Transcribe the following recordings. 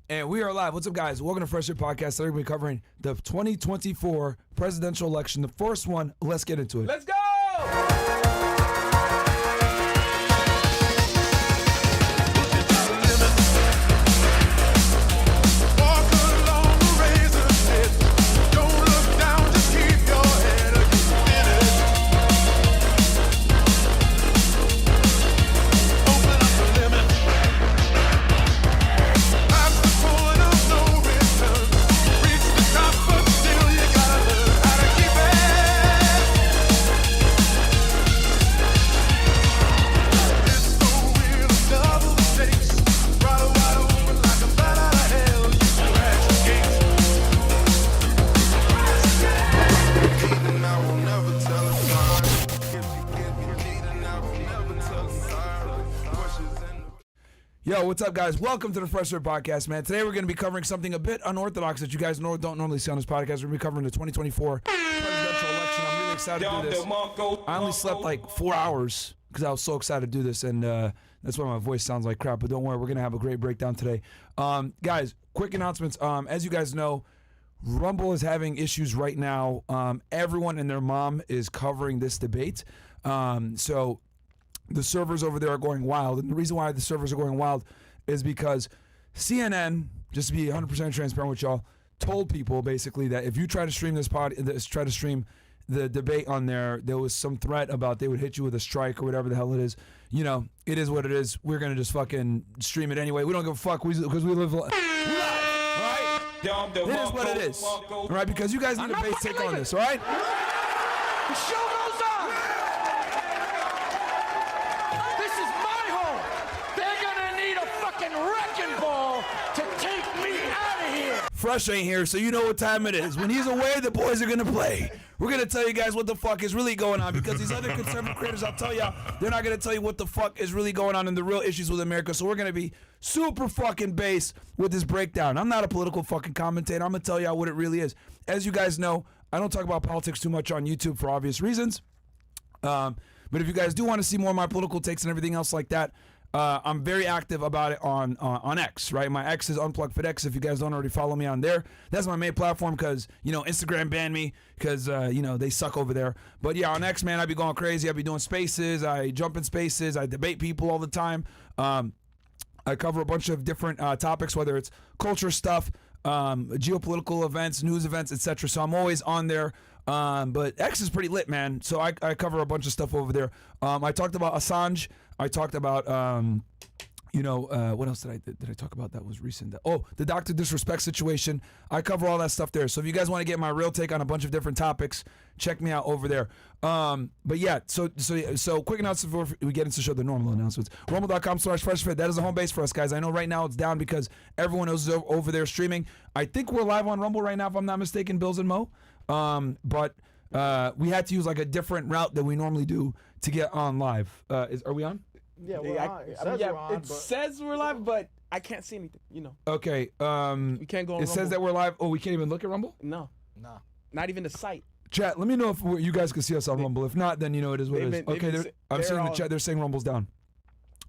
And we are live. What's up, guys? Welcome to Fresh Air Podcast. Today we're going to be covering the 2024 presidential election, the first one. Let's get into it. Let's go! Yo, what's up, guys? Welcome to the Fresh Air Podcast, man. Today we're going to be covering something a bit unorthodox that you guys don't normally see on this podcast. We're going to be covering the 2024 presidential election. I'm really excited to do this. I only slept like 4 hours because I was so excited to do this, and that's why my voice sounds like crap. But don't worry, we're going to have a great breakdown today. Guys, quick announcements. As you guys know, Rumble is having issues right now. Everyone and their mom is covering this debate. So the servers over there are going wild. And the reason why the servers are going wild is because CNN, just to be 100% transparent with y'all, told people basically that if you try to stream try to stream the debate on there was some threat about they would hit you with a strike or whatever the hell it is. You know, it is what it is. We're going to just fucking stream it anyway. We don't give a fuck because we live live. Right? It is what it is. All right? Because you guys need a base take on this, all right? The show goes on! This is my home! They're gonna need a fucking wrecking ball to take me out of here! Fresh ain't here, so you know what time it is. When he's away, the boys are going to play. We're going to tell you guys what the fuck is really going on because these other conservative creators, I'll tell y'all, they're not going to tell you what the fuck is really going on and the real issues with America. So we're going to be super fucking base with this breakdown. I'm not a political fucking commentator. I'm going to tell y'all what it really is. As you guys know, I don't talk about politics too much on YouTube for obvious reasons. But if you guys do want to see more of my political takes and everything else like that, I'm very active about it on X, right? My X is UnplugfitX. If you guys don't already follow me on there, that's my main platform because, you know, Instagram banned me because, you know, they suck over there. But yeah, on X, man, I be going crazy. I be doing spaces. I jump in spaces. I debate people all the time. I cover a bunch of different topics, whether it's culture stuff, geopolitical events, news events, etc. So I'm always on there. But X is pretty lit, man. So I cover a bunch of stuff over there. I talked about Assange. I talked about, what else did I talk about that was recent? The Dr. Disrespect situation. I cover all that stuff there. So if you guys want to get my real take on a bunch of different topics, check me out over there. But yeah, so quick announcement before we get into the normal announcements. Rumble.com/freshfit. That is the home base for us, guys. I know right now it's down because everyone is over there streaming. I think we're live on Rumble right now, if I'm not mistaken, Billz Mo. But we had to use like a different route than we normally do to get on live. Are we on? Yeah, we're on. It says we're live, but I can't see anything, you know. Okay. We can't go on It Rumble. says that we're live. Oh, we can't even look at Rumble? No. Not even the site. Chat, let me know if you guys can see us on Rumble. If not, then you know it is what it is. Okay, I'm seeing the chat. They're saying Rumble's down.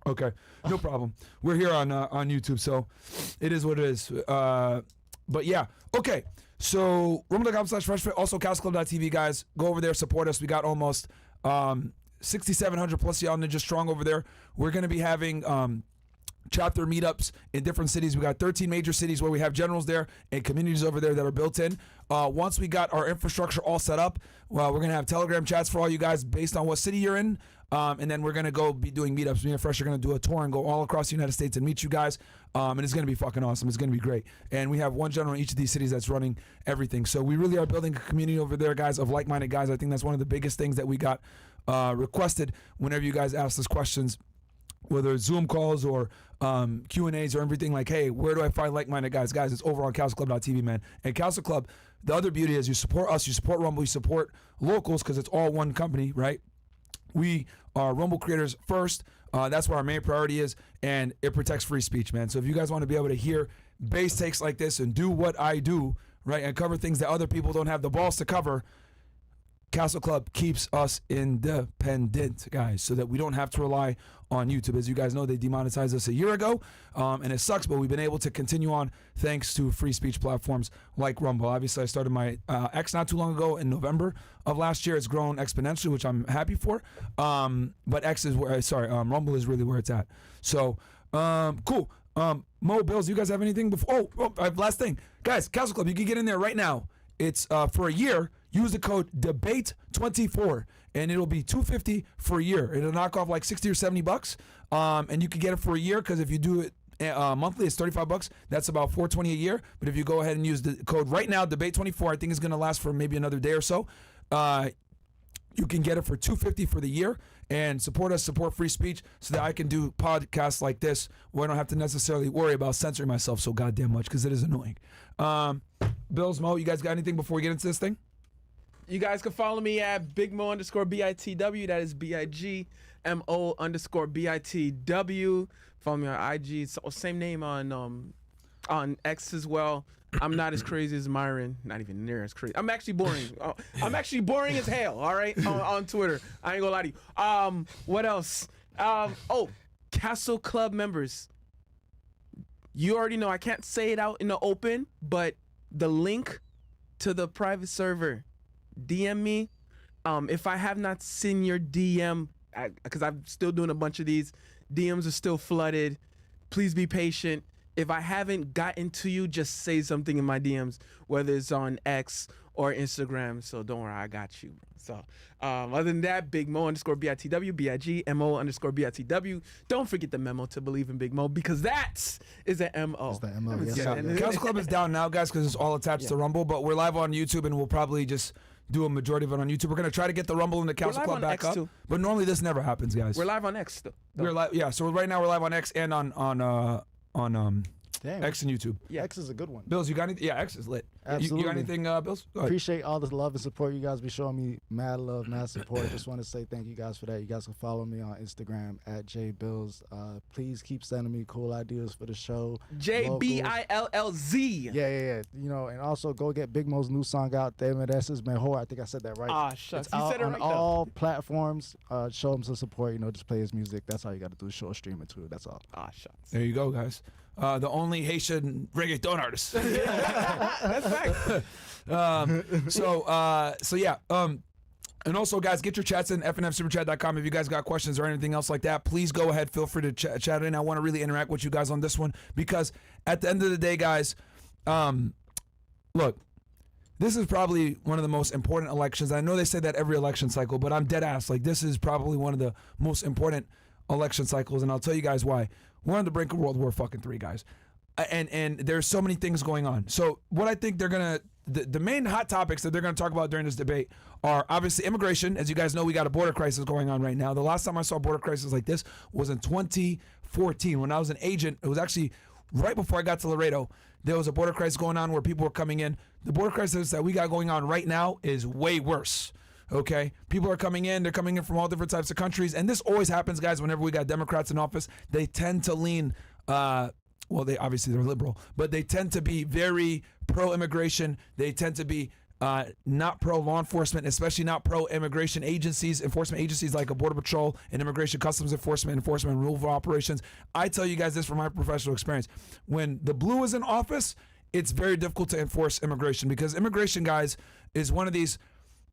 Okay, no problem. We're here on YouTube, so it is what it is. But yeah, okay. So rumble.com/freshfit, also CastleClub.tv, guys. Go over there, support us. We got almost 6,700 plus y'all Ninja Strong over there. We're going to be having chapter meetups in different cities. We got 13 major cities where we have generals there and communities over there that are built in. Once we got our infrastructure all set up, well, we're going to have Telegram chats for all you guys based on what city you're in. And then we're going to go be doing meetups. Me and Fresh are going to do a tour and go all across the United States and meet you guys. And it's going to be fucking awesome. It's going to be great. And we have one general in each of these cities that's running everything. So we really are building a community over there, guys, of like-minded guys. I think that's one of the biggest things that we got requested whenever you guys ask us questions, whether it's Zoom calls or Q&As or everything, like, hey, where do I find like-minded guys? Guys, it's over on CastleClub.tv, man. And CastleClub, the other beauty is you support us, you support Rumble, you support locals because it's all one company, right? We are Rumble creators first. That's where our main priority is, and it protects free speech, man. So if you guys want to be able to hear base takes like this and do what I do, right, and cover things that other people don't have the balls to cover, Castle Club keeps us independent, guys, so that we don't have to rely on YouTube. As you guys know, they demonetized us a year ago, and it sucks, but we've been able to continue on thanks to free speech platforms like Rumble. Obviously, I started my X not too long ago in November of last year. It's grown exponentially, which I'm happy for. But X is where, Rumble is really where it's at. So, cool. Mo, Billz, you guys have anything before? Last thing. Guys, Castle Club, you can get in there right now. It's for a year. Use the code DEBATE24 and it'll be $250 for a year. It'll knock off like $60 or $70, and you can get it for a year because if you do it monthly, it's $35. That's about $420 a year. But if you go ahead and use the code right now, DEBATE24, I think it's going to last for maybe another day or so. You can get it for $250 for the year and support us, support free speech, so that I can do podcasts like this where I don't have to necessarily worry about censoring myself so goddamn much because it is annoying. Billz Mo, you guys got anything before we get into this thing? You guys can follow me at BigMo_BITW. That is BIGMO_BITW. Follow me on IG. Same name on X as well. I'm not as crazy as Myron. Not even near as crazy. I'm actually boring. I'm actually boring as hell. All right, on Twitter. I ain't gonna lie to you. What else? Castle Club members. You already know I can't say it out in the open, but the link to the private server. DM me. If I have not seen your DM, because I'm still doing a bunch of these, DMs are still flooded. Please be patient. If I haven't gotten to you, just say something in my DMs, whether it's on X or Instagram. So don't worry, I got you. So other than that, BigMo_BITW, BIGMO_BITW. Don't forget the memo to believe in Big Mo, because that is the MO. That's the MO, yes. Castle Club is down now, guys, because it's all attached to Rumble, but we're live on YouTube, and we'll probably just do a majority of it on YouTube. We're going to try to get the Rumble and the Castle Club back up. Too. But normally this never happens, guys. We're live on X though. We're live, yeah. So right now we're live on X and on X and YouTube. Yeah, X is a good one. Billz, you got anything? Yeah, X is lit. Absolutely. You got anything, Billz? Appreciate all the love and support you guys be showing me. Mad love, mad support. Just want to say thank you guys for that. You guys can follow me on Instagram at JBillz. Please keep sending me cool ideas for the show. JBILLZ. Yeah. You know, and also go get Big Mo's new song out. Terminate is mejor. I think I said that right. Ah, shucks. It's You out said it on right all platforms. Show him some support. You know, just play his music. That's all you got to do. Show a stream it to it. That's all. Ah, shucks. There you go, guys. The only Haitian reggaeton artist. That's fact. So yeah. And also, guys, get your chats in fnfsuperchat.com. If you guys got questions or anything else like that, please go ahead. Feel free to chat in. I want to really interact with you guys on this one because at the end of the day, guys, look, this is probably one of the most important elections. I know they say that every election cycle, but I'm dead ass. Like, this is probably one of the most important election cycles, and I'll tell you guys why. We're on the brink of World War III, guys. And there's so many things going on. So what I think they're going to, the main hot topics that they're going to talk about during this debate are obviously immigration. As you guys know, we got a border crisis going on right now. The last time I saw a border crisis like this was in 2014 when I was an agent. It was actually right before I got to Laredo. There was a border crisis going on where people were coming in. The border crisis that we got going on right now is way worse. Okay, people are coming in. They're coming in from all different types of countries, and this always happens, guys. Whenever we got Democrats in office, they tend to lean. Well, they're liberal, but they tend to be very pro-immigration. They tend to be not pro-law enforcement, especially not pro-immigration agencies, enforcement agencies like a Border Patrol and Immigration Customs Enforcement and removal operations. I tell you guys this from my professional experience. When the blue is in office, it's very difficult to enforce immigration because immigration, guys, is one of these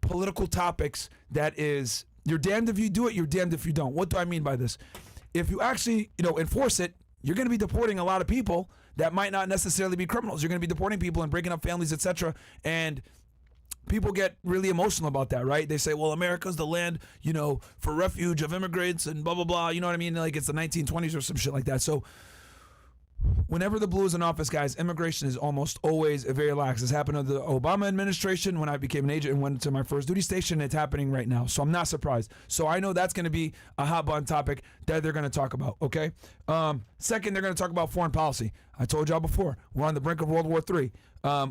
political topics that is, you're damned if you do it, you're damned if you don't. What do I mean by this? If you actually, enforce it, you're going to be deporting a lot of people that might not necessarily be criminals. You're going to be deporting people and breaking up families, etc. And people get really emotional about that, right? They say, well, America's the land, for refuge of immigrants and blah, blah, blah. You know what I mean? Like it's the 1920s or some shit like that. So whenever the blue is in office, guys, immigration is almost always very lax. This happened under the Obama administration when I became an agent and went to my first duty station. It's happening right now, so I'm not surprised. So I know that's going to be a hot button topic that they're going to talk about, okay? Second, they're going to talk about foreign policy. I told y'all before, we're on the brink of World War III.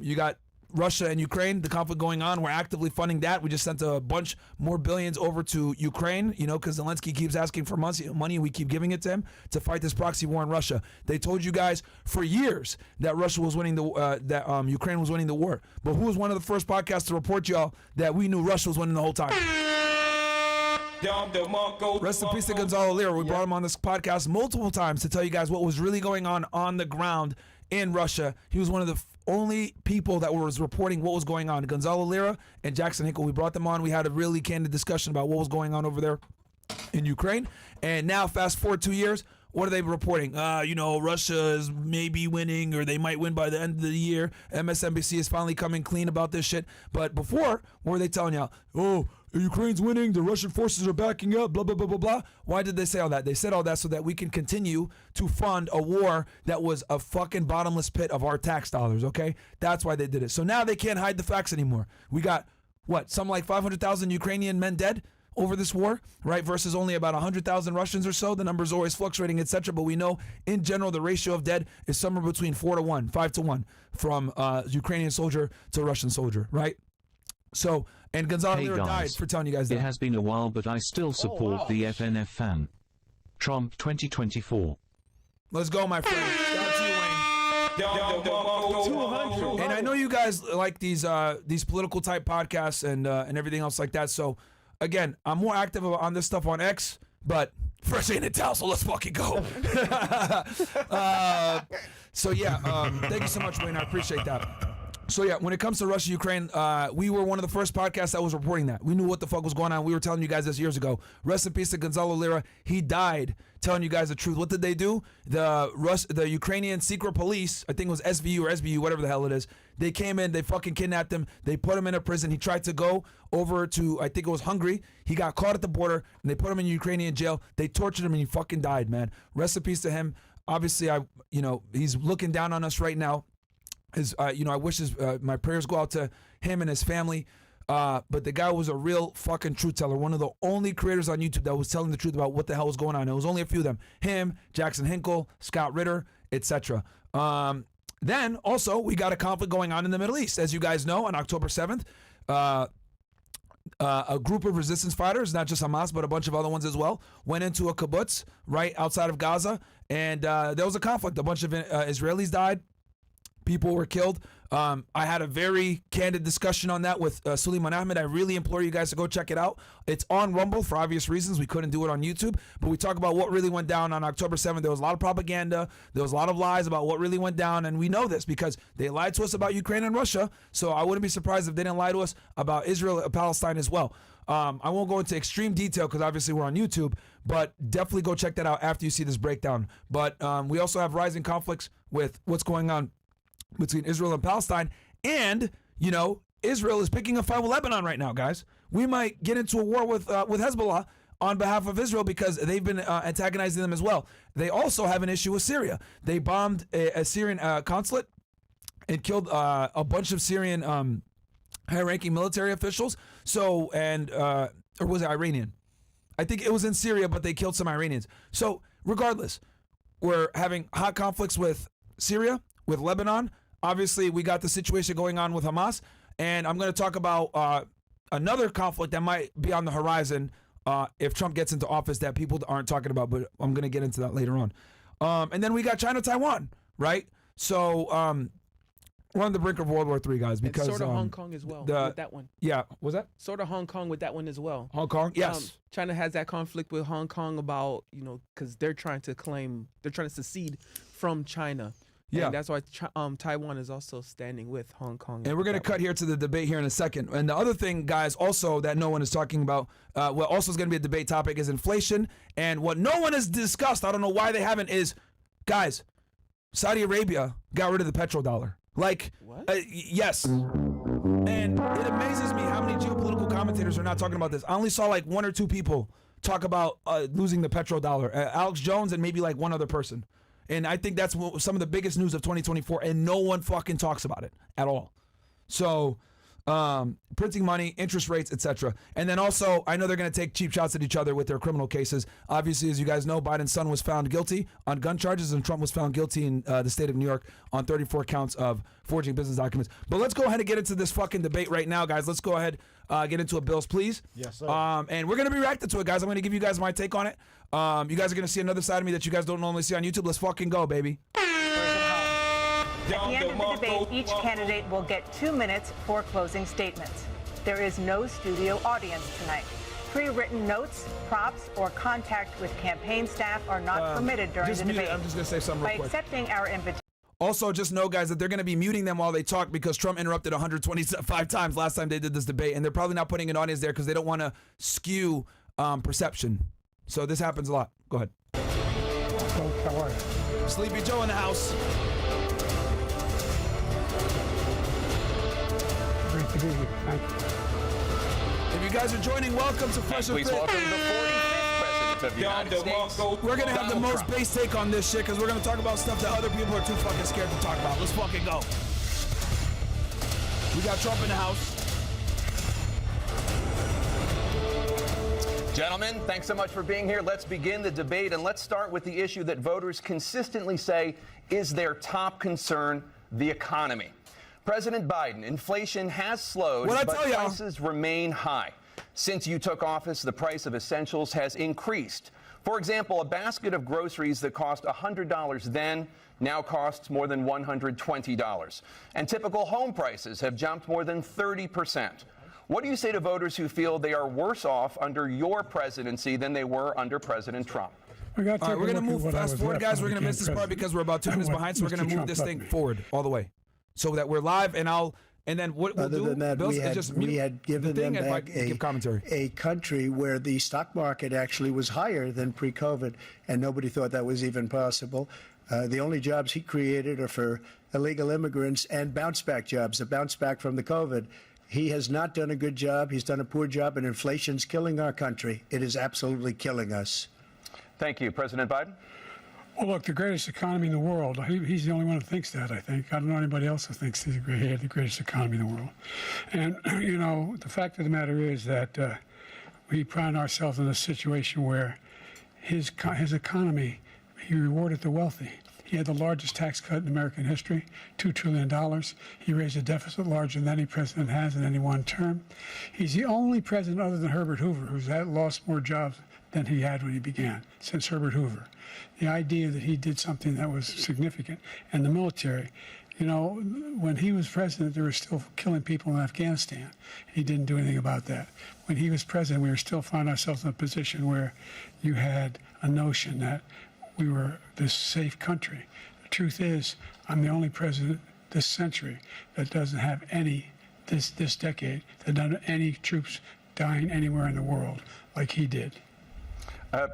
You got Russia and Ukraine, the conflict going on. We're actively funding that. We just sent a bunch more billions over to Ukraine, you know, because Zelensky keeps asking for money and we keep giving it to him to fight this proxy war in Russia. They told you guys for years that Russia was winning Ukraine was winning the war. But who was one of the first podcasts to report y'all that we knew Russia was winning the whole time? Rest in peace to Gonzalo Lira. We brought him on this podcast multiple times to tell you guys what was really going on the ground in Russia. He was one of the only people that was reporting what was going on. Gonzalo Lira and Jackson Hinkle, we brought them on. We had a really candid discussion about what was going on over there in Ukraine. And now, fast forward 2 years, what are they reporting? You know, Russia is maybe winning, or they might win by the end of the year. MSNBC is finally coming clean about this shit. But before, what were they telling y'all? Oh, Ukraine's winning, the Russian forces are backing up, blah, blah, blah, blah, blah. Why did they say all that? They said all that so that we can continue to fund a war that was a fucking bottomless pit of our tax dollars, okay? That's why they did it. So now they can't hide the facts anymore. We got, what, something like 500,000 Ukrainian men dead over this war, right? Versus only about 100,000 Russians or so. The number's always fluctuating, etc. But we know, in general, the ratio of dead is somewhere between 4 to 1, 5 to 1 from Ukrainian soldier to Russian soldier, right? So, and Gonzalo Lira died for telling you guys that. It has been a while, but I still support the FNF fan. Trump 2024. Let's go, my friend. Shout out to you, Wayne. 200. And I know you guys like these political type podcasts and everything else like that. So, again, I'm more active on this stuff on X, but fresh ain't in town, so let's fucking go. So yeah, thank you so much, Wayne. I appreciate that. So yeah, when it comes to Russia, Ukraine, we were one of the first podcasts that was reporting that. We knew what the fuck was going on. We were telling you guys this years ago. Rest in peace to Gonzalo Lira. He died telling you guys the truth. What did they do? The Ukrainian secret police, I think it was SVU or SBU, whatever the hell it is, they came in, they fucking kidnapped him, they put him in a prison. He tried to go over to, I think it was Hungary. He got caught at the border, and they put him in Ukrainian jail. They tortured him, and he fucking died, man. Rest in peace to him. Obviously, he's looking down on us right now. I wish my prayers go out to him and his family. But the guy was a real fucking truth teller. One of the only creators on YouTube that was telling the truth about what the hell was going on. It was only a few of them. Him, Jackson Hinkle, Scott Ritter, etc. Then also we got a conflict going on in the Middle East. As you guys know, on October 7th, a group of resistance fighters, not just Hamas, but a bunch of other ones as well, went into a kibbutz right outside of Gaza. And there was a conflict. A bunch of Israelis died. People were killed. I had a very candid discussion on that with Suleiman Ahmed. I really implore you guys to go check it out. It's on Rumble for obvious reasons. We couldn't do it on YouTube, but we talk about what really went down on October 7th. There was a lot of propaganda. There was a lot of lies about what really went down, and we know this because they lied to us about Ukraine and Russia, so I wouldn't be surprised if they didn't lie to us about Israel and Palestine as well. I won't go into extreme detail because obviously we're on YouTube, but definitely go check that out after you see this breakdown. But we also have rising conflicts with what's going on between Israel and Palestine, and Israel is picking a fight with Lebanon right now, guys. We might get into a war with Hezbollah on behalf of Israel because they've been antagonizing them as well. They also have an issue with Syria. They bombed a Syrian consulate and killed a bunch of Syrian high-ranking military officials. So, or was it Iranian? I think it was in Syria, but they killed some Iranians. So, regardless, we're having hot conflicts with Syria, with Lebanon. Obviously, we got the situation going on with Hamas, and I'm going to talk about another conflict that might be on the horizon if Trump gets into office that people aren't talking about, but I'm going to get into that later on. And then we got China, Taiwan, right? So we're on the brink of World War III, guys, because sort of Hong Kong as well with that one. Yeah, was that? Sort of Hong Kong with that one as well. Hong Kong, yes. China has that conflict with Hong Kong about, because they're trying to secede from China. Yeah, and that's why Taiwan is also standing with Hong Kong. And we're going to cut here to the debate here in a second. And the other thing, guys, also that no one is talking about, what also is going to be a debate topic is inflation. And what no one has discussed, I don't know why they haven't, is, guys, Saudi Arabia got rid of the petrodollar. Like, yes. And it amazes me how many geopolitical commentators are not talking about this. I only saw like one or two people talk about losing the petrodollar. Alex Jones and maybe like one other person. And I think that's some of the biggest news of 2024, and no one fucking talks about it at all. So, printing money, interest rates, etc. And then also, I know they're going to take cheap shots at each other with their criminal cases. Obviously, as you guys know, Biden's son was found guilty on gun charges, and Trump was found guilty in the state of New York on 34 counts of forging business documents. But let's go ahead and get into this fucking debate right now, guys. Let's go ahead, get into it, Billz, please. Yes, sir. And we're going to be reacting to it, guys. I'm going to give you guys my take on it. You guys are going to see another side of me that you guys don't normally see on YouTube. Let's fucking go, baby. At the end of the debate, each candidate will get 2 minutes for closing statements. There is no studio audience tonight. Pre-written notes, props, or contact with campaign staff are not permitted during the debate. I'm just going to say something By real quick. accepting our invitation. Also, just know, guys, that they're going to be muting them while they talk because Trump interrupted 125 times last time they did this debate, and they're probably not putting an audience there because they don't want to skew perception. So this happens a lot. Go ahead. How are you? Sleepy Joe in the house. Great to be here. Thank you. If you guys are joining, welcome to Fresh and Please Fit. welcome the 45th President of the United States. We're going to have the Donald most Trump. base take on this shit because we're going to talk about stuff that other people are too fucking scared to talk about. Let's fucking go. We got Trump in the house. Gentlemen, thanks so much for being here. Let's begin the debate, and let's start with the issue that voters consistently say is their top concern, the economy. President Biden, inflation has slowed, What'd I but tell y'all? prices remain high. Since you took office, the price of essentials has increased. For example, a basket of groceries that cost $100 then now costs more than $120. And typical home prices have jumped more than 30%. What do you say to voters who feel they are worse off under your presidency than they were under President Trump? We got All right, we're going to move fast forward, guys. We're going to miss this part because we're about 2 minutes behind, so we're going to move this thing forward all the way so that we're live, and then what we'll Other do, than that, Billz, we is had, just we mute had the given thing them and back give commentary. a country where the stock market actually was higher than pre-COVID, and nobody thought that was even possible. The only jobs he created are for illegal immigrants and bounce-back jobs, the bounce-back from the COVID. He has not done a good job. He's done a poor job, and inflation's killing our country. It is absolutely killing us. Thank you. President Biden? Well, look, the greatest economy in the world. He's the only one who thinks that, I think. I don't know anybody else who thinks he had the greatest economy in the world. And, you know, the fact of the matter is that we find ourselves in a situation where his economy, he rewarded the wealthy. He had the largest tax cut in American history, $2 trillion. He raised a deficit larger than any president has in any one term. He's the only president other than Herbert Hoover who's lost more jobs than he had when he began, since Herbert Hoover. The idea that he did something that was significant. And the military, you know, when he was president, they were still killing people in Afghanistan. He didn't do anything about that. When he was president, we were still finding ourselves in a position where you had a notion that we were this safe country. The truth is, I'm the only president this century that doesn't have any, this decade, that doesn't have any troops dying anywhere in the world like he did.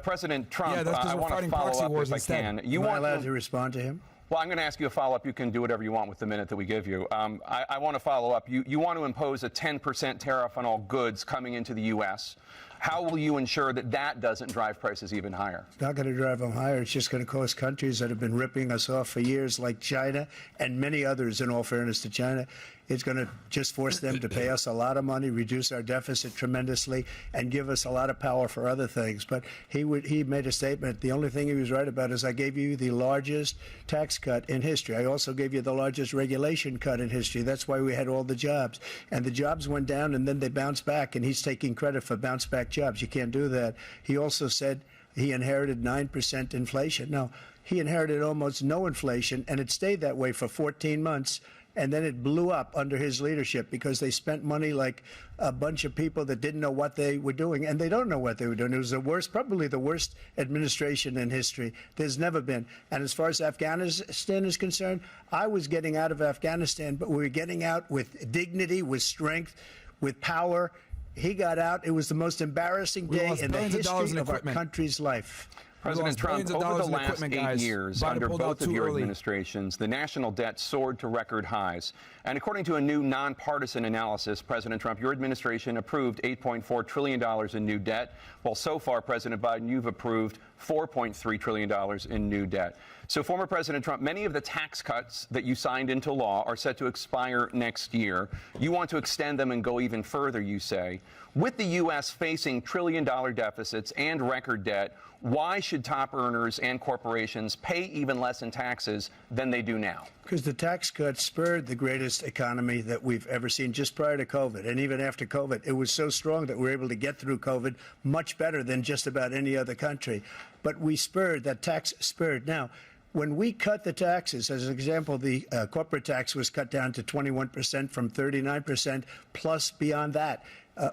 President Trump, Yeah, that's 'cause I we're want to fighting follow proxy up wars if I instead. can. Am I allowed to respond to him? Well, I'm going to ask you a follow-up. You can do whatever you want with the minute that we give you. I want to follow up. You want to impose a 10% tariff on all goods coming into the U.S. How will you ensure that that doesn't drive prices even higher? It's not going to drive them higher. It's just going to cost countries that have been ripping us off for years, like China and many others, in all fairness to China. It's going to just force them to pay us a lot of money, reduce our deficit tremendously, and give us a lot of power for other things. But he made a statement. The only thing he was right about is I gave you the largest tax cut in history. I also gave you the largest regulation cut in history. That's why we had all the jobs. And the jobs went down, and then they bounced back, and he's taking credit for bounce-back jobs. You can't do that. He also said he inherited 9% inflation. No, he inherited almost no inflation, and it stayed that way for 14 months. And then it blew up under his leadership because they spent money like a bunch of people that didn't know what they were doing. And they don't know what they were doing. It was the worst, probably the worst administration in history. There's never been. And as far as Afghanistan is concerned, I was getting out of Afghanistan, but we were getting out with dignity, with strength, with power. He got out. It was the most embarrassing day in the history of our country's life. President Trump, over the last 8 years, under both of your administrations, the national debt soared to record highs. And according to a new nonpartisan analysis, President Trump, your administration approved $8.4 trillion in new debt, while so far, President Biden, you've approved $4.3 trillion in new debt. So, former President Trump, many of the tax cuts that you signed into law are set to expire next year. You want to extend them and go even further, you say. With the U.S. facing trillion-dollar deficits and record debt, why should top earners and corporations pay even less in taxes than they do now? Because the tax cuts spurred the greatest economy that we've ever seen just prior to COVID. And even after COVID, it was so strong that we were able to get through COVID much better than just about any other country. But we spurred, that tax spurred. Now, when we cut the taxes, as an example, the corporate tax was cut down to 21% from 39%, plus beyond that.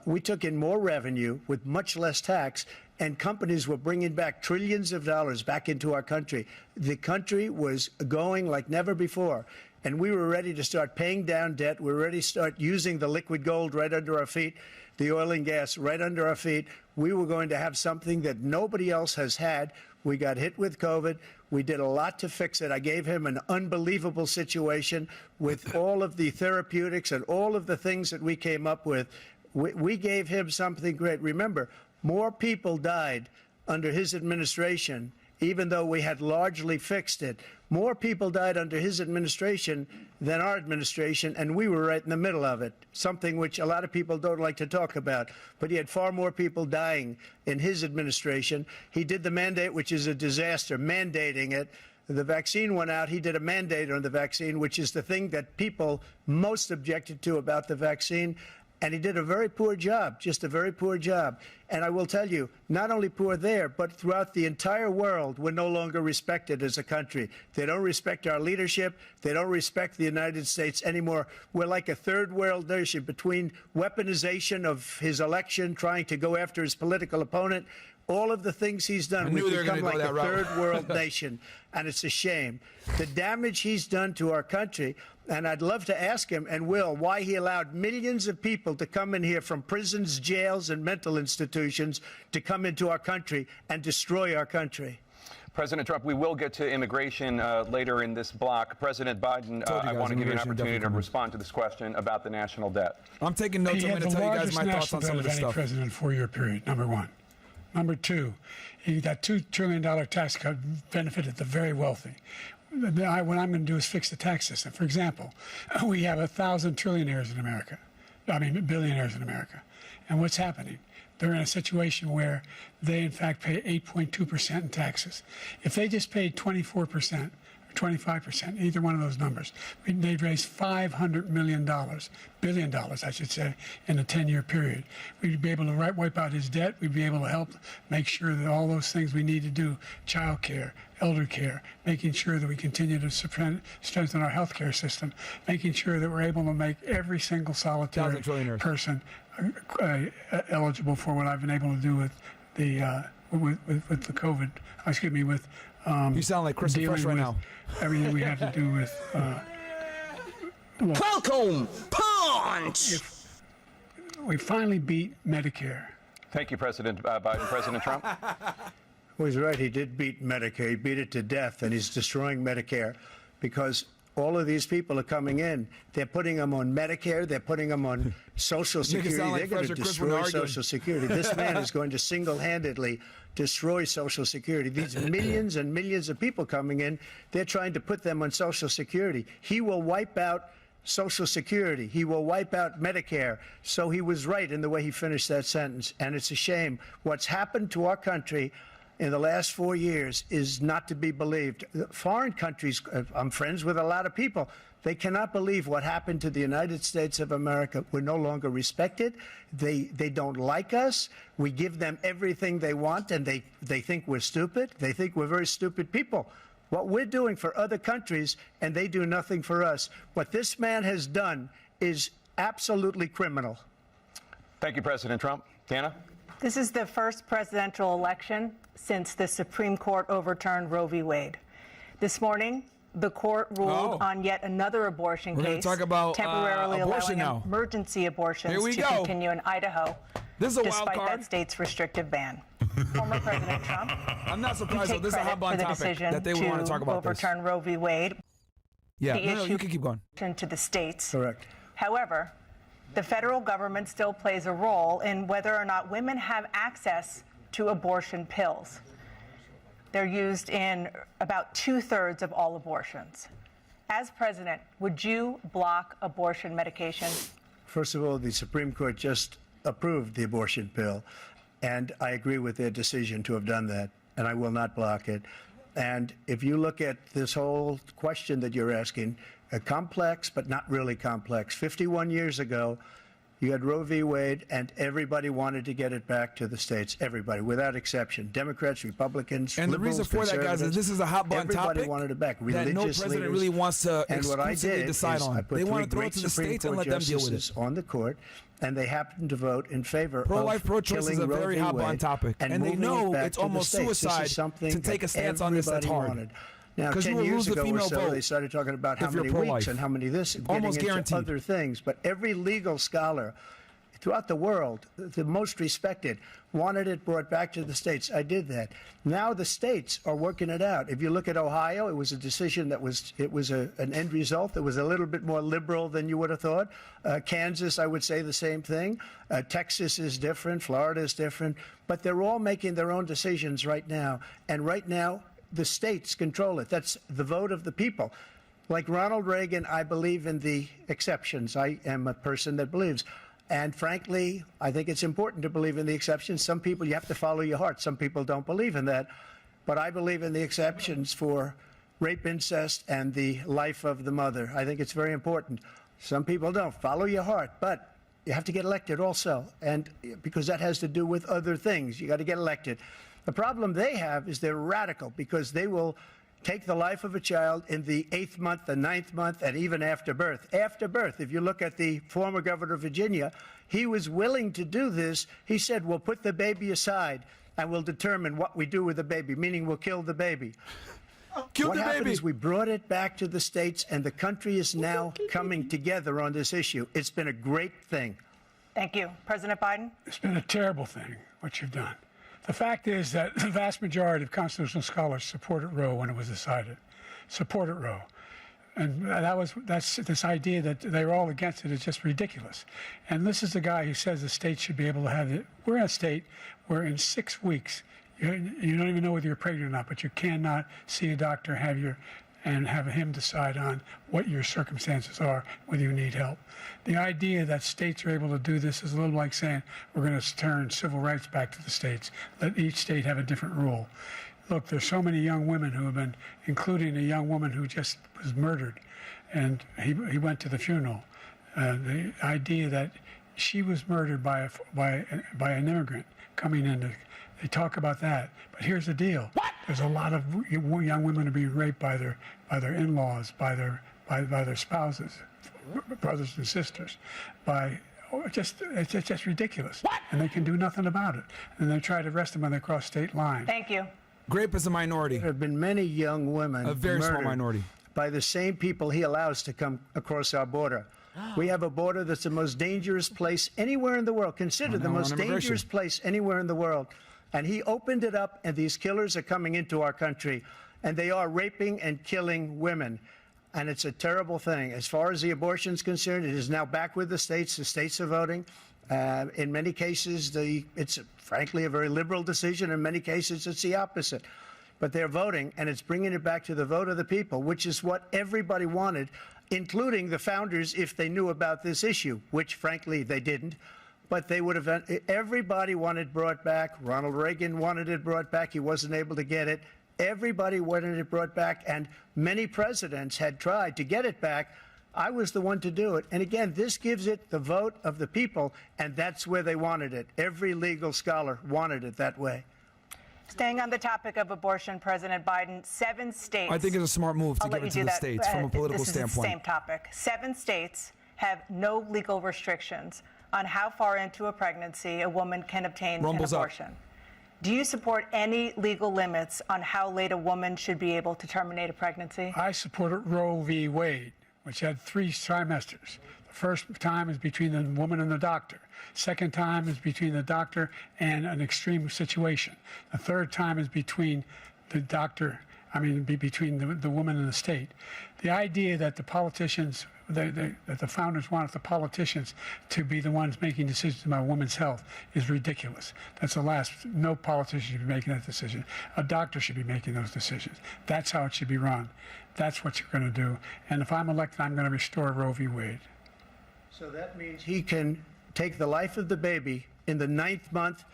We took in more revenue with much less tax, and companies were bringing back trillions of dollars back into our country. The country was going like never before, and we were ready to start paying down debt. We were ready to start using the liquid gold right under our feet, the oil and gas right under our feet. We were going to have something that nobody else has had. We got hit with COVID. We did a lot to fix it. I gave him an unbelievable situation with all of the therapeutics and all of the things that we came up with. We gave him something great. Remember, more people died under his administration, even though we had largely fixed it. More people died under his administration than our administration, and we were right in the middle of it, something which a lot of people don't like to talk about. But he had far more people dying in his administration. He did the mandate, which is a disaster, mandating it. The vaccine went out. He did a mandate on the vaccine, which is the thing that people most objected to about the vaccine. And he did a very poor job, just a very poor job. And I will tell you, not only poor there, but throughout the entire world, we're no longer respected as a country. They don't respect our leadership. They don't respect the United States anymore. We're like a third world nation between weaponization of his election, trying to go after his political opponent. All of the things he's done, we've become like a third world nation, and it's a shame. The damage he's done to our country, and I'd love to ask him, and will, why he allowed millions of people to come in here from prisons, jails, and mental institutions to come into our country and destroy our country. President Trump, we will get to immigration later in this block. President Biden, I want to give you an opportunity to respond to this question about the national debt. I'm taking notes. I'm going to tell you guys my thoughts on some of this stuff. President, 4-year period, number one. Number two, that $2 trillion tax cut benefited the very wealthy. What I'm going to do is fix the tax system. For example, we have 1,000 trillionaires in America. I mean, billionaires in America. And what's happening? They're in a situation where they, in fact, pay 8.2% in taxes. If they just paid 24%, 25%, either one of those numbers, they'd raise $500 billion, I should say, in a 10-year period. We'd be able to wipe out his debt. We'd be able to help make sure that all those things we need to do, child care, elder care, making sure that we continue to strengthen our health care system, making sure that we're able to make every single solitary person eligible for what I've been able to do with the with the COVID, excuse me, with you sound like Chris Fresh right now. Everything we have to do with Welcome, punch! We finally beat Medicare. Thank you, President Biden. President Trump? Well, he's right. He did beat Medicare. He beat it to death, and he's destroying Medicare because all of these people are coming in. They're putting them on Medicare. They're putting them on Social Security. They're going to destroy Social Security. This man is going to single-handedly destroy Social Security. These millions and millions of people coming in, they're trying to put them on Social Security. He will wipe out Social Security. He will wipe out Medicare. So he was right in the way he finished that sentence. And it's a shame. What's happened to our country in the last 4 years is not to be believed. Foreign countries, I'm friends with a lot of people, they cannot believe what happened to the United States of America. We're no longer respected. They don't like us. We give them everything they want, and they think we're stupid. They think we're very stupid people. What we're doing for other countries, and they do nothing for us. What this man has done is absolutely criminal. Thank you, President Trump. Dana? This is the first presidential election since the Supreme Court overturned Roe v. Wade. This morning, the court ruled on yet another abortion case, talk about, temporarily abortion allowing emergency abortions to continue in Idaho, this is a despite wild card. that state's restrictive ban. Former President Trump, I'm not surprised. take This is a hot button for the topic decision that they want to talk about. overturn Roe v. Wade. Yeah, the issue you can keep going. To the states. Correct. However, the federal government still plays a role in whether or not women have access to abortion pills. They're used in about 2/3 of all abortions. As president, would you block abortion medication? First of all, the Supreme Court just approved the abortion pill, and I agree with their decision to have done that, and I will not block it. And if you look at this whole question that you're asking, complex but not really complex. 51 years ago, you had Roe v. Wade, and everybody wanted to get it back to the states. Everybody, without exception. Democrats, Republicans, And the liberals, reason for that, guys, is this is a hot button topic. Everybody wanted it back. That Religious no president leaders. really wants to And what I exclusively did decide is on. I put They want three to throw it great to the Supreme states and Court let them deal with justices it. on the court, and they happened to vote in favor Pro-life, of pro-choice is killing a Roe very v. hot button Wade topic, and they moving know it back it's to the almost states. This is suicide something to take a that stance on this that's everybody hard. wanted. Now, 'Cause you 10 will years lose the ago or female so, vote they started talking about how if you're many pro-life. weeks and how many this, getting Almost into guaranteed. other things. But every legal scholar throughout the world, the most respected, wanted it brought back to the states. I did that. Now the states are working it out. If you look at Ohio, it was a decision that was an end result that was a little bit more liberal than you would have thought. Kansas, I would say the same thing. Texas is different. Florida is different. But they're all making their own decisions right now. And right now, the states control it. That's the vote of the people. Like Ronald Reagan, I believe in the exceptions. I am a person that believes. And frankly, I think it's important to believe in the exceptions. Some people, you have to follow your heart. Some people don't believe in that. But I believe in the exceptions for rape, incest, and the life of the mother. I think it's very important. Some people don't. Follow your heart. But you have to get elected also. And because that has to do with other things. You got to get elected. The problem they have is they're radical because they will take the life of a child in the 8th month, the 9th month, and even after birth. After birth, if you look at the former governor of Virginia, he was willing to do this. He said, we'll put the baby aside and we'll determine what we do with the baby, meaning we'll kill the baby. Kill What the happened baby. is we brought it back to the states, and the country is now coming together on this issue. It's been a great thing. Thank you. President Biden? It's been a terrible thing, what you've done. The fact is that the vast majority of constitutional scholars supported Roe when it was decided. Supported Roe. And that's this idea that they were all against it is just ridiculous. And this is the guy who says the state should be able to have it. We're in a state where in 6 weeks, you don't even know whether you're pregnant or not, but you cannot see a doctor, and have him decide on what your circumstances are, whether you need help. The idea that states are able to do this is a little like saying we're going to turn civil rights back to the states, let each state have a different rule. Look, there's so many young women who have been, including a young woman who just was murdered, and he went to the funeral. The idea that she was murdered by an immigrant coming in. They talk about that, but here's the deal. What? There's a lot of young women who are being raped by their in-laws, by their spouses, brothers and sisters, it's just ridiculous. What? And they can do nothing about it. And they try to arrest them when they cross state lines. Thank you. Grape is a minority. There have been many young women A very small murdered minority. by the same people he allows to come across our border. We have a border that's the most dangerous place anywhere in the world, considered the most dangerous place anywhere in the world. And he opened it up, and these killers are coming into our country, and they are raping and killing women. And it's a terrible thing. As far as the abortion is concerned, it is now back with the states. The states are voting. In many cases, it's frankly a very liberal decision. In many cases, it's the opposite. But they're voting, and it's bringing it back to the vote of the people, which is what everybody wanted, including the founders, if they knew about this issue, which, frankly, they didn't. But they would have, everybody wanted brought back. Ronald Reagan wanted it brought back. He wasn't able to get it. Everybody wanted it brought back, and many presidents had tried to get it back. I was the one to do it. And again, this gives it the vote of the people, and that's where they wanted it. Every legal scholar wanted it that way. Staying on the topic of abortion, President Biden, 7 states. I think it's a smart move to I'll give let it you to do the that. states from a political this standpoint. Is the same topic. 7 states have no legal restrictions on how far into a pregnancy a woman can obtain an abortion. Do you support any legal limits on how late a woman should be able to terminate a pregnancy? I supported Roe v. Wade, which had 3 trimesters. The first time is between the woman and the doctor. Second time is between the doctor and an extreme situation. The third time is between the doctor I mean, between the woman and the state. The idea that the politicians, that the founders wanted the politicians to be the ones making decisions about women's health is ridiculous. That's the last. No politician should be making that decision. A doctor should be making those decisions. That's how it should be run. That's what you're going to do. And if I'm elected, I'm going to restore Roe v. Wade. So that means he can take the life of the baby in the 9th month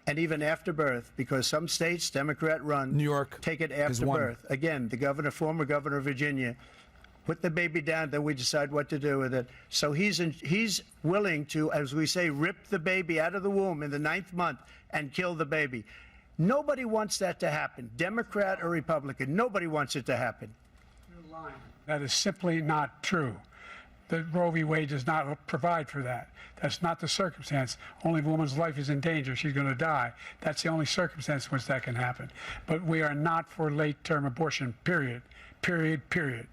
and even after birth, because some states, Democrat run, New York take it after birth. Again, the former governor of Virginia, put the baby down, then we decide what to do with it. So he's willing to, as we say, rip the baby out of the womb in the 9th month and kill the baby. Nobody wants that to happen, Democrat or Republican. Nobody wants it to happen. That is simply not true. The Roe v. Wade does not provide for that. That's not the circumstance. Only if a woman's life is in danger, she's going to die. That's the only circumstance in which that can happen. But we are not for late-term abortion, period. Period, period.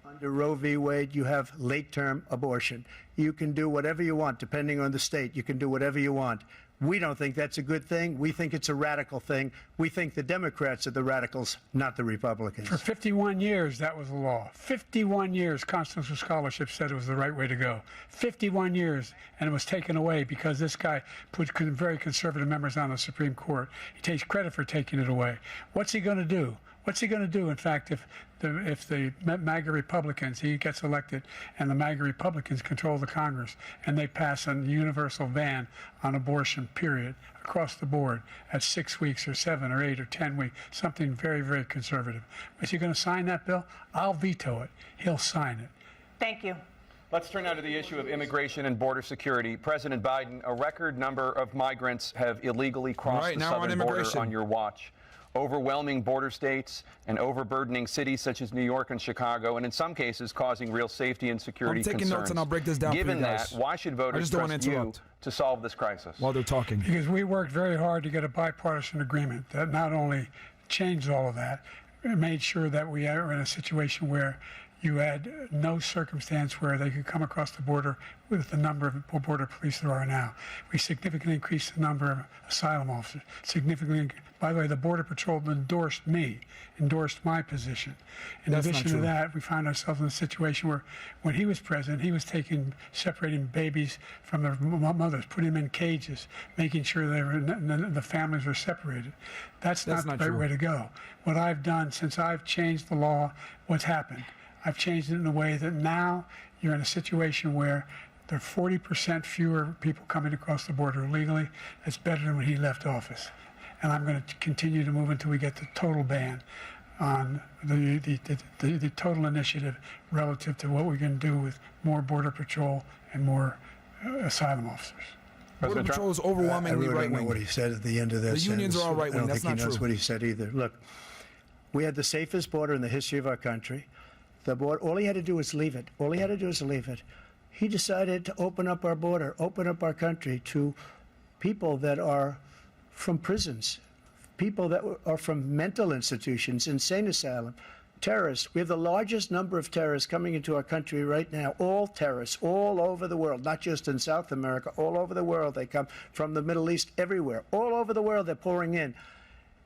Under Roe v. Wade, you have late-term abortion. You can do whatever you want, depending on the state. You can do whatever you want. We don't think that's a good thing. We think it's a radical thing. We think the Democrats are the radicals, not the Republicans. For 51 years, that was the law. 51 years, constitutional scholarship said it was the right way to go. 51 years, and it was taken away because this guy put very conservative members on the Supreme Court. He takes credit for taking it away. What's he going to do? What's he going to do, in fact, if the MAGA Republicans, he gets elected, and the MAGA Republicans control the Congress, and they pass a universal ban on abortion, period, across the board at 6 weeks or 7 or 8 or 10 weeks, something very, very conservative. Is he going to sign that bill? I'll veto it. He'll sign it. Thank you. Let's turn now to the issue of immigration and border security. President Biden, a record number of migrants have illegally crossed the southern border on your watch. Overwhelming border states and overburdening cities such as New York and Chicago, and in some cases causing real safety and security concerns. I'm taking notes and I'll break this down Given for you guys. that, why should voters trust you to solve this crisis? While they're talking. Because we worked very hard to get a bipartisan agreement that not only changed all of that, it made sure that we are in a situation where you had no circumstance where they could come across the border with the number of border police there are now. We significantly increased the number of asylum officers. By the way, the Border Patrol endorsed my position. In addition to that, we found ourselves in a situation where when he was president, he was separating babies from their mothers, putting them in cages, making sure the families were separated. That's not the right way to go. What I've done since I've changed the law, what's happened? I've changed it in a way that now you're in a situation where there are 40% fewer people coming across the border illegally. That's better than when he left office. And I'm going to continue to move until we get the total ban on the total initiative relative to what we're going to do with more Border Patrol and more asylum officers. Border Patrol is overwhelmingly right-wing. I really don't know what he said at the end of that The unions are all right-wing. That's not true. I don't think he knows what he said either. Look, we had the safest border in the history of our country. The border, all he had to do was leave it. All he had to do was leave it. He decided to open up our border, open up our country to people that are from prisons, people that are from mental institutions, insane asylum, terrorists. We have the largest number of terrorists coming into our country right now, all terrorists, all over the world, not just in South America, all over the world. They come from the Middle East, everywhere. All over the world, they're pouring in.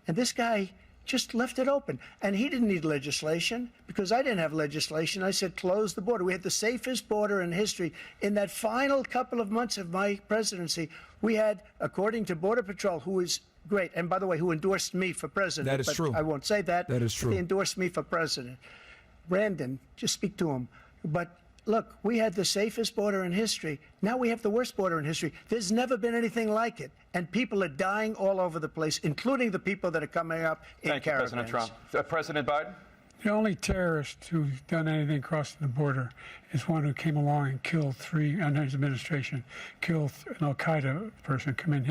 And this guy just left it open. And he didn't need legislation because I didn't have legislation. I said, close the border. We had the safest border in history. In that final couple of months of my presidency, we had, according to Border Patrol, who is great, and by the way, who endorsed me for president. That is true. I won't say that. That is true. They endorsed me for president. Brandon, just speak to him. But look, we had the safest border in history. Now we have the worst border in history. There's never been anything like it. And people are dying all over the place, including the people that are coming up in caravans. Thank you, President Trump. President Biden? The only terrorist who's done anything crossing the border is one who came along and killed three, under his administration, killed an al-Qaeda person, come in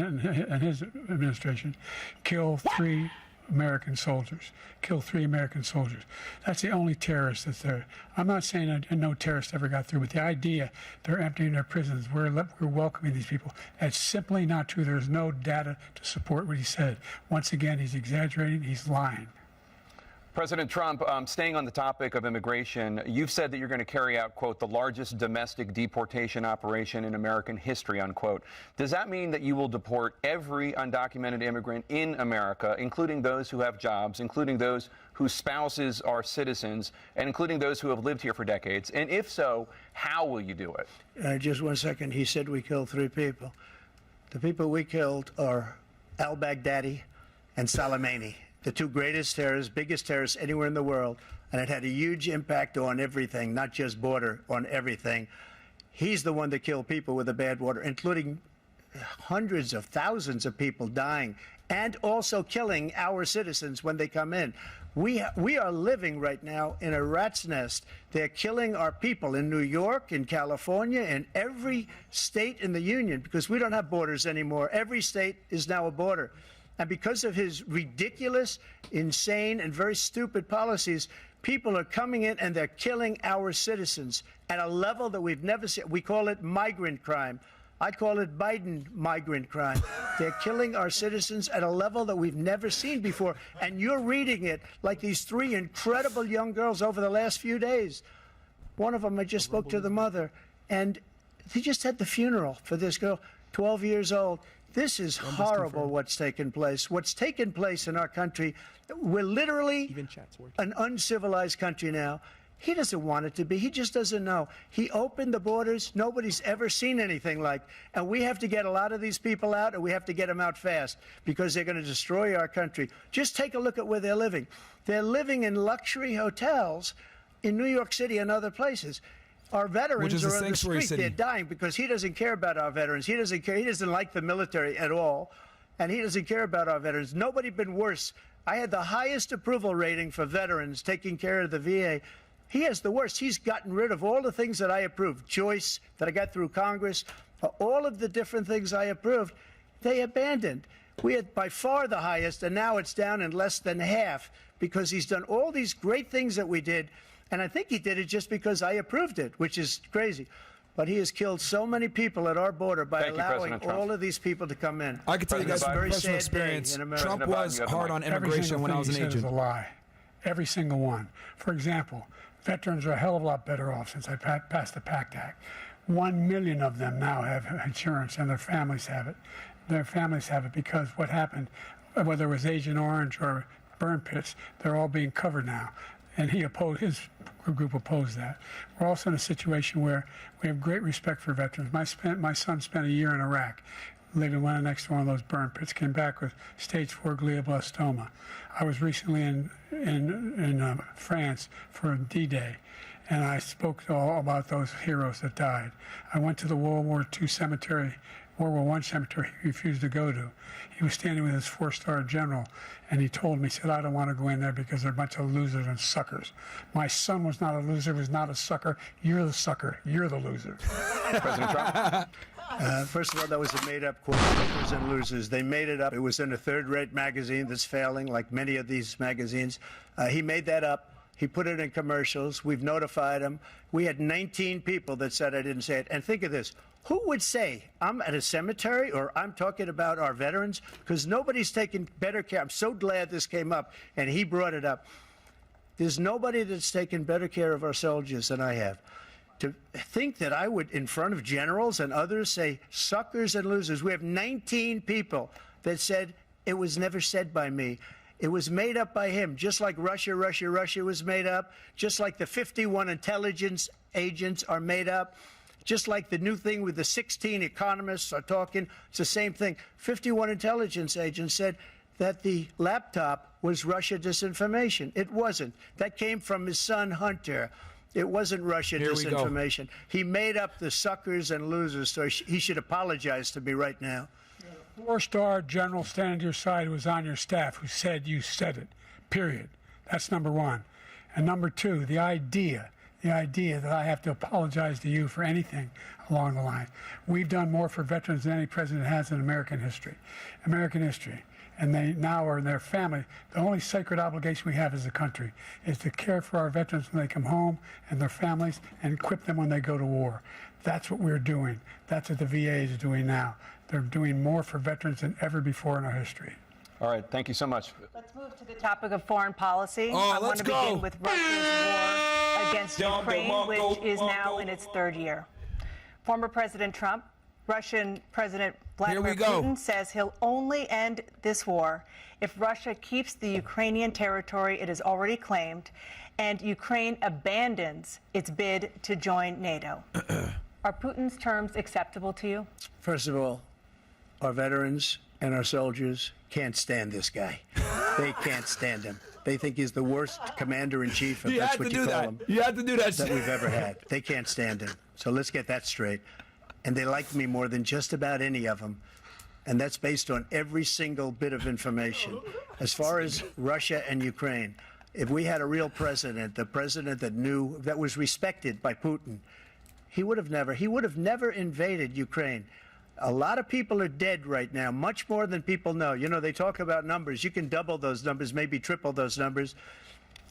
his administration, killed three American soldiers, killed 3 American soldiers. That's the only terrorist that's there. I'm not saying that no terrorist ever got through, but the idea they're emptying their prisons, we're welcoming these people, that's simply not true. There's no data to support what he said. Once again, he's exaggerating, he's lying. President Trump, staying on the topic of immigration, you've said that you're going to carry out, quote, the largest domestic deportation operation in American history, unquote. Does that mean that you will deport every undocumented immigrant in America, including those who have jobs, including those whose spouses are citizens, and including those who have lived here for decades? And if so, how will you do it? Just 1 second. He said we killed 3 people. The people we killed are al-Baghdadi and Soleimani, the 2 greatest terrorists, biggest terrorists anywhere in the world. And it had a huge impact on everything, not just border, on everything. He's the one that killed people with the bad water, including hundreds of thousands of people dying, and also killing our citizens when they come in. We are living right now in a rat's nest. They're killing our people in New York, in California, in every state in the union, because we don't have borders anymore. Every state is now a border. And because of his ridiculous, insane, and very stupid policies, people are coming in and they're killing our citizens at a level that we've never seen. We call it migrant crime. I call it Biden migrant crime. They're killing our citizens at a level that we've never seen before. And you're reading it like these 3 incredible young girls over the last few days. One of them, I just spoke to the mother, and they just had the funeral for this girl, 12 years old. This is horrible what's taken place. What's taken place in our country, we're literally an uncivilized country now. He doesn't want it to be. He just doesn't know. He opened the borders. Nobody's ever seen anything like. And we have to get a lot of these people out, and we have to get them out fast because they're going to destroy our country. Just take a look at where they're living. They're living in luxury hotels in New York City and other places. Our veterans are on the street. They're dying because he doesn't care about our veterans. He doesn't care. He doesn't like the military at all, and he doesn't care about our veterans. Nobody been worse. I had the highest approval rating for veterans taking care of the VA. He has the worst. He's gotten rid of all the things that I approved, choice that I got through Congress, all of the different things I approved, they abandoned. We had by far the highest, and now it's down in less than half because he's done all these great things that we did, and I think he did it just because I approved it, which is crazy. But he has killed so many people at our border by allowing all of these people to come in. I can tell you guys from personal experience, Trump was hard on immigration when I was an agent. Every single thing he said is a lie. Every single one. For example, veterans are a hell of a lot better off since I passed the PACT Act. 1 million of them now have insurance, and their families have it. Their families have it because what happened, whether it was Agent Orange or burn pits, they're all being covered now. And he opposed, his group opposed that. We're also in a situation where we have great respect for veterans. My son spent a year in Iraq, living right next to one of those burn pits, came back with stage 4 glioblastoma. I was recently in France for D-Day, and I spoke all about those heroes that died. I went to the World War II cemetery, World War I cemetery he refused to go to. He was standing with his 4-star general, and he told me, he said, I don't want to go in there because they're a bunch of losers and suckers. My son was not a loser, was not a sucker. You're the sucker. You're the loser. President Trump? First of all, that was a made-up quote, suckers and losers. They made it up. It was in a third-rate magazine that's failing, like many of these magazines. He made that up. He put it in commercials. We've notified him. We had 19 people that said I didn't say it. And think of this. Who would say I'm at a cemetery or I'm talking about our veterans? Because nobody's taken better care. I'm so glad this came up, and he brought it up. There's nobody that's taken better care of our soldiers than I have. To think that I would, in front of generals and others, say suckers and losers. We have 19 people that said it was never said by me. It was made up by him, just like Russia was made up, just like the 51 intelligence agents are made up, just like the new thing with the 16 economists are talking. It's the same thing. 51 intelligence agents said that the laptop was Russia disinformation. It wasn't. That came from his son, Hunter. It wasn't Russia disinformation. He made up the suckers and losers, so he should apologize to me right now. 4-star general standing to your side who was on your staff who said you said it, period. That's number one. And number two, the idea that I have to apologize to you for anything along the line. We've done more for veterans than any president has in American history. And they now are their family. The only sacred obligation we have as a country is to care for our veterans when they come home and their families and equip them when they go to war. That's what we're doing. That's what the VA is doing now. They're doing more for veterans than ever before in our history. All right, thank you so much. Let's move to the topic of foreign policy. Oh, I want let's to go. begin with Russia's war against Ukraine, which is now in its third year. Former President Trump, Russian President Vladimir Putin says he'll only end this war if Russia keeps the Ukrainian territory it has already claimed and Ukraine abandons its bid to join NATO. Are Putin's terms acceptable to you? First of all, our veterans and our soldiers can't stand this guy. They can't stand him. They think he's the worst commander-in-chief, if that's what you call him. You have to do that that we've ever had. They can't stand him. So let's get that straight. And they like me more than just about any of them. And that's based on every single bit of information. As far as Russia and Ukraine, if we had a real president, the president that knew, that was respected by Putin, he would have never invaded Ukraine. A lot of people are dead right now, much more than people know. You know, they talk about numbers. You can double those numbers, maybe triple those numbers.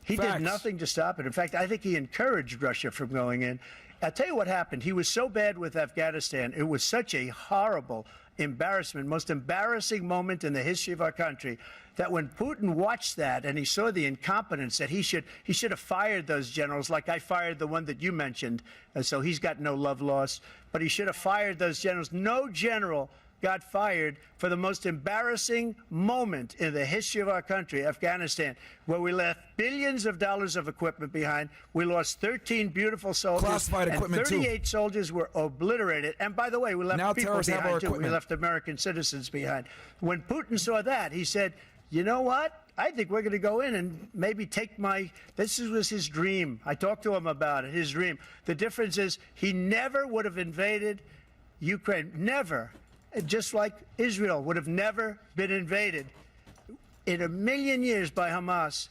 He did nothing to stop it. In fact, I think he encouraged Russia from going in. I'll tell you what happened. He was so bad with Afghanistan. It was such a horrible embarrassment, most embarrassing moment in the history of our country, that when Putin watched that and he saw the incompetence, that he should have fired those generals, like I fired the one that you mentioned, and so he's got no love lost, but he should have fired those generals. No general got fired for the most embarrassing moment in the history of our country, Afghanistan, where we left billions of dollars of equipment behind. We lost 13 beautiful soldiers. Classified and equipment, 38 soldiers were obliterated. And by the way, we left Now people terrorists have our behind, too. We equipment. left American citizens behind. When Putin saw that, he said, you know what? I think we're going to go in and maybe take this was his dream. I talked to him about it, his dream. The difference is he never would have invaded Ukraine. Never. Just like Israel would have never been invaded in a million years by Hamas.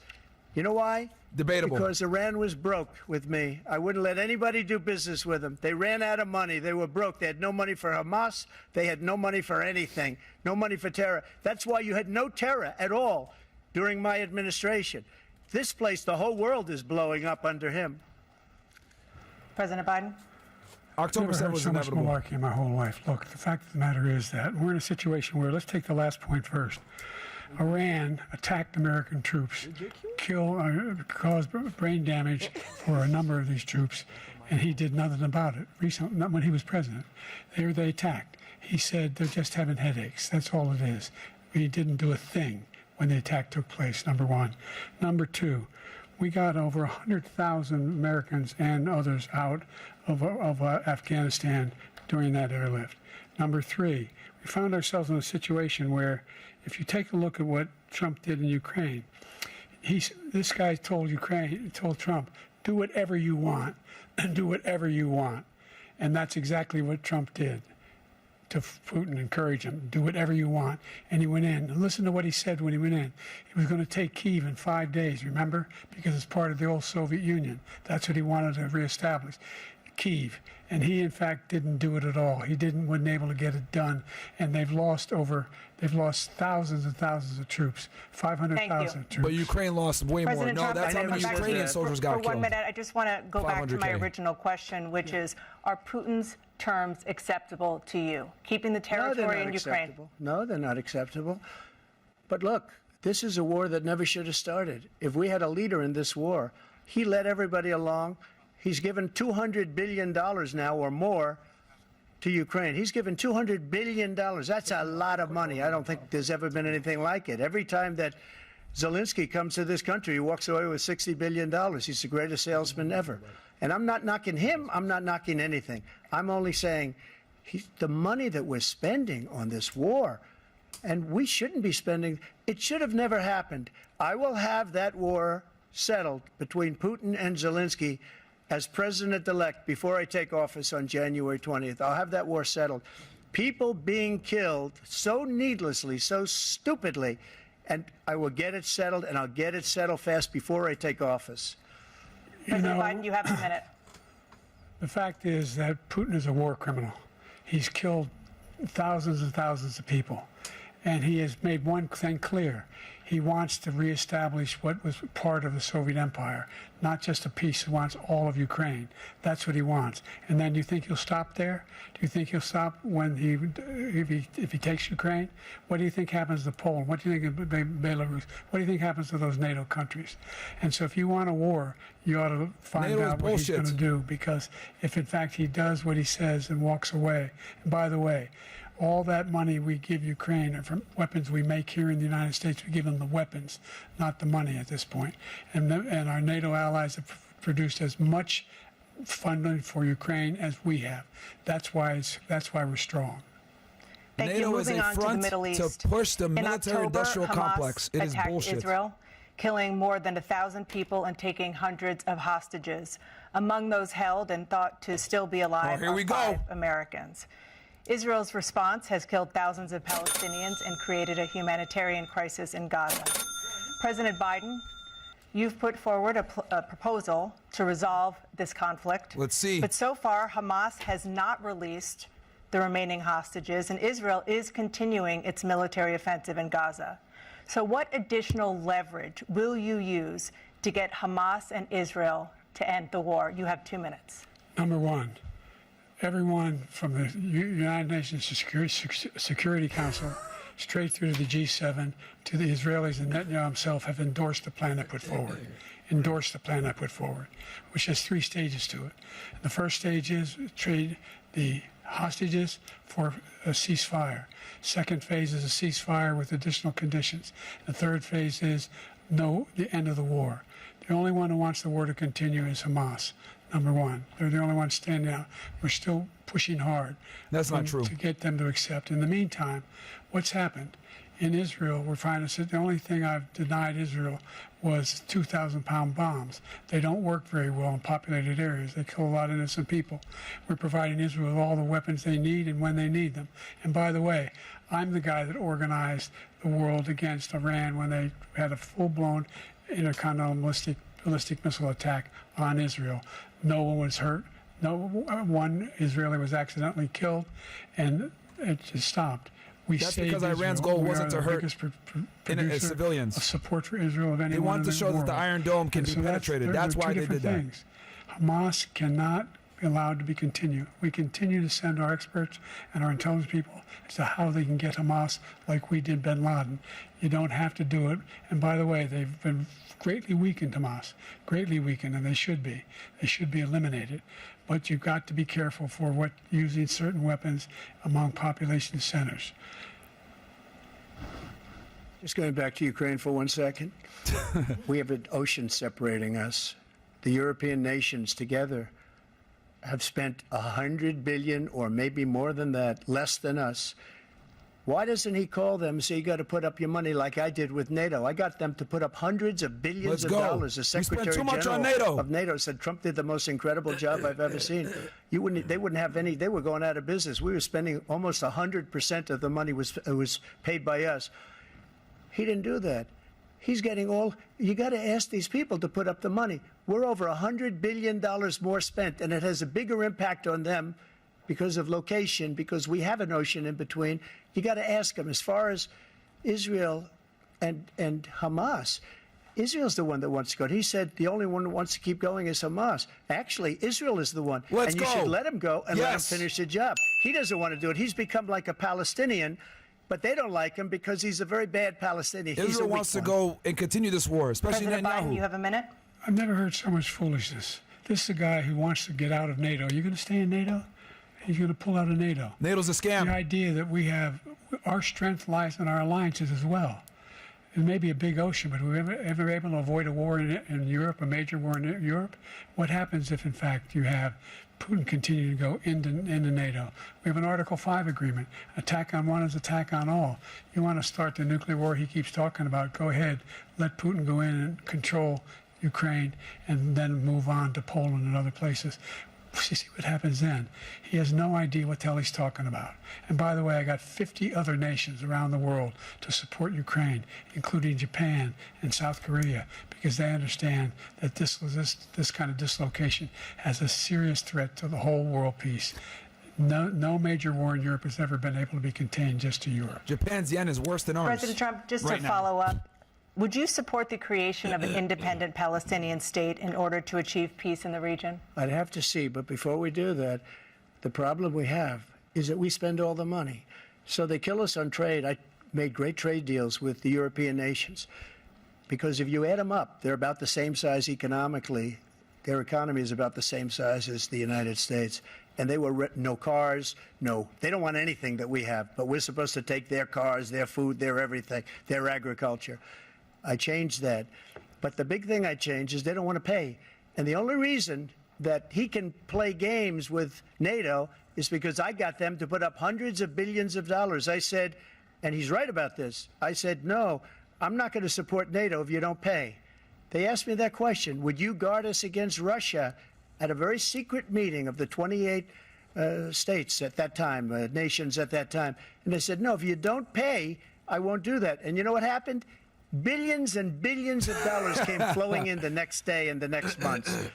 You know why? Debatable. Because Iran was broke with me. I wouldn't let anybody do business with them. They ran out of money. They were broke. They had no money for Hamas. They had no money for anything. No money for terror. That's why you had no terror at all during my administration. This place, the whole world is blowing up under him. President Biden? October 7th was so much inevitable. malarkey in my whole life. Look, the fact of the matter is that we're in a situation where, let's take the last point first. Iran attacked American troops, caused brain damage for a number of these troops, and he did nothing about it. Recently, not when he was president. They attacked. He said they're just having headaches. That's all it is. He didn't do a thing when the attack took place, number one. Number two, we got over 100,000 Americans and others out of Afghanistan during that airlift. Number three, we found ourselves in a situation where, if you take a look at what Trump did in Ukraine, this guy told Trump, do whatever you want, do whatever you want. And that's exactly what Trump did to Putin, encourage him, do whatever you want. And he went in. And listen to what he said when he went in. He was going to take Kyiv in 5 days, remember? Because it's part of the old Soviet Union. That's what he wanted to reestablish, Kyiv. And he, in fact, didn't do it at all. He wasn't able to get it done. And they've lost thousands and thousands of troops, 500,000 troops. But Ukraine lost way President more. Trump, No, that's how I many never Ukrainian said soldiers got for killed. 1 minute, I just want to go back to my 500K. original question, which is, are Putin's terms acceptable to you? Keeping the territory in Ukraine? Acceptable. No, they're not acceptable. But look, this is a war that never should have started. If we had a leader in this war, he led everybody along. He's given $200 billion now or more to Ukraine. He's given $200 billion. That's a lot of money. I don't think there's ever been anything like it. Every time that Zelensky comes to this country, he walks away with $60 billion. He's the greatest salesman ever. And I'm not knocking him. I'm not knocking anything. I'm only saying the money that we're spending on this war, and we shouldn't be spending, it should have never happened. I will have that war settled between Putin and Zelensky as president-elect before I take office on January 20th. I'll have that war settled. People being killed so needlessly, so stupidly, and I will get it settled, and I'll get it settled fast before I take office. President Biden, you have a minute. The fact is that Putin is a war criminal. He's killed thousands and thousands of people. And he has made one thing clear. He wants to reestablish what was part of the Soviet Empire, not just a piece. He wants all of Ukraine. That's what he wants. And then you think he'll stop there? Do you think he'll stop when if he takes Ukraine? What do you think happens to Poland? What do you think of Belarus? What do you think happens to those NATO countries? And so if you want a war, you ought to find out what he's going to do, because if in fact he does what he says and walks away, and by the way, all that money we give Ukraine are from weapons we make here in the United States. We give them the weapons, not the money at this point. And our NATO allies have produced as much funding for Ukraine as we have. That's why we're strong. NATO is a front to push the military-industrial complex. It is bullshit. Israel, killing more than 1,000 people and taking hundreds of hostages. Among those held and thought to still be alive are 5 Americans. Israel's response has killed thousands of Palestinians and created a humanitarian crisis in Gaza. President Biden, you've put forward a proposal to resolve this conflict. Let's see. But so far, Hamas has not released the remaining hostages, and Israel is continuing its military offensive in Gaza. So what additional leverage will you use to get Hamas and Israel to end the war? You have 2 minutes. Number one, everyone from the United Nations Security Council straight through to the G7 to the Israelis and Netanyahu himself have endorsed the plan I put forward. Which has 3 stages to it. The first stage is trade the hostages for a ceasefire. Second phase is a ceasefire with additional conditions. The third phase is the end of the war. The only one who wants the war to continue is Hamas. Number one, they're the only ones standing out. We're still pushing hard. That's not true. To get them to accept. In the meantime, what's happened? In Israel, we're finding that the only thing I've denied Israel was 2,000-pound bombs. They don't work very well in populated areas. They kill a lot of innocent people. We're providing Israel with all the weapons they need and when they need them. And by the way, I'm the guy that organized the world against Iran when they had a full-blown intercontinental ballistic missile attack on Israel. No one was hurt. No one Israeli was accidentally killed, and it just stopped. That's because Iran's goal wasn't to hurt civilians. Of support for Israel of anyone. They wanted to show that the Iron Dome can be penetrated. That's why they did that. Hamas cannot be allowed to be continued. We continue to send our experts and our intelligence people as to how they can get Hamas like we did bin Laden. You don't have to do it. And by the way, they've been greatly weakened, Hamas, greatly weakened, and they should be. They should be eliminated. But you've got to be careful for using certain weapons among population centers. Just going back to Ukraine for 1 second. We have an ocean separating us. The European nations together have spent $100 billion, or maybe more than that, less than us. Why doesn't he call them and say, you got to put up your money like I did with NATO? I got them to put up hundreds of billions of dollars. The Secretary General of NATO said Trump did the most incredible job I've ever seen. They wouldn't have any. They were going out of business. We were spending almost 100% of the money was paid by us. He didn't do that. He's getting all. You got to ask these people to put up the money. We're over $100 billion more spent, and it has a bigger impact on them because of location, because we have an ocean in between. You got to ask them. As far as Israel and Hamas, Israel's the one that wants to go. He said the only one who wants to keep going is Hamas. Actually, Israel is the one. Let's and go. You should let him go and let him finish the job. He doesn't want to do it. He's become like a Palestinian, but they don't like him because he's a very bad Palestinian. Israel wants to go and continue this war, especially President Netanyahu. Biden, you have a minute. I've never heard so much foolishness. This is a guy who wants to get out of NATO. Are you going to stay in NATO? He's going to pull out of NATO. NATO's a scam. The idea that we have, our strength lies in our alliances as well. It may be a big ocean, but we're ever able to avoid a war in Europe, a major war in Europe? What happens if, in fact, you have Putin continue to go into NATO? We have an Article 5 agreement. Attack on one is attack on all. You want to start the nuclear war he keeps talking about, go ahead. Let Putin go in and control Ukraine and then move on to Poland and other places. You see what happens then. He has no idea what the hell he's talking about. And by the way, I got 50 other nations around the world to support Ukraine, including Japan and South Korea, because they understand that this kind of dislocation has a serious threat to the whole world peace. No major war in Europe has ever been able to be contained just to Europe. Japan's yen is worse than ours. President Trump, just to follow up, Would you support the creation of an independent Palestinian state in order to achieve peace in the region? I'd have to see, but before we do that, the problem we have is that we spend all the money. So they kill us on trade. I made great trade deals with the European nations because if you add them up, they're about the same size economically. Their economy is about the same size as the United States. And they were no cars, no, they don't want anything that we have, but we're supposed to take their cars, their food, their everything, their agriculture. I changed that. But the big thing I changed is they don't want to pay. And the only reason that he can play games with NATO is because I got them to put up hundreds of billions of dollars. I said, and he's right about this, I said, no, I'm not going to support NATO if you don't pay. They asked me that question, would you guard us against Russia at a very secret meeting of the 28 states at that time, nations at that time. And they said, no, if you don't pay, I won't do that. And you know what happened? Billions and billions of dollars came flowing in the next day and the next month.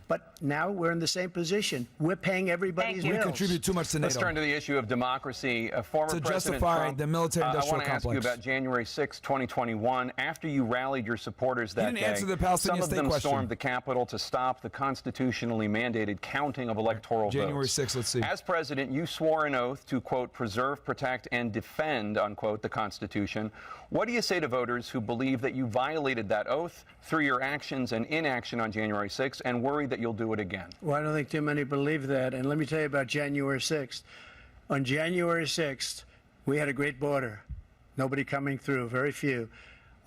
But now we're in the same position. We're paying everybody's bills. We contribute too much to NATO. Let's turn to the issue of democracy. Former to President justify Trump, the military-industrial I want to ask you about January 6, 2021. After you rallied your supporters that day, answer the Palestinian some of them stormed the Capitol to stop the constitutionally mandated counting of electoral January votes. 6, let's see. As president, you swore an oath to, quote, preserve, protect, and defend, unquote, the Constitution. What do you say to voters who believe that you violated that oath through your actions and inaction on January 6 and worry that you'll do it again? Well, I don't think too many believe that. And let me tell you about January 6th. On January 6th, we had a great border. Nobody coming through, very few.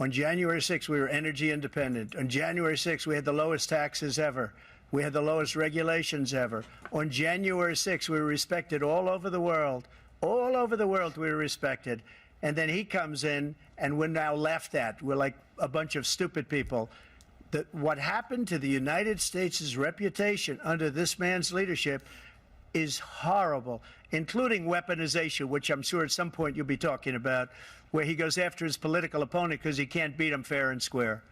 On January 6th, we were energy independent. On January 6th, we had the lowest taxes ever. We had the lowest regulations ever. On January 6th, we were respected all over the world. All over the world, we were respected. And then he comes in, and we're now laughed at. We're like a bunch of stupid people. What happened to the United States' reputation under this man's leadership is horrible, including weaponization, which I'm sure at some point you'll be talking about, where he goes after his political opponent because he can't beat him fair and square.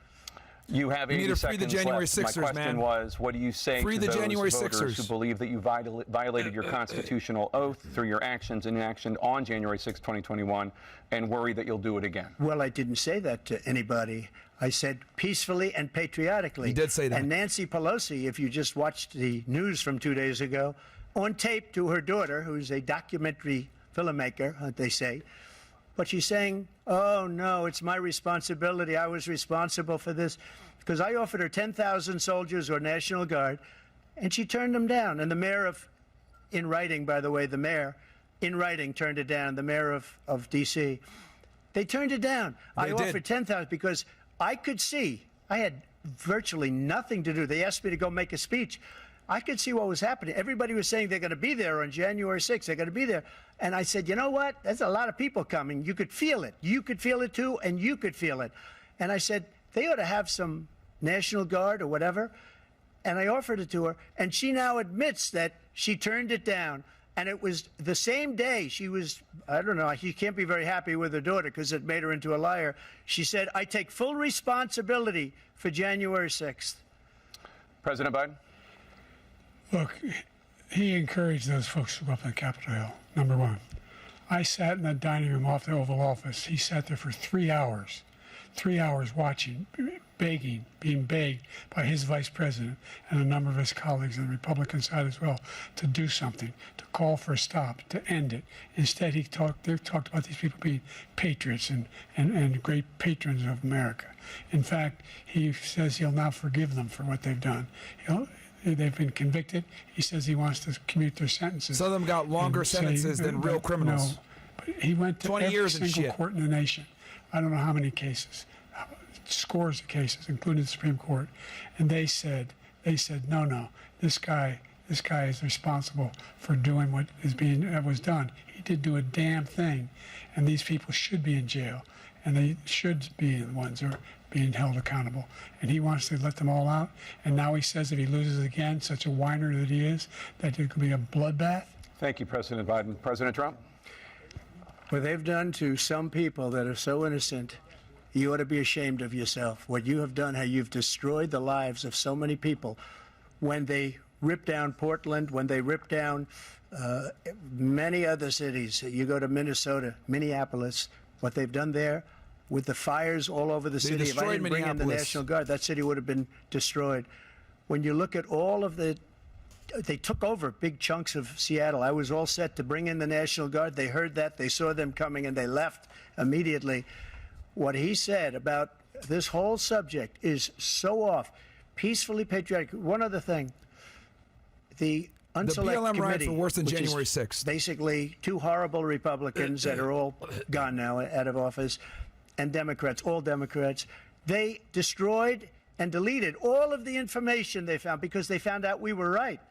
You have 80 seconds the January left. Sixers, My question was, what do you say to those January voters Sixers. who believe that you violated your constitutional oath through your actions and inaction on January 6, 2021, and worry that you'll do it again? Well, I didn't say that to anybody. I said peacefully and patriotically. You did say that. And Nancy Pelosi, if you just watched the news from 2 days ago, on tape to her daughter, who's a documentary filmmaker, they say, but she's saying, oh, no, it's my responsibility. I was responsible for this. Because I offered her 10,000 soldiers or National Guard, and she turned them down. And the mayor in writing, by the way, the mayor, in writing, turned it down, the mayor of D.C. They turned it down. I offered 10,000 because I could see, I had virtually nothing to do. They asked me to go make a speech. I could see what was happening. Everybody was saying they're going to be there on January 6th. They're going to be there. And I said, you know what? There's a lot of people coming. You could feel it. You could feel it, too, and you could feel it. And I said, they ought to have some National Guard or whatever. And I offered it to her. And she now admits that she turned it down. And it was the same day she was, I don't know, she can't be very happy with her daughter because it made her into a liar. She said, I take full responsibility for January 6th. President Biden? Look, he encouraged those folks to go up on Capitol Hill, number one. I sat in the dining room off the Oval Office. He sat there for 3 hours watching, begging, being begged by his vice president and a number of his colleagues on the Republican side as well to do something, to call for a stop, to end it. Instead, they talked about these people being patriots and great patrons of America. In fact, he says he'll now forgive them for what they've done. They've been convicted. He says he wants to commute their sentences. Some of them got longer sentences than real criminals. No, but he went to 20 every years and single shit. court in the nation. I don't know how many cases, scores of cases, including the Supreme Court, and they said, no, this guy is responsible for doing what was done. He didn't do a damn thing, and these people should be in jail, and they should be the ones who are being held accountable. And he wants to let them all out, and now he says if he loses again, such a whiner that he is, that it could be a bloodbath. Thank you, President Biden. President Trump? What they've done to some people that are so innocent, you ought to be ashamed of yourself. What you have done, how you've destroyed the lives of so many people. When they ripped down Portland, when they ripped down many other cities, you go to Minnesota, Minneapolis, what they've done there, with the fires all over the city. If I didn't bring in the National Guard, that city would have been destroyed. When you look at all of they took over big chunks of Seattle. I was all set to bring in the National Guard. They heard that, they saw them coming, and they left immediately. What he said about this whole subject is so off. Peacefully patriotic. One other thing. The Unselect BLM riots Committee, were worse than which is January 6th. basically two horrible Republicans that are all gone now, out of office, and Democrats, all Democrats. They destroyed and deleted all of the information they found because they found out we were right.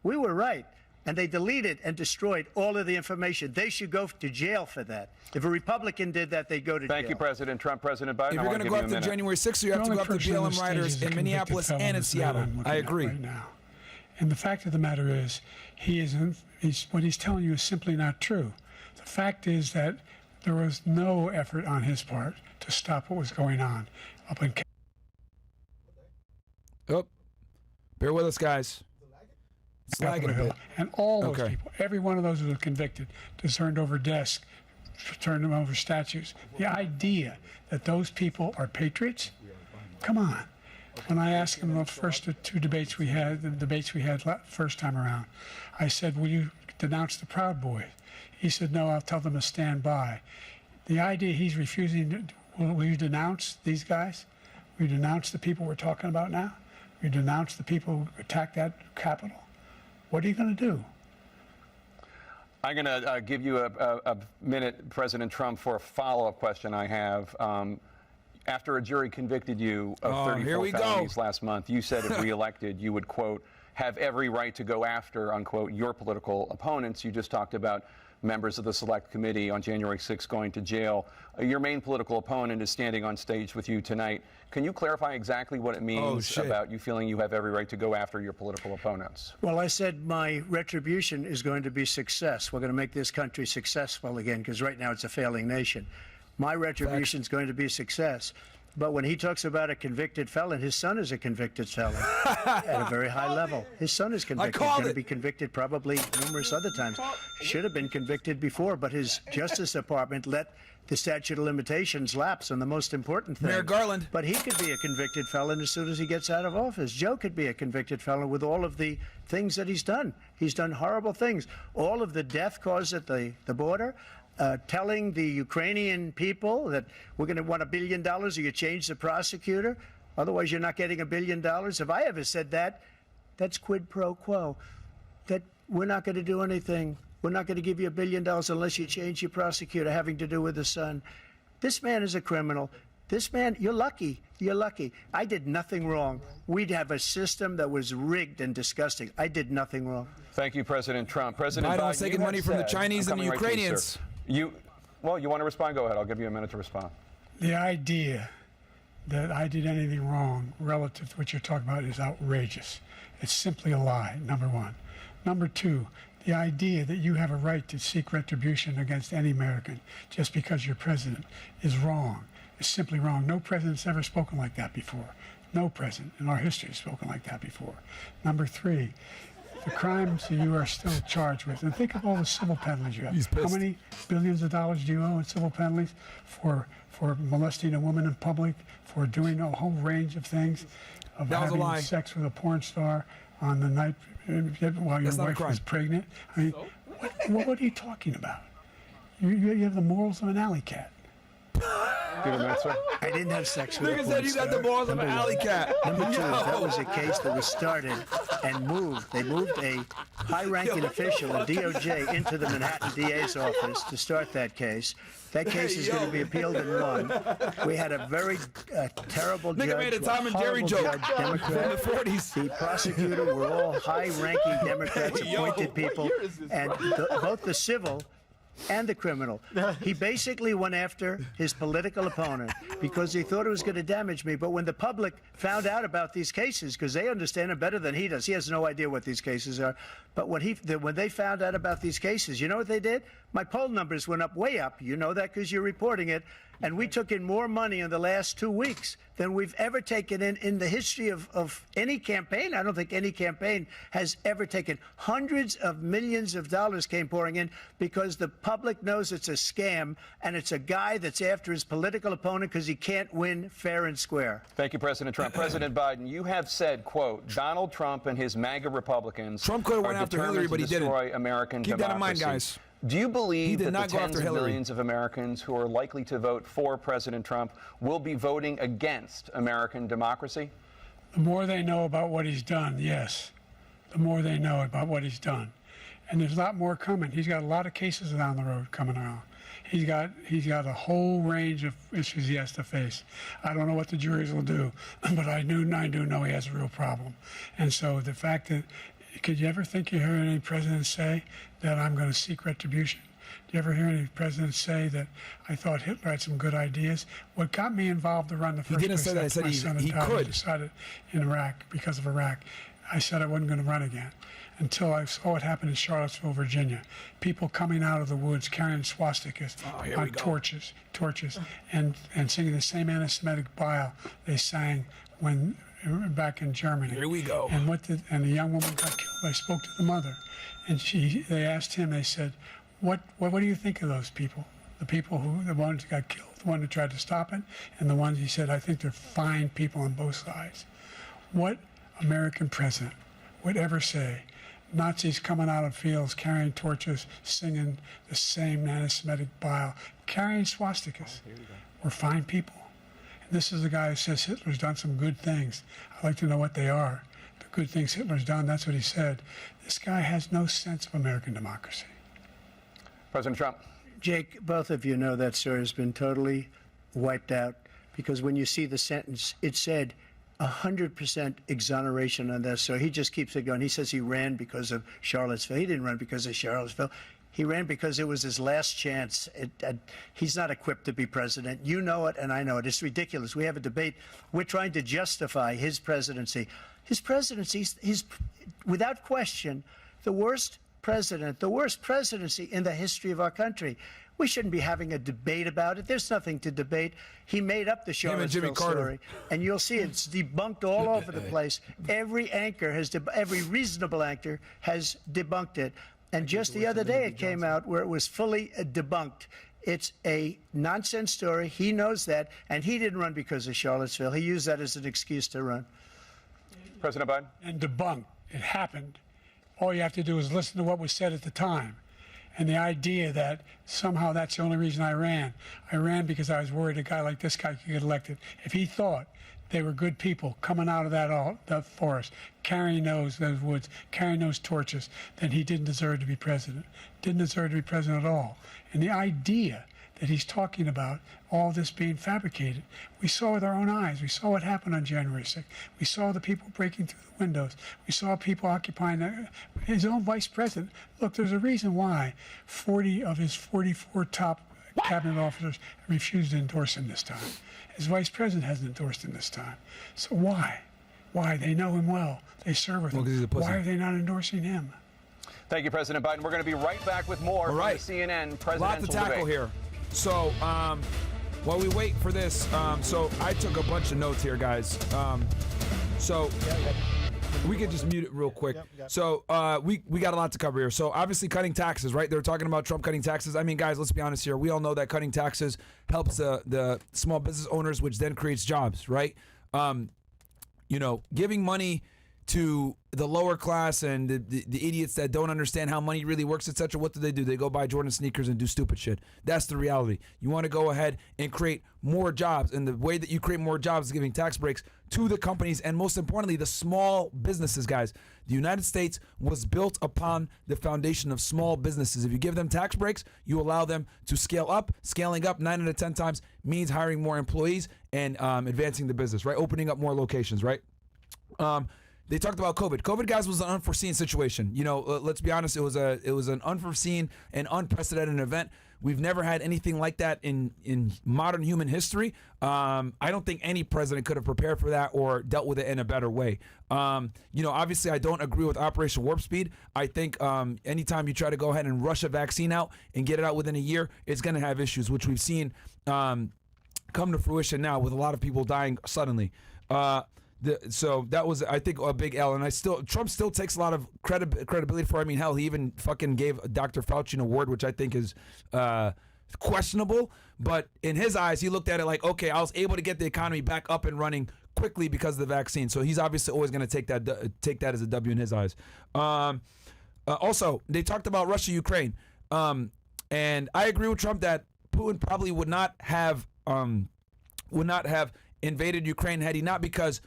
We were right. And they deleted and destroyed all of the information. They should go to jail for that. If a Republican did that, they'd go to jail. Thank you, President Trump. President Biden, If you're going to go after January 6th, you have to go after BLM rioters in Minneapolis and in Seattle. I agree. Right now. And the fact of the matter is, what he's telling you is simply not true. The fact is that there was no effort on his part to stop what was going on up in. Oh, bear with us, guys. It's lagging a bit. And all those people, every one of those who were convicted, turned over desks, turned them over statues. The idea that those people are patriots? Come on. When I asked him the first two debates we had, the debates we had first time around, I said, will you denounce the Proud Boys? He said, no, I'll tell them to stand by. The idea he's refusing, will you denounce these guys? Will you denounce the people we're talking about now? Will you denounce the people who attacked that Capitol? What are you going to do? I'm going to give you a minute, President Trump, for a follow-up question I have. After a jury convicted you of 34 felonies last month, you said if reelected, you would, quote, have every right to go after, unquote, your political opponents. You just talked about members of the Select Committee on January 6th going to jail. Your main political opponent is standing on stage with you tonight. Can you clarify exactly what it means about you feeling you have every right to go after your political opponents? Well, I said my retribution is going to be success. We're going to make this country successful again, because right now it's a failing nation. My retribution is going to be success. But when he talks about a convicted felon, his son is a convicted felon at a very high level. His son is convicted. He's going to be convicted probably numerous other times. Should have been convicted before, but his Justice Department let the statute of limitations lapse on the most important thing. Mayor Garland. But he could be a convicted felon as soon as he gets out of office. Joe could be a convicted felon with all of the things that he's done. He's done horrible things. All of the death caused at the border. Telling the Ukrainian people that we're going to want $1 billion or you change the prosecutor, otherwise you're not getting $1 billion. If I ever said that, that's quid pro quo. That we're not going to do anything. We're not going to give you $1 billion unless you change your prosecutor, having to do with the son. This man is a criminal. This man, you're lucky. You're lucky. I did nothing wrong. We'd have a system that was rigged and disgusting. I did nothing wrong. Thank you, President Trump. President Biden's taking money from the Chinese and the Ukrainians. Well, you want to respond? Go ahead. I'll give you a minute to respond. The idea that I did anything wrong relative to what you're talking about is outrageous. It's simply a lie, number one. Number two, the idea that you have a right to seek retribution against any American just because you're president is wrong. It's simply wrong. No president's ever spoken like that before. No president in our history has spoken like that before. Number three, the crimes that you are still charged with. And think of all the civil penalties you have. How many billions of dollars do you owe in civil penalties for molesting a woman in public, for doing a whole range of things, of having sex with a porn star on the night while your wife was pregnant? I mean, what are you talking about? You have the morals of an alley cat. I didn't have sex with a porn said you got the balls of an alley cat. Number two, that was a case that was started and moved. They moved a high-ranking official, a DOJ, into the Manhattan DA's office to start that case. That case is going to be appealed and won. We had a very terrible judge, made a Tom and Jerry joke Democrat. from the 40s. The prosecutor were all high-ranking Democrats, appointed people, and both the civil and the criminal. He basically went after his political opponent because he thought it was going to damage me. But when the public found out about these cases, because they understand it better than he does, he has no idea what these cases are. But when they found out about these cases, you know what they did? My poll numbers went up, way up. You know that because you're reporting it. And we took in more money in the last 2 weeks than we've ever taken in the history of any campaign. I don't think any campaign has ever taken. Hundreds of millions of dollars came pouring in because the public knows it's a scam, and it's a guy that's after his political opponent because he can't win fair and square. Thank you, President Trump. President Biden, you have said, quote, Donald Trump and his MAGA Republicans Trump could have went are after determined Hillary, but to he didn't. destroy American Keep democracy. that in mind, guys. Do you He believe did that not the go tens after of Hillary. millions of Americans who are likely to vote for President Trump will be voting against American democracy? The more they know about what he's done, yes. The more they know about what he's done. And there's a lot more coming. He's got a lot of cases down the road coming around. He's got a whole range of issues he has to face. I don't know what the juries will do, but I do know he has a real problem. And so the fact that, could you ever think you heard any president say that I'm going to seek retribution? Do you ever hear any president say that I thought Hitler had some good ideas? What got me involved to run the first didn't place say that. He after said my he- son he and daughter could. decided in Iraq, because of Iraq, I said I wasn't going to run again until I saw what happened in Charlottesville, Virginia. People coming out of the woods carrying swastikas on torches, and singing the same anti-Semitic bile they sang when back in Germany. Here we go. And the young woman got killed. I spoke to the mother, and they asked him. They said, "What do you think of those people? The people the ones who got killed, the one who tried to stop it, and the ones," he said, "I think they're fine people on both sides." What American president would ever say Nazis coming out of fields carrying torches, singing the same anti-Semitic bile, carrying swastikas were fine people? This is the guy who says Hitler's done some good things. I'd like to know what they are. The good things Hitler's done, that's what he said. This guy has no sense of American democracy. President Trump. Jake, both of you know that story has been totally wiped out because when you see the sentence, it said 100% exoneration on that. So he just keeps it going. He says he ran because of Charlottesville. He didn't run because of Charlottesville. He ran because it was his last chance. He's not equipped to be president. You know it, and I know it. It's ridiculous. We have a debate. We're trying to justify his presidency. His presidency is, without question, the worst president, the worst presidency in the history of our country. We shouldn't be having a debate about it. There's nothing to debate. He made up the Charlottesville story, and you'll see it's debunked all over the place. Every reasonable anchor has debunked it. And just the other day, it came out where it was fully debunked. It's a nonsense story. He knows that, and he didn't run because of Charlottesville. He used that as an excuse to run. President Biden. And debunked. It happened. All you have to do is listen to what was said at the time. And the idea that somehow that's the only reason I ran. I ran because I was worried a guy like this guy could get elected. If he thought they were good people coming out of that forest, carrying those woods, carrying those torches, then he didn't deserve to be president. Didn't deserve to be president at all. And the idea that he's talking about all this being fabricated, we saw with our own eyes. We saw what happened on January 6th. We saw the people breaking through the windows. We saw people occupying his own vice president. Look, there's a reason why 40 of his 44 top cabinet officers refused to endorse him this time. His vice president hasn't endorsed him this time. So why? Why? They know him well. They serve with him. Why are they not endorsing him? Thank you, President Biden. We're going to be right back with more from the CNN presidential lot to tackle debate. here. So while we wait for this, so I took a bunch of notes here, guys. So we could just mute it real quick. So we got a lot to cover here. So obviously cutting taxes, right? They were talking about Trump cutting taxes. I mean, guys, let's be honest here. We all know that cutting taxes helps the small business owners, which then creates jobs, right? Giving money to the lower class and the idiots that don't understand how money really works, etc. What do? They go buy Jordan sneakers and do stupid shit. That's the reality. You want to go ahead and create more jobs, and the way that you create more jobs is giving tax breaks to the companies and, most importantly, the small businesses, guys. The United States was built upon the foundation of small businesses. If you give them tax breaks, you allow them to scale up. Scaling up 9 out of 10 times means hiring more employees and advancing the business, right? Opening up more locations, right? They talked about COVID. COVID, guys, was an unforeseen situation. Let's be honest. It was an unforeseen and unprecedented event. We've never had anything like that in modern human history. I don't think any president could have prepared for that or dealt with it in a better way. Obviously, I don't agree with Operation Warp Speed. I think anytime you try to go ahead and rush a vaccine out and get it out within a year, it's going to have issues, which we've seen. come to fruition now with a lot of people dying suddenly. So that was, I think, a big L. And Trump still takes a lot of credibility for it. I mean, hell, he even fucking gave Dr. Fauci an award, which I think is questionable. But in his eyes, he looked at it like, okay, I was able to get the economy back up and running quickly because of the vaccine. So he's obviously always going to take that as a W in his eyes. Also, they talked about Russia, Ukraine. And I agree with Trump that Putin probably would not have invaded Ukraine had he not, because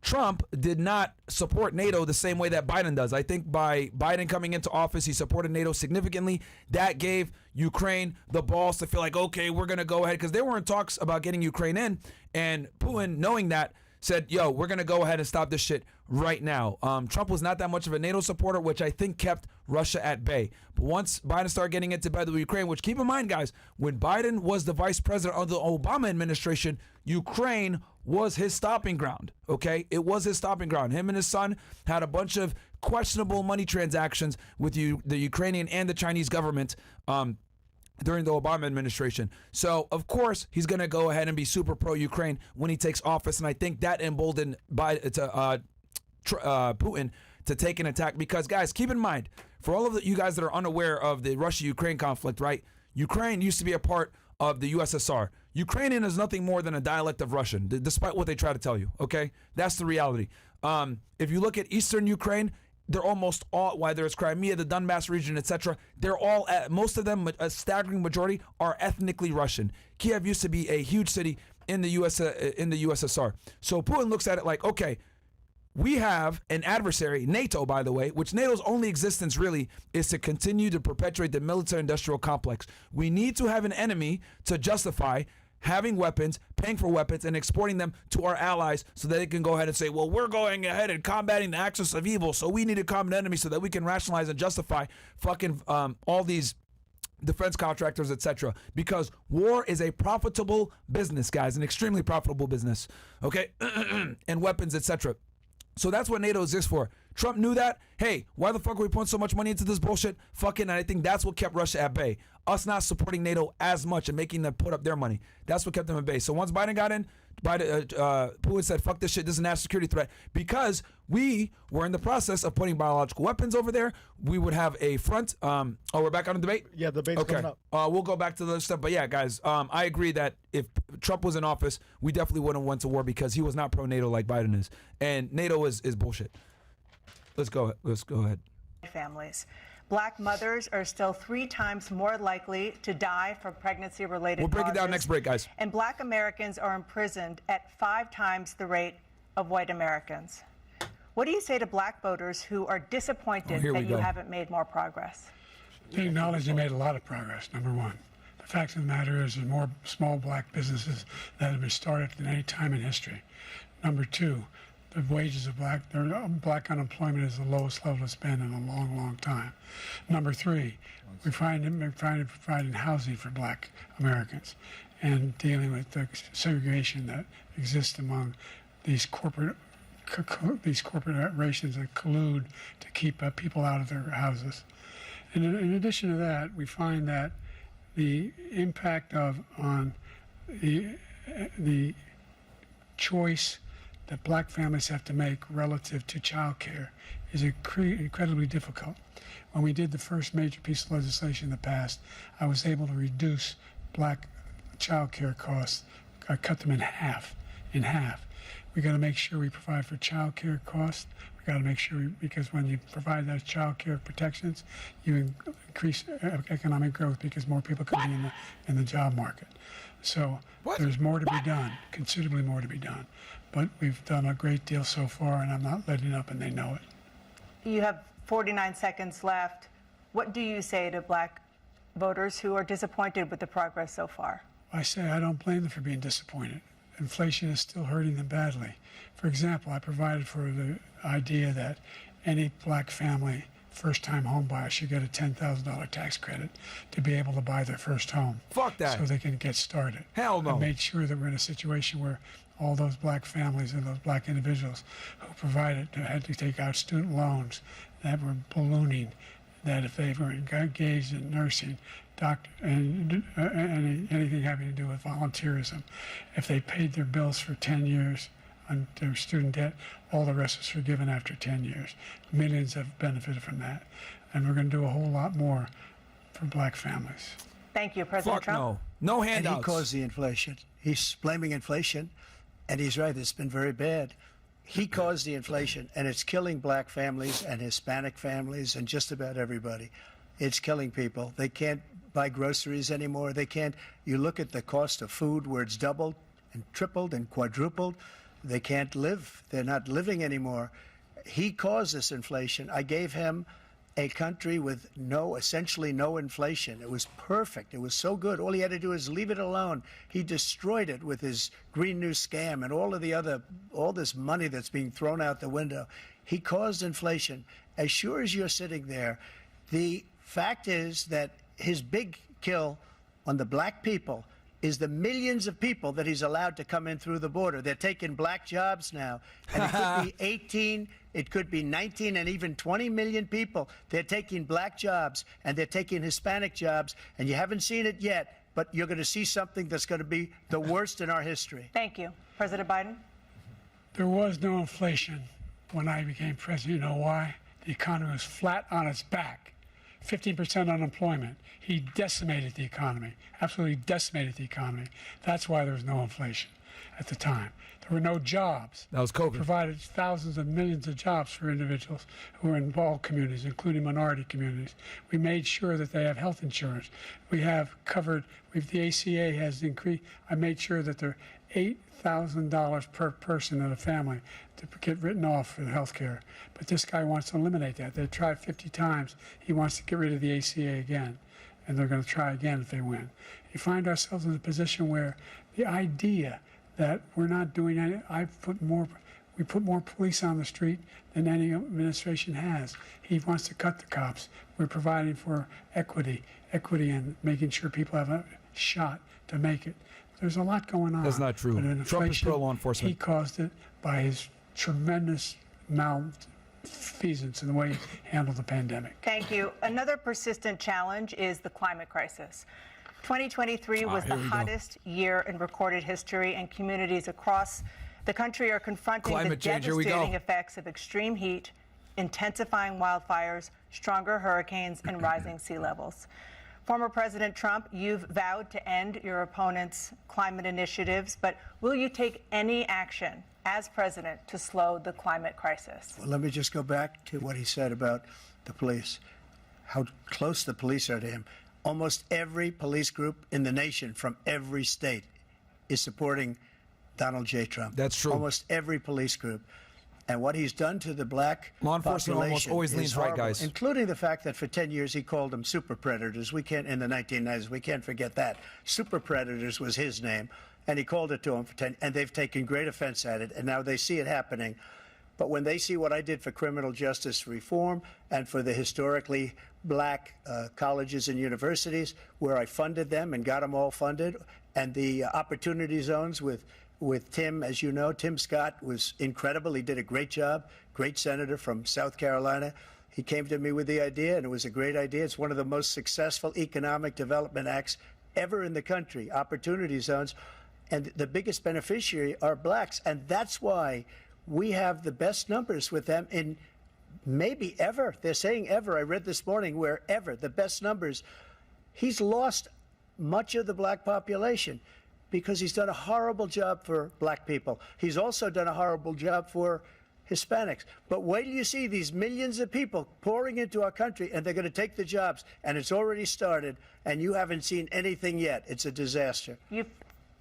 Trump did not support NATO the same way that Biden does. I think by Biden coming into office, he supported NATO significantly. That gave Ukraine the balls to feel like, okay, we're going to go ahead, because they were in talks about getting Ukraine in. And Putin, knowing that, said, yo, we're going to go ahead and stop this shit right now. Trump was not that much of a NATO supporter, which I think kept Russia at bay. But once Biden started getting into bed with Ukraine, which, keep in mind, guys, when Biden was the vice president of the Obama administration, Ukraine was his stopping ground, okay? It was his stopping ground. Him and his son had a bunch of questionable money transactions with the Ukrainian and the Chinese government during the Obama administration. So, of course, he's going to go ahead and be super pro-Ukraine when he takes office, and I think that emboldened Putin to take an attack. Because, guys, keep in mind, for all of you guys that are unaware of the Russia-Ukraine conflict, right? Ukraine used to be a part of the USSR. Ukrainian is nothing more than a dialect of Russian, despite what they try to tell you, okay? That's the reality. If you look at Eastern Ukraine, they're almost all, whether it's Crimea, the Donbass region, etc., they're all, most of them, a staggering majority, are ethnically Russian. Kiev used to be a huge city in the USSR. So Putin looks at it like, okay, we have an adversary, NATO, by the way, which NATO's only existence really is to continue to perpetuate the military-industrial complex. We need to have an enemy to justify having weapons, paying for weapons, and exporting them to our allies so that they can go ahead and say, well, we're going ahead and combating the axis of evil, so we need a common enemy so that we can rationalize and justify fucking all these defense contractors, etc. Because war is a profitable business, guys, an extremely profitable business, okay? And weapons, etc. So that's what NATO exists for. Trump knew that. Hey, why the fuck are we putting so much money into this bullshit? Fucking, and I think that's what kept Russia at bay. Us not supporting NATO as much and making them put up their money. That's what kept them at bay. So once Biden got in, Putin said, fuck this shit, this is a national security threat. Because we were in the process of putting biological weapons over there, we would have a front. We're back on the debate? Yeah, the debate's coming up. We'll go back to the other stuff. But yeah, guys, I agree that if Trump was in office, we definitely wouldn't have went to war because he was not pro-NATO like Biden is. And NATO is bullshit. Let's go ahead. Families. Black mothers are still 3 times more likely to die from pregnancy-related causes. We'll break it down next break, guys. And black Americans are imprisoned at 5 times the rate of white Americans. What do you say to black voters who are disappointed that you haven't made more progress? They acknowledge they made a lot of progress, number one. The fact of the matter is there's more small black businesses that have been started than any time in history. Number two, the wages of black unemployment is the lowest level it's been in a long, long time. Number three, we're trying to provide housing for black Americans and dealing with the segregation that exists among these corporations that collude to keep people out of their houses. And in addition to that, we find that the impact on the choice that black families have to make relative to child care is incredibly difficult. When we did the first major piece of legislation in the past, I was able to reduce black child care costs. I cut them in half. We got to make sure we provide for child care costs. We got to make sure, because when you provide those child care protections, you increase economic growth because more people come in the job market. So there's more to be done, considerably more to be done. But we've done a great deal so far, and I'm not letting up, and they know it. You have 49 seconds left. What do you say to black voters who are disappointed with the progress so far? I say I don't blame them for being disappointed. Inflation is still hurting them badly. For example, I provided for the idea that any black family, first-time home buyer, should get a $10,000 tax credit to be able to buy their first home. Fuck that. So they can get started. Hell no. I made sure that we're in a situation where all those black families and those black individuals who had to take out student loans that were ballooning, that if they were engaged in nursing, and anything having to do with volunteerism. If they paid their bills for 10 years on their student debt, all the rest is forgiven after 10 years. Millions have benefited from that. And we're going to do a whole lot more for black families. Thank you, President Trump. No And handouts. he caused the inflation. He's blaming inflation, and he's right. It's been very bad. He caused the inflation, and it's killing black families and Hispanic families and just about everybody. It's killing people. They can't buy groceries anymore. They can't. You look at the cost of food where it's doubled and tripled and quadrupled. They can't live. They're not living anymore. He caused this inflation. I gave him a country with essentially no inflation. It was perfect. It was so good. All he had to do is leave it alone. He destroyed it with his Green New scam and all this money that's being thrown out the window. He caused inflation. As sure as you're sitting there, the fact is that his big kill on the black people is the millions of people that he's allowed to come in through the border. They're taking black jobs now. And it could be 18, it could be 19, and even 20 million people. They're taking black jobs, and they're taking Hispanic jobs, and you haven't seen it yet, but you're going to see something that's going to be the worst in our history. Thank you. President Biden? There was no inflation when I became president. You know why? The economy was flat on its back. 15% unemployment. He decimated the economy, absolutely decimated the economy. That's why there was no inflation at the time. There were no jobs. That was COVID. Provided thousands of millions of jobs for individuals who are in all communities, including minority communities. We made sure that they have health insurance. We have covered, the ACA has increased. I made sure that they're $8,000 per person in a family to get written off for health care. But this guy wants to eliminate that. They've tried 50 times. He wants to get rid of the ACA again, and they're going to try again if they win. You find ourselves in a position where the idea that we're not doing any, we put more police on the street than any administration has. He wants to cut the cops. We're providing for equity and making sure people have a shot to make it. There's a lot going on. That's not true. But Trump is pro law enforcement. He caused it by his tremendous malfeasance in the way he handled the pandemic. Thank you. Another persistent challenge is the climate crisis. 2023 was the hottest year in recorded history, and communities across the country are confronting the devastating effects of extreme heat, intensifying wildfires, stronger hurricanes, and rising sea levels. Former President Trump, you've vowed to end your opponent's climate initiatives, but will you take any action as president to slow the climate crisis? Well, let me just go back to what he said about the police, how close the police are to him. Almost every police group in the nation from every state is supporting Donald J. Trump. That's true. Almost every police group. And what he's done to the black law enforcement almost always leans right, guys. Including the fact that for 10 years he called them super predators. We can't, in the 1990s, we can't forget that. Super predators was his name, and he called it to them for 10, and they've taken great offense at it, and now they see it happening. But when they see what I did for criminal justice reform and for the historically black colleges and universities, where I funded them and got them all funded, and the opportunity zones with Tim, as you know, Tim Scott was incredible. He did a great job, great senator from South Carolina. He came to me with the idea, and it was a great idea. It's one of the most successful economic development acts ever in the country, opportunity zones. And the biggest beneficiary are blacks. And that's why we have the best numbers with them in maybe ever. They're saying ever. I read this morning where ever, the best numbers. He's lost much of the black population because he's done a horrible job for black people. He's also done a horrible job for Hispanics. But wait till you see these millions of people pouring into our country, and they're going to take the jobs, and it's already started, and you haven't seen anything yet. It's a disaster. You've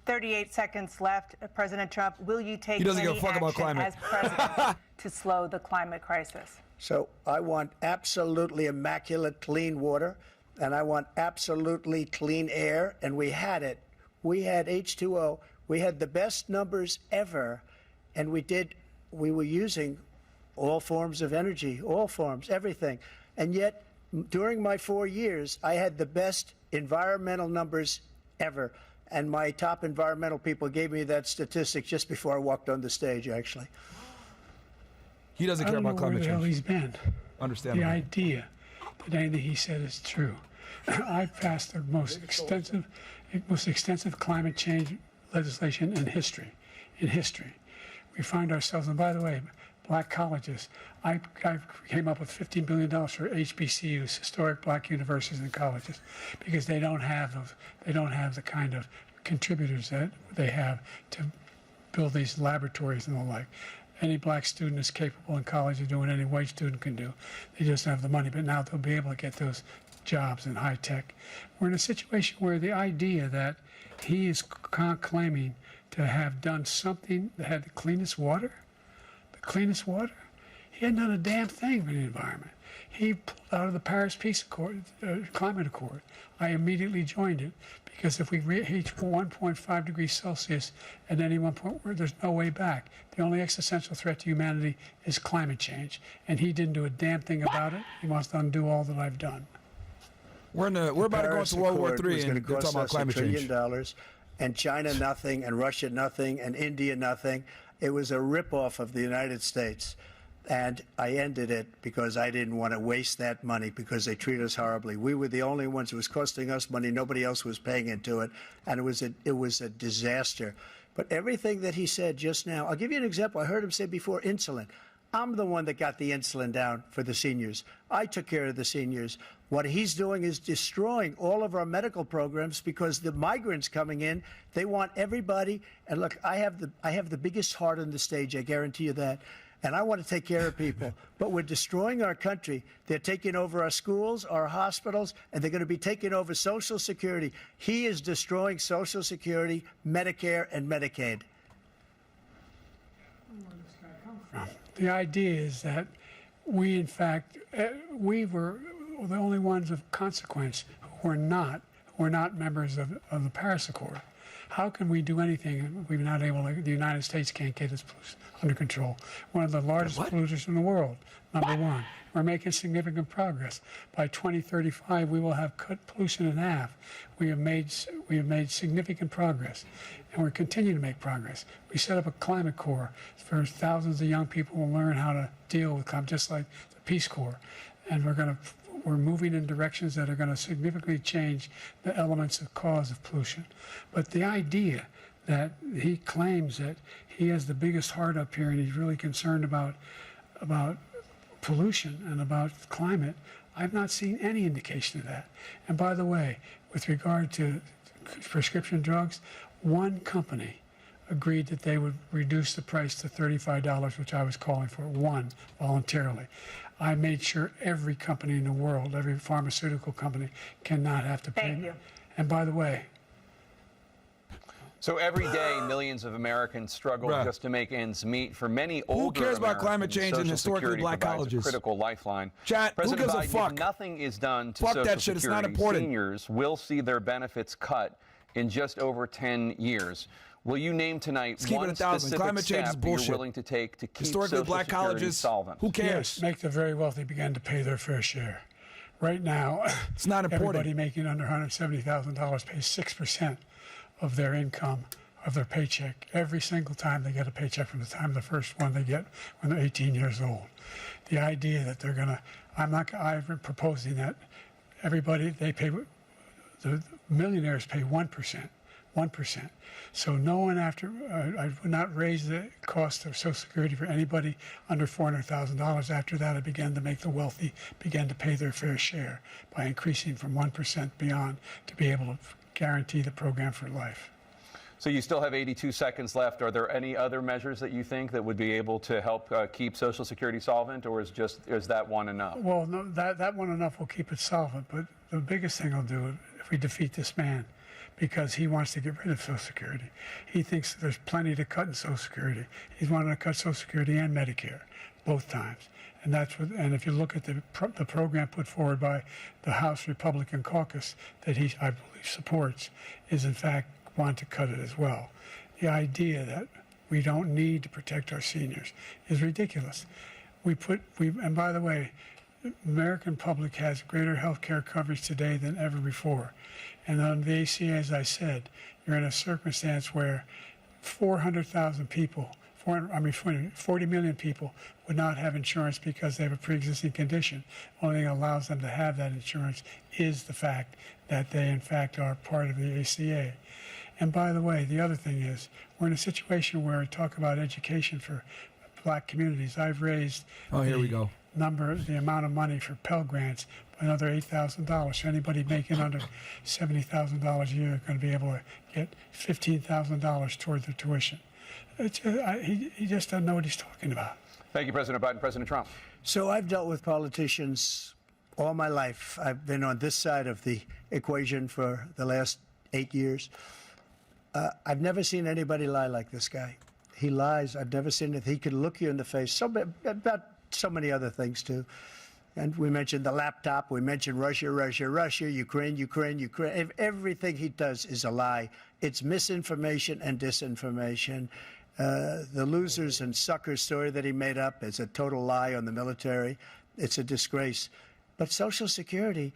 38 seconds left. President Trump, will you take He doesn't any give a fuck about action climate. as president to slow the climate crisis? So I want absolutely immaculate clean water, and I want absolutely clean air, and we had it. We had H2O. We had the best numbers ever, and we were using all forms of energy, all forms, everything. And yet, during my 4 years, I had the best environmental numbers ever. And my top environmental people gave me that statistic just before I walked on the stage, actually. He doesn't care about climate change. I don't know where the hell he's been. Understandable. The idea that anything he said is true. I passed the most extensive climate change legislation in history. We find ourselves, and by the way, black colleges. I came up with $15 billion for HBCUs, historic black universities and colleges, because they don't have the kind of contributors that they have to build these laboratories and the like. Any black student is capable in college of doing what any white student can do. They just don't have the money, but now they'll be able to get those jobs in high tech. We're in a situation where the idea that he is claiming to have done something that had the cleanest water, he hadn't done a damn thing for the environment. He pulled out of the Paris Peace Accord, Climate Accord. I immediately joined it, because if we reach 1.5 degrees Celsius at any one point, there's no way back. The only existential threat to humanity is climate change, and he didn't do a damn thing about it. He wants to undo all that I've done. We're about to go into World War III, and they're talking about climate change. $1 trillion, and China nothing, and Russia nothing, and India nothing. It was a ripoff of the United States. And I ended it because I didn't want to waste that money, because they treat us horribly. We were the only ones who was costing us money. Nobody else was paying into it. And it was a disaster. But everything that he said just now, I'll give you an example. I heard him say before, insulin. I'm the one that got the insulin down for the seniors. I took care of the seniors. What he's doing is destroying all of our medical programs, because the migrants coming in, they want everybody. And look, I have the biggest heart on the stage. I guarantee you that. And I want to take care of people. But we're destroying our country. They're taking over our schools, our hospitals, and they're going to be taking over Social Security. He is destroying Social Security, Medicare, and Medicaid. The idea is that we, in fact, we were the only ones of consequence who were not members of the Paris Accord. How can we do anything if we're not able to? The United States can't get its pollution under control. One of the largest polluters in the world, number one. We're making significant progress. By 2035, we will have cut pollution in half. We have made significant progress, and we're continuing to make progress. We set up a climate corps for thousands of young people who will learn how to deal with climate, just like the Peace Corps. And we're moving in directions that are going to significantly change the elements of cause of pollution. But the idea that he claims that he has the biggest heart up here and he's really concerned about pollution and about climate, I've not seen any indication of that. And by the way, with regard to prescription drugs, one company agreed that they would reduce the price to $35, which I was calling for, one, voluntarily. I made sure every company in the world, every pharmaceutical company, cannot have to pay. Thank you. And by the way, so every day, millions of Americans struggle just to make ends meet. For many older cares about Americans, climate change and Social historically Security black provides colleges? a critical lifeline. Chat, President who gives a Biden, fuck? if nothing is done to Fuck Social that shit, it's not Security, important. seniors will see their benefits cut in just over 10 years. Will you name tonight one specific climate change is step that you're bullshit. willing to take to keep Historically Social black Security colleges, solvent? who cares? yes, make the very wealthy begin to pay their fair share. Right now, It's not important. everybody making under $170,000 pays 6% of their income, of their paycheck, every single time they get a paycheck from the time of the first one they get when they're 18 years old. The idea that they're going to, I've been proposing that everybody, the millionaires pay 1%. 1%. So no one I would not raise the cost of Social Security for anybody under $400,000. After that, I began to make the wealthy begin to pay their fair share by increasing from 1% beyond to be able to guarantee the program for life. So you still have 82 seconds left. Are there any other measures that you think that would be able to help keep Social Security solvent, or is that one enough? Well, no, that one enough will keep it solvent. But the biggest thing I'll do if we defeat this man, because he wants to get rid of Social Security. He thinks there's plenty to cut in Social Security. He's wanted to cut Social Security and Medicare, both times. And if you look at the program put forward by the House Republican caucus that I believe supports, is in fact want to cut it as well. The idea that we don't need to protect our seniors is ridiculous. And by the way, the American public has greater health care coverage today than ever before. And on the ACA, as I said, you're in a circumstance where 400,000 people, 40 million people would not have insurance because they have a pre-existing condition. Only thing that allows them to have that insurance is the fact that they, in fact, are part of the ACA. And by the way, the other thing is, we're in a situation where we talk about education for black communities. I've raised the amount of money for Pell Grants by another $8,000. So anybody making under $70,000 a year is going to be able to get $15,000 toward their tuition. He just doesn't know what he's talking about. Thank you, President Biden. President Trump. So I've dealt with politicians all my life. I've been on this side of the equation for the last 8 years. I've never seen anybody lie like this guy. He lies. I've never seen it. He could look you in the face. About so many other things, too. And we mentioned the laptop. We mentioned Russia, Ukraine. Everything he does is a lie. It's misinformation and disinformation. The losers and suckers story that he made up is a total lie on the military. It's a disgrace. But Social Security,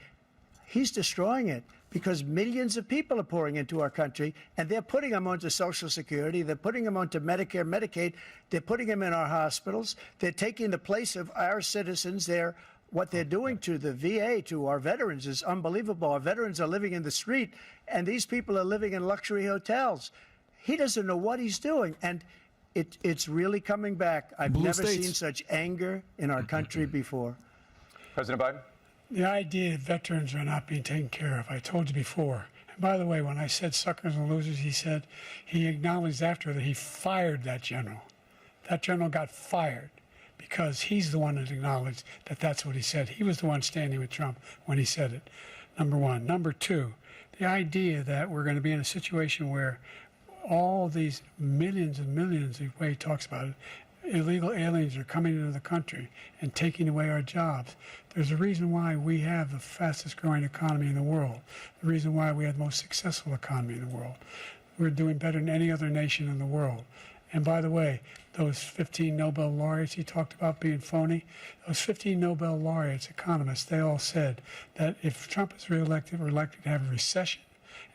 he's destroying it because millions of people are pouring into our country, and they're putting them onto Social Security. They're putting them onto Medicare, Medicaid. They're putting them in our hospitals. They're taking the place of our citizens. What they're doing to the VA, to our veterans, is unbelievable. Our veterans are living in the street, and these people are living in luxury hotels. He doesn't know what he's doing, and it's really coming back. I've never seen such anger in our country before. President Biden? The idea that veterans are not being taken care of, I told you before. And by the way, when I said suckers and losers, he acknowledged after that he fired that general. That general got fired because he's the one that acknowledged that that's what he said. He was the one standing with Trump when he said it, number one. Number two, the idea that we're going to be in a situation where all these millions and millions, the way he talks about it, illegal aliens are coming into the country and taking away our jobs. There's a reason why we have the fastest growing economy in the world, the reason why we have the most successful economy in the world. We're doing better than any other nation in the world. And by the way, those 15 Nobel laureates he talked about being phony, those 15 Nobel laureates, economists, they all said that if Trump is reelected, we're likely to have a recession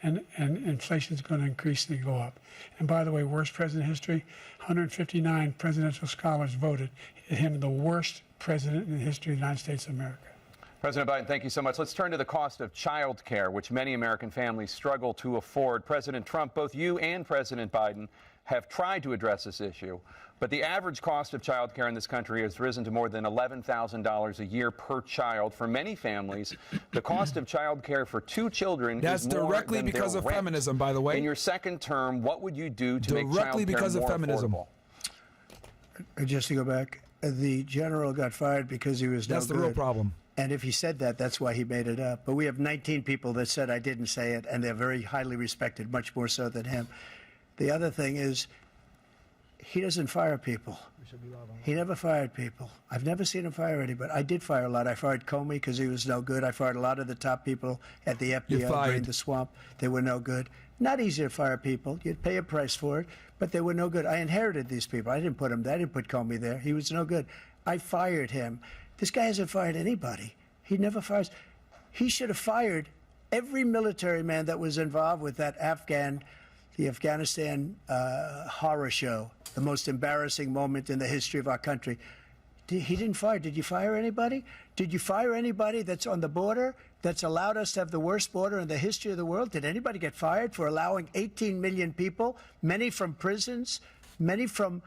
and inflation is going to increasingly go up. And by the way, worst president in history, 159 presidential scholars voted him the worst president in the history of the United States of America. President Biden, thank you so much. Let's turn to the cost of child care, which many American families struggle to afford. President Trump, both you and President Biden have tried to address this issue, but the average cost of child care in this country has risen to more than $11,000 a year per child. For many families, the cost of child care for 2 children That's is more directly than because their of rent. feminism, by the way. In your second term, what would you do to make Directly child care because of more feminism. affordable? Just to go back, the general got fired because he was no That's the good. real problem. And if he said that, that's why he made it up. But we have 19 people that said I didn't say it, and they're very highly respected, much more so than him. The other thing is, he doesn't fire people. He never fired people. I've never seen him fire anybody. I did fire a lot. I fired Comey because he was no good. I fired a lot of the top people at the FBI during the swamp. They were no good. Not easy to fire people. You'd pay a price for it, but they were no good. I inherited these people. I didn't put them there. I didn't put Comey there. He was no good. I fired him. This guy hasn't fired anybody. He never fires. He should have fired every military man that was involved with that the Afghanistan horror show, the most embarrassing moment in the history of our country. He didn't fire. Did you fire anybody? Did you fire anybody that's on the border that's allowed us to have the worst border in the history of the world? Did anybody get fired for allowing 18 million people, many from prisons, many from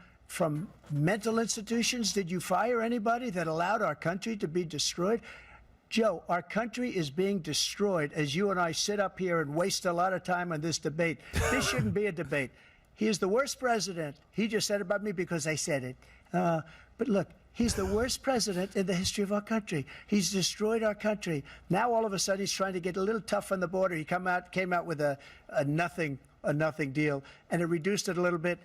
mental institutions? Did you fire anybody that allowed our country to be destroyed? Joe, our country is being destroyed as you and I sit up here and waste a lot of time on this debate. This shouldn't be a debate. He is the worst president. He just said about me because I said it. But look, he's the worst president in the history of our country. He's destroyed our country. Now all of a sudden he's trying to get a little tough on the border. He came out with a nothing deal, and it reduced it a little bit,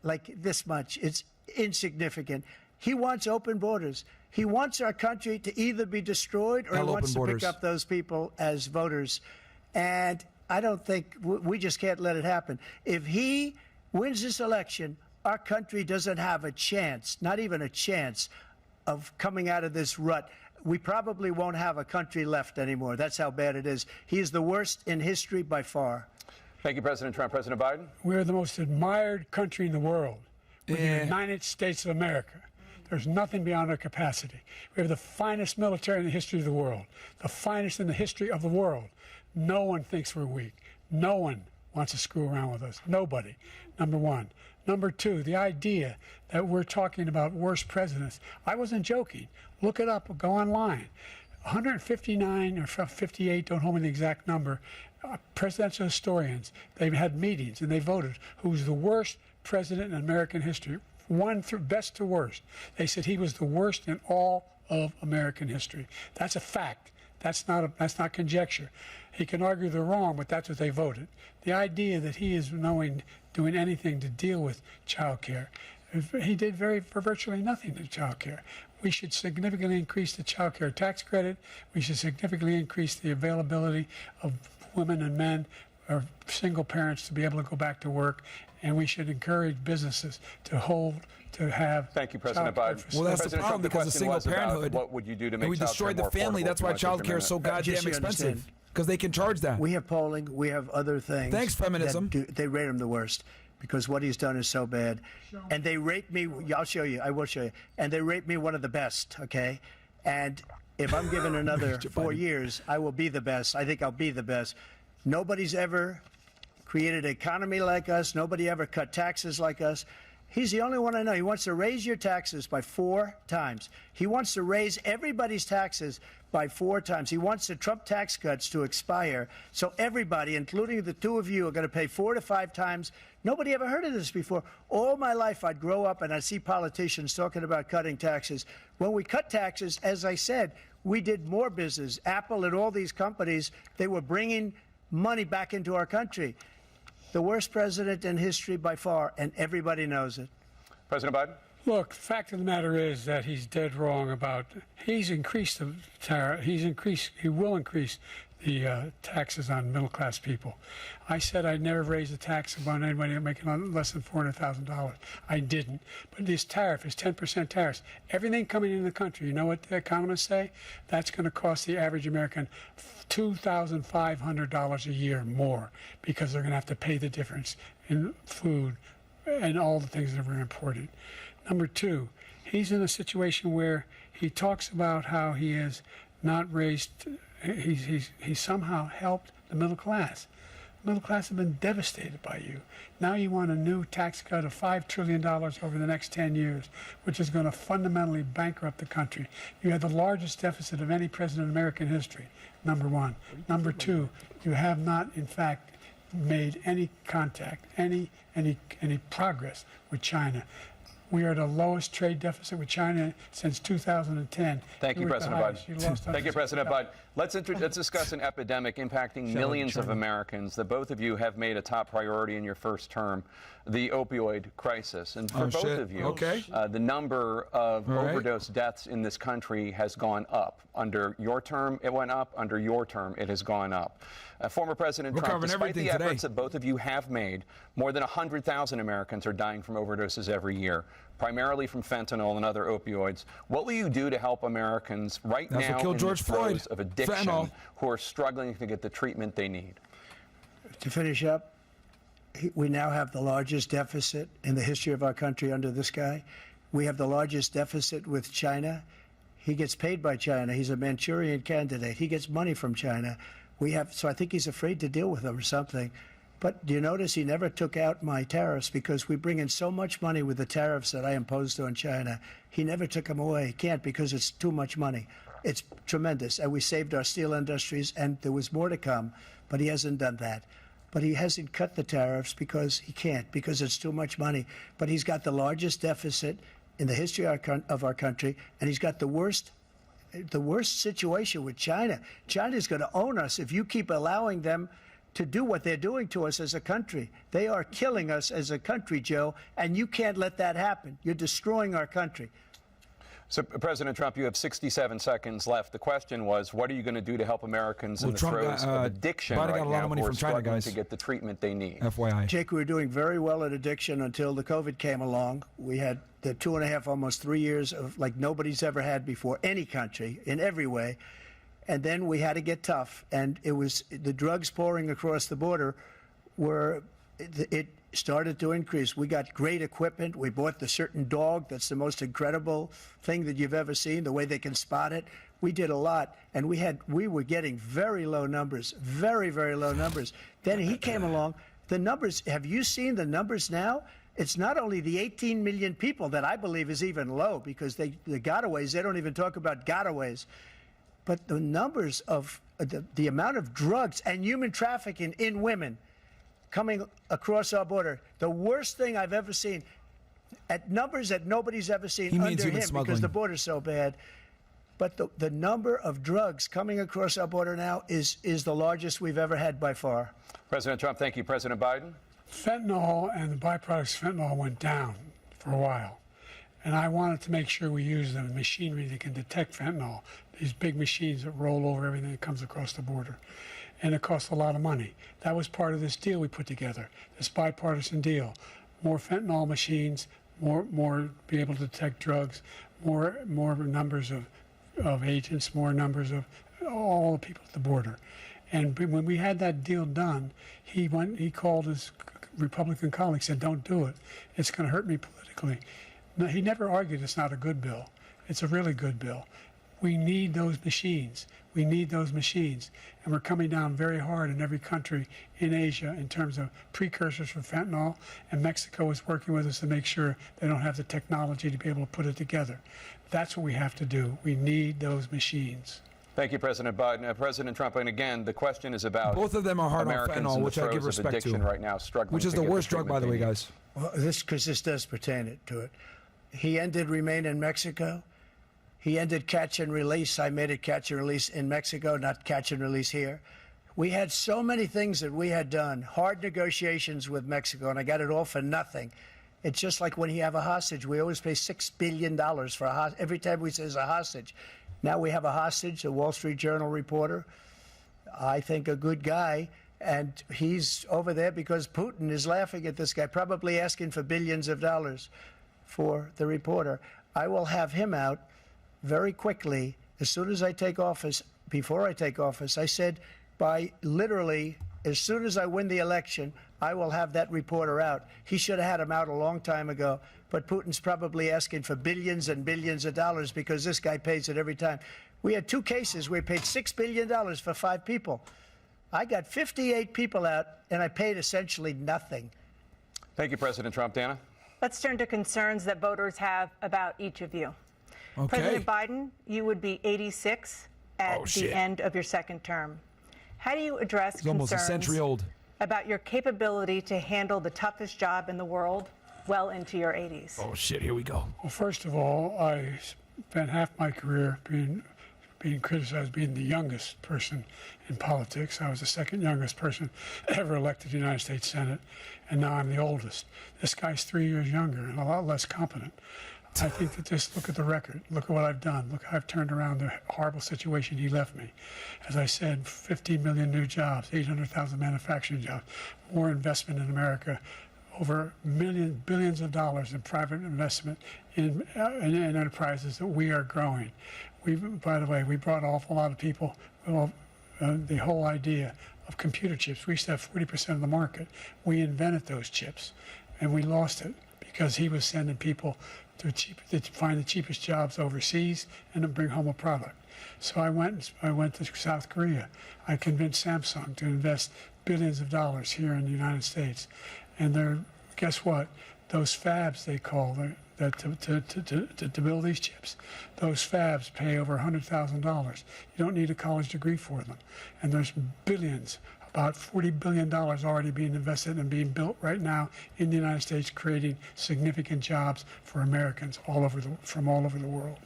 like this much. It's insignificant. He wants open borders. He wants our country to either be destroyed or he wants to pick up those people as voters. And I don't think we just can't let it happen. If he wins this election, our country doesn't have a chance, not even a chance, of coming out of this rut. We probably won't have a country left anymore. That's how bad it is. He is the worst in history by far. Thank you, President Trump. President Biden? We're the most admired country in the world. with the United States of America. There's nothing beyond our capacity. We have the finest military in the history of the world, the finest in the history of the world. No one thinks we're weak. No one wants to screw around with us. Nobody, number one. Number two, the idea that we're talking about worst presidents. I wasn't joking. Look it up. Go online. 159 or 58, don't hold me the exact number, presidential historians, they've had meetings and they voted who's the worst president in American history, one through best to worst. They said he was the worst in all of American history. That's a fact. That's not conjecture. He can argue they're wrong, but that's what they voted. The idea that he is doing anything to deal with child care, he did virtually nothing to child care. We should significantly increase the child care tax credit. We should significantly increase the availability of women and men or single parents to be able to go back to work. And we should encourage businesses to have. Thank you, President Biden. Well, that's President the problem Trump, because of single parenthood. What would you do to make we destroyed the family. That's why child care is so goddamn expensive. Because they can charge that. We have polling. We have other things. Thanks, feminism. They rate him the worst because what he's done is so bad. And they rate me. I'll show you. I will show you. And they rate me one of the best. Okay. And if I'm given another 4 years, I will be the best. I think I'll be the best. Nobody's ever created an economy like us. Nobody ever cut taxes like us. He's the only one I know. He wants to raise your taxes by 4 times. He wants to raise everybody's taxes by 4 times. He wants the Trump tax cuts to expire. So everybody, including the two of you, are going to pay 4 to 5 times. Nobody ever heard of this before. All my life, I'd grow up and I'd see politicians talking about cutting taxes. When we cut taxes, as I said, we did more business. Apple and all these companies, they were bringing money back into our country. The worst president in history by far, and everybody knows it. President Biden? Look, the fact of the matter is that he's dead wrong about, he's increased the tariff, he will increase the taxes on middle-class people. I said I'd never raise a tax on anybody making less than $400,000. I didn't. But this tariff is 10% tariffs. Everything coming into the country, you know what the economists say? That's going to cost the average American $2,500 a year more because they're going to have to pay the difference in food and all the things that were imported. Number two, he's in a situation where he talks about how he has not raised, he's somehow helped the middle class. The middle class have been devastated by you. Now you want a new tax cut of $5 trillion over the next 10 years, which is going to fundamentally bankrupt the country. You have the largest deficit of any president in American history, number one. Number two, you have not, in fact, made any contact, any progress with China. We are at the lowest trade deficit with China since 2010. Thank you, President Biden. Thank you, President Biden. Let's discuss an epidemic impacting millions of Americans that both of you have made a top priority in your first term, the opioid crisis. And for both of you, the number of overdose deaths in this country has gone up. Under your term, it went up. Under your term, it has gone up. Former President Trump, despite the efforts that both of you have made, more than 100,000 Americans are dying from overdoses every year, primarily from fentanyl and other opioids. What will you do to help Americans right now in the throes of addiction who are struggling to get the treatment they need? To finish up, we now have the largest deficit in the history of our country under this guy. We have the largest deficit with China. He gets paid by China. He's a Manchurian candidate. He gets money from China. So I think he's afraid to deal with them or something. But do you notice he never took out my tariffs because we bring in so much money with the tariffs that I imposed on China. He never took them away. He can't because it's too much money. It's tremendous. And we saved our steel industries, and there was more to come, but he hasn't done that. But he hasn't cut the tariffs because he can't, because it's too much money. But he's got the largest deficit in the history of our country, and he's got the worst situation with China. China's going to own us if you keep allowing them to do what they're doing to us as a country. They are killing us as a country, Joe, and you can't let that happen. You're destroying our country. So, President Trump, you have 67 seconds left. The question was, what are you going to do to help Americans in the throes of addiction right now who are struggling to get the treatment they need? FYI. Jake, we were doing very well at addiction until the COVID came along. We had the 2.5, almost 3 years of like nobody's ever had before, any country, in every way. And then we had to get tough. And it was the drugs pouring across the border were, it started to increase. We got great equipment. We bought the certain dog that's the most incredible thing that you've ever seen, the way they can spot it. We did a lot, and we were getting very low numbers, very, very low numbers. Then he came along. The numbers, have you seen the numbers now? It's not only the 18 million people that I believe is even low, because the gotaways, they don't even talk about gotaways, but the numbers of the amount of drugs and human trafficking in women coming across our border, the worst thing I've ever seen, at numbers that nobody's ever seen under him, because the border's so bad. But the number of drugs coming across our border now is the largest we've ever had by far. President Trump, thank you. President Biden? Fentanyl and the byproducts of fentanyl went down for a while. And I wanted to make sure we use the machinery that can detect fentanyl, these big machines that roll over everything that comes across the border. And it costs a lot of money. That was part of this deal we put together, this bipartisan deal. More fentanyl machines, more be able to detect drugs, more numbers of agents, more numbers of all the people at the border. And when we had that deal done, he called his Republican colleagues, said, don't do it. It's going to hurt me politically. No, he never argued it's not a good bill. It's a really good bill. We need those machines. We need those machines. And we're coming down very hard in every country in Asia in terms of precursors for fentanyl. And Mexico is working with us to make sure they don't have the technology to be able to put it together. That's what we have to do. We need those machines. Thank you, President Biden. President Trump, and again, the question is about both of them are hard Americans on fentanyl, which I give respect to. Right now, struggling, which is the worst drug, by the way, guys. Well, because this does pertain to it. He ended Remain in Mexico. He ended catch and release. I made it catch and release in Mexico, not catch and release here. We had so many things that we had done, hard negotiations with Mexico, and I got it all for nothing. It's just like when you have a hostage. We always pay $6 billion for a hostage. Every time we say there's a hostage. Now we have a hostage, a Wall Street Journal reporter, I think a good guy, and he's over there because Putin is laughing at this guy, probably asking for billions of dollars for the reporter. I will have him out very quickly as soon as I take office. Before I take office, I said by literally as soon as I win the election, I will have that reporter out. He should have had him out a long time ago, but Putin's probably asking for billions and billions of dollars because this guy pays it every time. We had 2 cases where we paid $6 billion for 5 people. I got 58 people out, and I paid essentially nothing. Thank you, President Trump. Dana? Let's turn to concerns that voters have about each of you. Okay. President Biden, you would be 86 at the end of your 2nd term. How do you address concerns almost a century old about your capability to handle the toughest job in the world well into your 80s? Oh, shit, here we go. Well, first of all, I spent half my career being criticized being the youngest person in politics. I was the 2nd youngest person ever elected to the United States Senate, and now I'm the oldest. This guy's 3 years younger and a lot less competent. I think that just look at the record. Look at what I've done. Look how I've turned around the horrible situation he left me. As I said, 15 million new jobs, 800,000 manufacturing jobs, more investment in America, over billions of dollars in private investment in enterprises that we are growing. By the way, we brought an awful lot of people. The whole idea of computer chips. We used to have 40% of the market. We invented those chips, and we lost it because he was sending people to find the cheapest jobs overseas and to bring home a product. So I went to South Korea. I convinced Samsung to invest billions of dollars here in the United States. And guess what? Those fabs, they call to build these chips, those fabs pay over $100,000. You don't need a college degree for them. And there's billions, about $40 billion already being invested and being built right now in the United States, creating significant jobs for Americans from all over the world.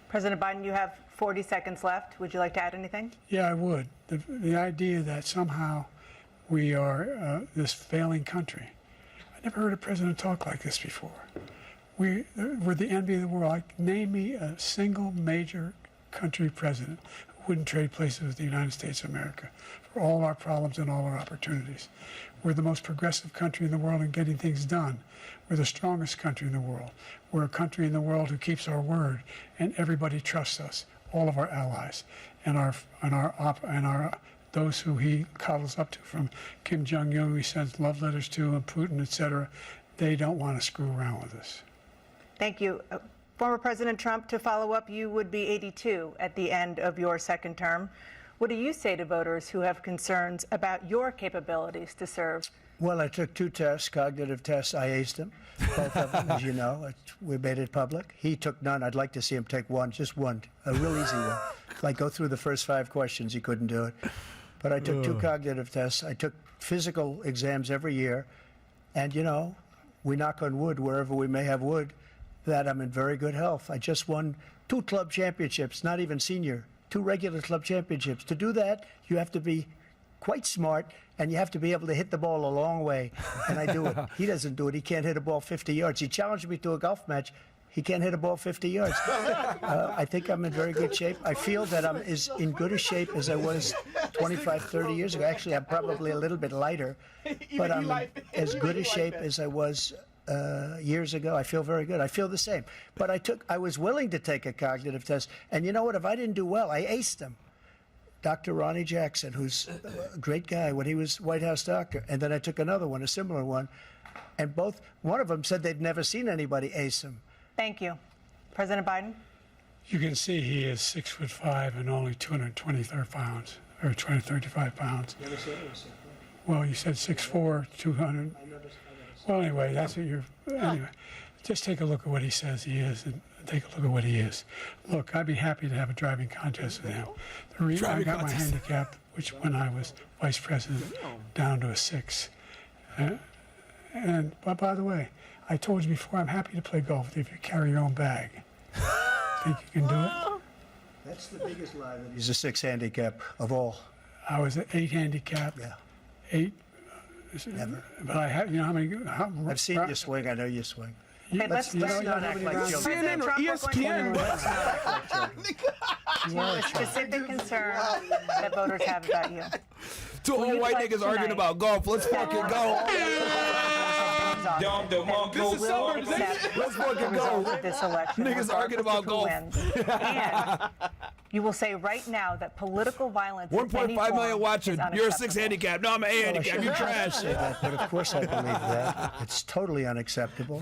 President Biden, you have 40 seconds left. Would you like to add anything? Yeah, I would. The idea that somehow we are this failing country. I never heard a president talk like this before. We're the envy of the world. Name me a single major country president who wouldn't trade places with the United States of America for all our problems and all our opportunities. We're the most progressive country in the world in getting things done. We're the strongest country in the world. We're a country in the world who keeps our word, and everybody trusts us, all of our allies, and our those who he cuddles up to, from Kim Jong-un, he sends love letters to, and Putin, etc., they don't want to screw around with us. Thank you. Former President Trump, to follow up, you would be 82 at the end of your second term. What do you say to voters who have concerns about your capabilities to serve? Well, I took 2 tests, cognitive tests. I aced them, both of them, as you know. We made it public. He took none. I'd like to see him take one, just one, a real easy one. Like go through the first 5 questions. He couldn't do it. But I took 2 cognitive tests. I took physical exams every year. And, you know, we knock on wood wherever we may have wood, that I'm in very good health. I just won 2 club championships, not even senior, 2 regular club championships. To do that, you have to be quite smart, and you have to be able to hit the ball a long way, and I do it. He doesn't do it. He can't hit a ball 50 yards. He challenged me to a golf match. He can't hit a ball 50 yards. I think I'm in very good shape. I feel that I'm as in good a shape as I was 25, 30 years ago. Actually, I'm probably a little bit lighter, but I'm in as good a shape as I was years ago. I feel very good. I feel the same. But I was willing to take a cognitive test, and you know what? If I didn't do well, I aced them. Dr. Ronnie Jackson, who's a great guy when he was White House doctor. And then I took another one, a similar one. And one of them said they'd never seen anybody ace him. Thank you. President Biden? You can see he is 6'5" and only 223 pounds, or 235 pounds. Never said it was Well, you said 6'4", 200. Well, anyway, that's what you're. Anyway, just take a look at what he says he is, and take a look at what he is. Look, I'd be happy to have a driving contest with him. The reason I got my handicap, which when I was vice president, down to a 6. But by the way, I told you before, I'm happy to play golf if you carry your own bag. Think you can do it? That's the biggest lie, that he's a 6 handicap of all. I was an 8 handicap. Yeah. 8. Never. But I have, you know how many? I've seen you swing. I know you swing. Hey, let's not act like children. CNN or ESPN. Let's not act like children. You have a specific concern that voters have about you. 2 old white niggas arguing about golf. Let's fucking go. This is summarization. Let's fucking go. This election, Niggas arguing about golf. And you will say right now that political violence. 1.5 million watching. You're a 6 handicap. No, I'm an 8 handicap. You trash. But of course I believe that. It's totally unacceptable.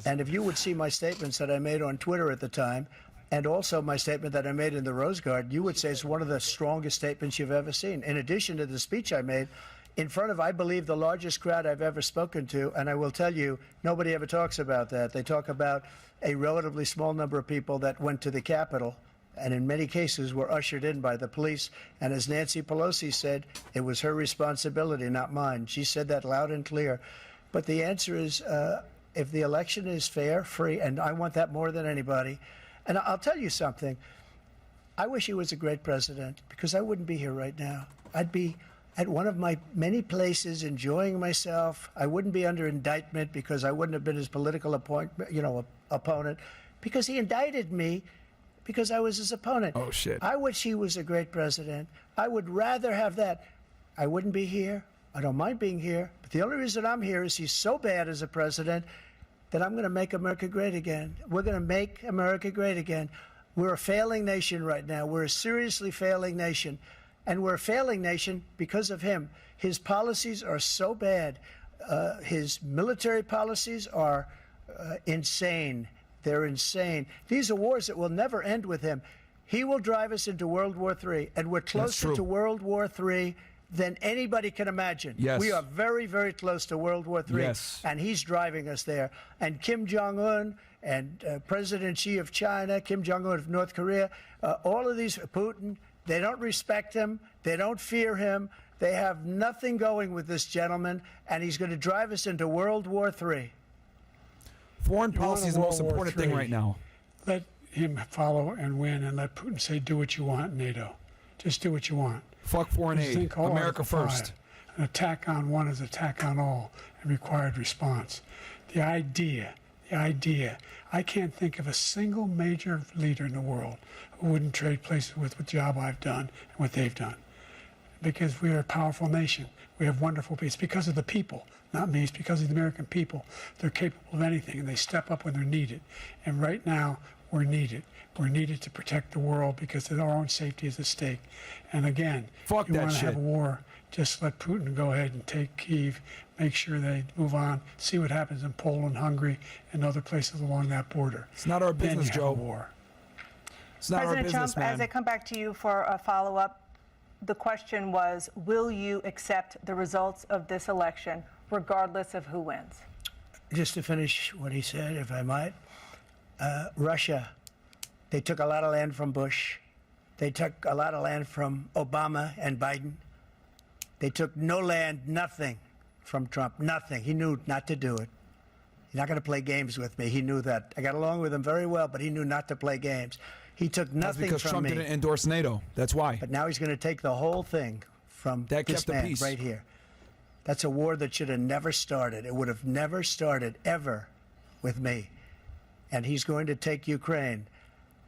And if you would see my statements that I made on Twitter at the time, and also my statement that I made in the Rose Garden, you would say it's one of the strongest statements you've ever seen. In addition to the speech I made in front of, I believe, the largest crowd I've ever spoken to, and I will tell you, nobody ever talks about that. They talk about a relatively small number of people that went to the Capitol, and in many cases were ushered in by the police. And as Nancy Pelosi said, it was her responsibility, not mine. She said that loud and clear. But the answer is, if the election is fair, free, and I want that more than anybody. And I'll tell you something. I wish he was a great president, because I wouldn't be here right now. I'd be at one of my many places enjoying myself. I wouldn't be under indictment because I wouldn't have been his political opponent, because he indicted me because I was his opponent. Oh, shit. I wish he was a great president. I would rather have that. I wouldn't be here. I don't mind being here. But the only reason I'm here is he's so bad as a president that I'm going to make America great again. We're going to make America great again. We're a failing nation right now. We're a seriously failing nation. And we're a failing nation because of him. His policies are so bad. His military policies are insane. They're insane. These are wars that will never end with him. He will drive us into World War III, and we're closer to World War III than anybody can imagine. Yes. We are very, very close to World War III, yes. And he's driving us there. And Kim Jong-un and President Xi of China, Kim Jong-un of North Korea, all of these, Putin, they don't respect him. They don't fear him. They have nothing going with this gentleman, and he's going to drive us into World War III. Foreign policy is the most important thing right now. Let him follow and win, and let Putin say, do what you want, NATO. Just do what you want. Fuck foreign aid. America first. An attack on one is an attack on all, and required response. The idea, I can't think of a single major leader in the world who wouldn't trade places with the job I've done and what they've done. Because we are a powerful nation. We have wonderful people. It's because of the people, not me. It's because of the American people. They're capable of anything, and they step up when they're needed. And right now, we're needed. We're needed to protect the world because our own safety is at stake. And again, Fuck you that want to shit. have a war, just let Putin go ahead and take Kyiv, make sure they move on, see what happens in Poland, Hungary, and other places along that border. It's not our Then business, you have Joe. a war. It's not President our Trump, business, man. as I come back to you for a follow-up, the question was, will you accept the results of this election, regardless of who wins? Just to finish what he said, if I might, Russia, they took a lot of land from Bush. They took a lot of land from Obama and Biden. They took no land, nothing from Trump, nothing. He knew not to do it. He's not going to play games with me. He knew that. I got along with him very well, but he knew not to play games. He took That's nothing because from Trump me. didn't endorse NATO. That's why. But now he's going to take the whole thing from That this kept the man peace. right here. That's a war that should have never started. It would have never started ever with me. And he's going to take Ukraine.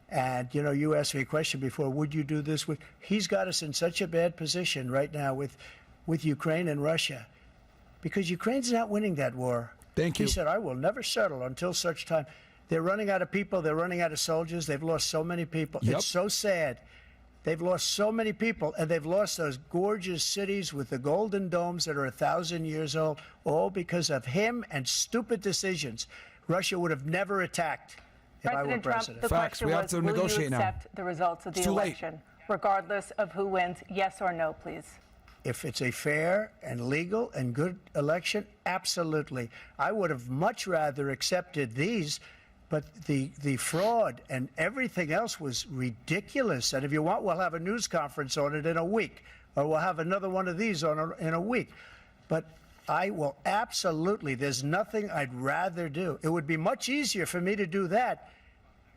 And, you know, you asked me a question before, would you do this? He's got us in such a bad position right now with Ukraine and Russia because Ukraine's not winning that war. Thank you. He said, I will never settle until such time. They're running out of people. They're running out of soldiers. They've lost so many people. Yep. It's so sad. They've lost so many people, and they've lost those gorgeous cities with the golden domes that are 1,000 years old, all because of him and stupid decisions. Russia would have never attacked if I were President Trump, president. the Facts. question We have was, to will you negotiate now. accept the results of the It's too late. election, regardless of who wins? Yes or no, please. If it's a fair and legal and good election, absolutely. I would have much rather accepted these, but the fraud and everything else was ridiculous. And if you want, we'll have a news conference on it in a week, or we'll have another one of these in a week. But I will absolutely, there's nothing I'd rather do. It would be much easier for me to do that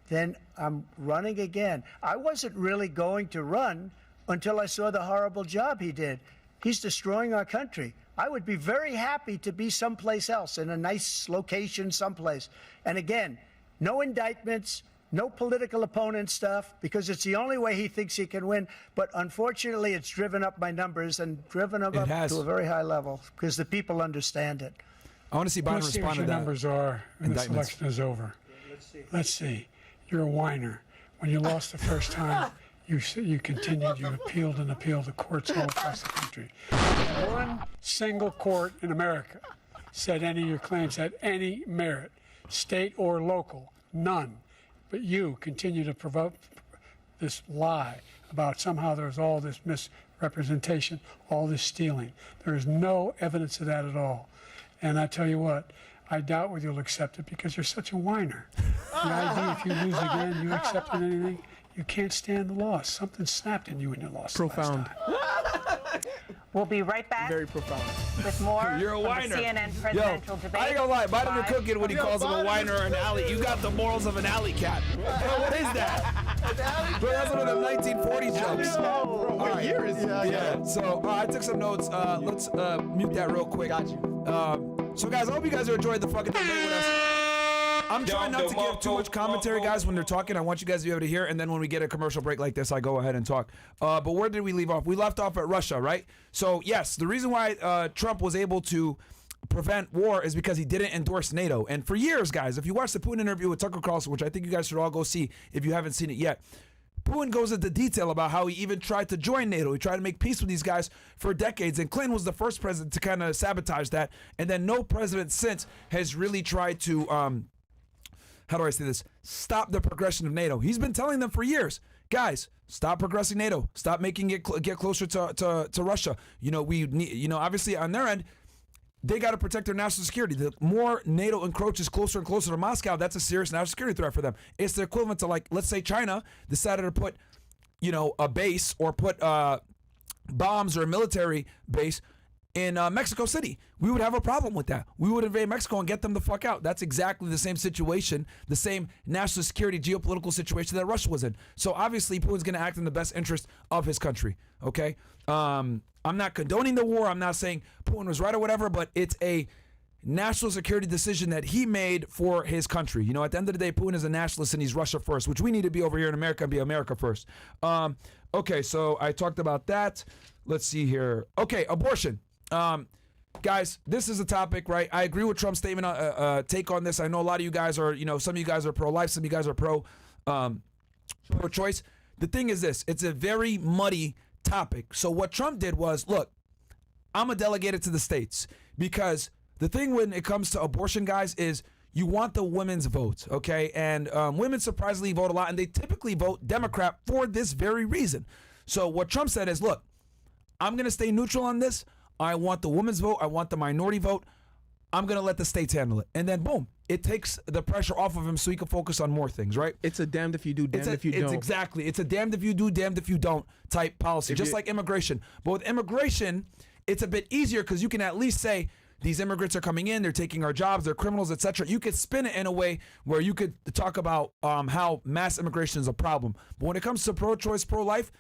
than I'm running again. I wasn't really going to run until I saw the horrible job he did. He's destroying our country. I would be very happy to be someplace else, in a nice location someplace. And again, no indictments, no political opponent stuff, because it's the only way he thinks he can win. But unfortunately, it's driven up my numbers and driven them up has. to a very high level because the people understand it. I want to see Biden Let's see respond what to your that. numbers are when this Indictments. election is over. Let's see. You're a whiner. When you lost the first time, you continued, you appealed and appealed to courts all across the country. One single court in America said any of your claims had any merit, state or local, none. But you continue to provoke this lie about somehow there's all this misrepresentation, all this stealing. There is no evidence of that at all. And I tell you what, I doubt whether you'll accept it because you're such a whiner. The idea if you lose again, you accepted anything, you can't stand the loss. Something snapped in you when you lost Profound. last time. We'll be right back Very profound. with more You're a from whiner. the CNN Yo, presidential debate. I ain't gonna lie, Biden Live. and Cookin, when he calls him a whiner or an alley, you got the morals of an alley cat. Bro, what is that? Bro, that's one of them 1940 jokes. What year is it? Yeah, so I took some notes. Let's mute that real quick. Got you. So guys, I hope you guys are enjoying the fucking debate with us. I'm trying not to give too much commentary, guys, when they're talking. I want you guys to be able to hear, and then when we get a commercial break like this, I go ahead and talk. But where did we leave off? We left off at Russia, right? So, yes, the reason why Trump was able to prevent war is because he didn't endorse NATO. And for years, guys, if you watch the Putin interview with Tucker Carlson, which I think you guys should all go see if you haven't seen it yet, Putin goes into detail about how he even tried to join NATO. He tried to make peace with these guys for decades, and Clinton was the first president to kind of sabotage that. And then no president since has really tried to, how do I say this, stop the progression of NATO. He's been telling them for years, guys, stop progressing NATO. Stop making it get closer to Russia. You know, we need, you know, obviously on their end, they got to protect their national security. The more NATO encroaches closer and closer to Moscow, that's a serious national security threat for them. It's the equivalent to, like, let's say China decided to put, you know, a base or put bombs or a military base in Mexico City. We would have a problem with that. We would invade Mexico and get them the fuck out. That's exactly the same situation, the same national security geopolitical situation that Russia was in. So obviously Putin's going to act in the best interest of his country, okay? I'm not condoning the war. I'm not saying Putin was right or whatever, but it's a national security decision that he made for his country. You know, at the end of the day, Putin is a nationalist and he's Russia first, which we need to be over here in America and be America first. Okay, so I talked about that. Let's see here. Okay, abortion. Guys, this is a topic, right? I agree with Trump's statement, take on this. I know a lot of you guys are, you know, some of you guys are pro-life, some of you guys are pro pro-choice. The thing is this, it's a very muddy topic. So what Trump did was, look, I'm a delegate to the states, because the thing when it comes to abortion, guys, is you want the women's vote, okay? And women surprisingly vote a lot, and they typically vote Democrat for this very reason. So what Trump said is, look, I'm going to stay neutral on this. I want the women's vote. I want the minority vote. I'm going to let the states handle it. And then, boom, it takes the pressure off of him so he can focus on more things, right? It's a damned if you do, damned if you don't. Exactly. It's a damned if you do, damned if you don't type policy, just like immigration. But with immigration, it's a bit easier because you can at least say, these immigrants are coming in, they're taking our jobs, they're criminals, etc. You could spin it in a way where you could talk about how mass immigration is a problem. But when it comes to pro-choice, pro-life,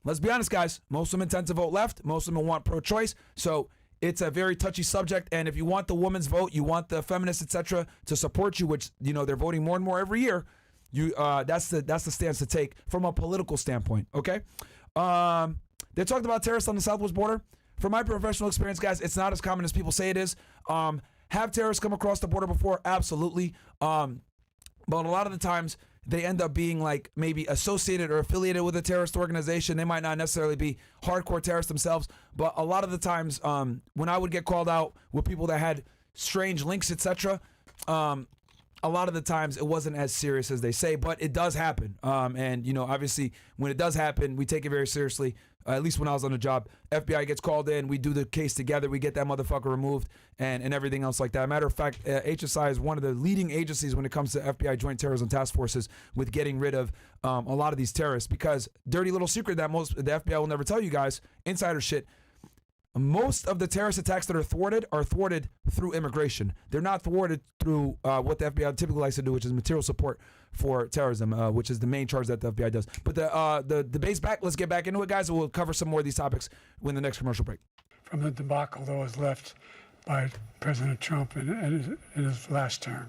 let's be honest, guys, most women tend to vote left. Most women want pro-choice. So it's a very touchy subject. And if you want the women's vote, you want the feminists, etc., to support you, which, you know, they're voting more and more every year, you that's the stance to take from a political standpoint, okay? They talked about terrorists on the southwest border. From my professional experience, guys, it's not as common as people say it is. Have terrorists come across the border before? Absolutely. But a lot of the times, they end up being like maybe associated or affiliated with a terrorist organization. They might not necessarily be hardcore terrorists themselves, but a lot of the times when I would get called out with people that had strange links, etc., a lot of the times it wasn't as serious as they say, but it does happen. And, you know, obviously when it does happen, we take it very seriously. At least when I was on the job, FBI gets called in, we do the case together, we get that motherfucker removed and everything else like that. Matter of fact, HSI is one of the leading agencies when it comes to FBI Joint Terrorism Task Forces with getting rid of a lot of these terrorists, because dirty little secret that the FBI will never tell you guys, insider shit, most of the terrorist attacks that are thwarted through immigration. They're not thwarted through what the FBI typically likes to do, which is material support for terrorism, which is the main charge that the FBI does. But the debate's back. Let's get back into it, guys, and we'll cover some more of these topics when the next commercial break. From the debacle that was left by President Trump in his last term,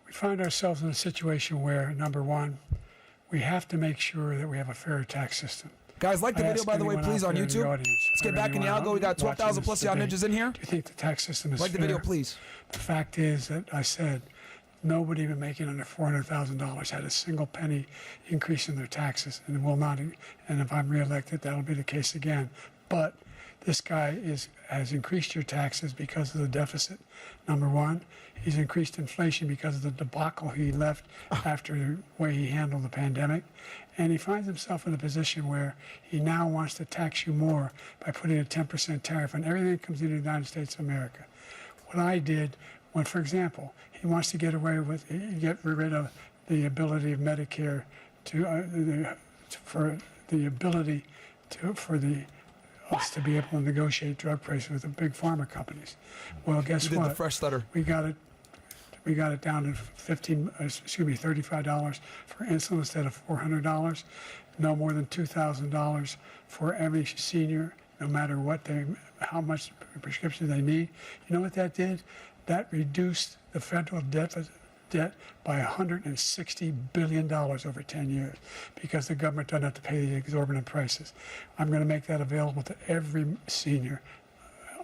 we find ourselves in a situation where, number one, we have to make sure that we have a fair tax system. Guys, like the video, by the way, please, on YouTube. Let's get back in the algo. We got 12,000 plus y'all ninjas in here. Do you think the tax system is fair? Like the video, please. The fact is that I said nobody even making under $400,000 had a single penny increase in their taxes, and will not. And if I'm reelected, that'll be the case again. But this guy has increased your taxes because of the deficit. Number one, he's increased inflation because of the debacle he left after the way he handled the pandemic. And he finds himself in a position where he now wants to tax you more by putting a 10% tariff on everything that comes into the United States of America. What I did, when, for example, he wants to get rid of the ability of Medicare for us to be able to negotiate drug prices with the big pharma companies. Well, guess what? The fresh stutter. We got it down to $35 for insulin instead of $400. No more than $2,000 for every senior, no matter how much prescription they need. You know what that did? That reduced the federal debt by $160 billion over 10 years, because the government doesn't have to pay the exorbitant prices. I'm going to make that available to every senior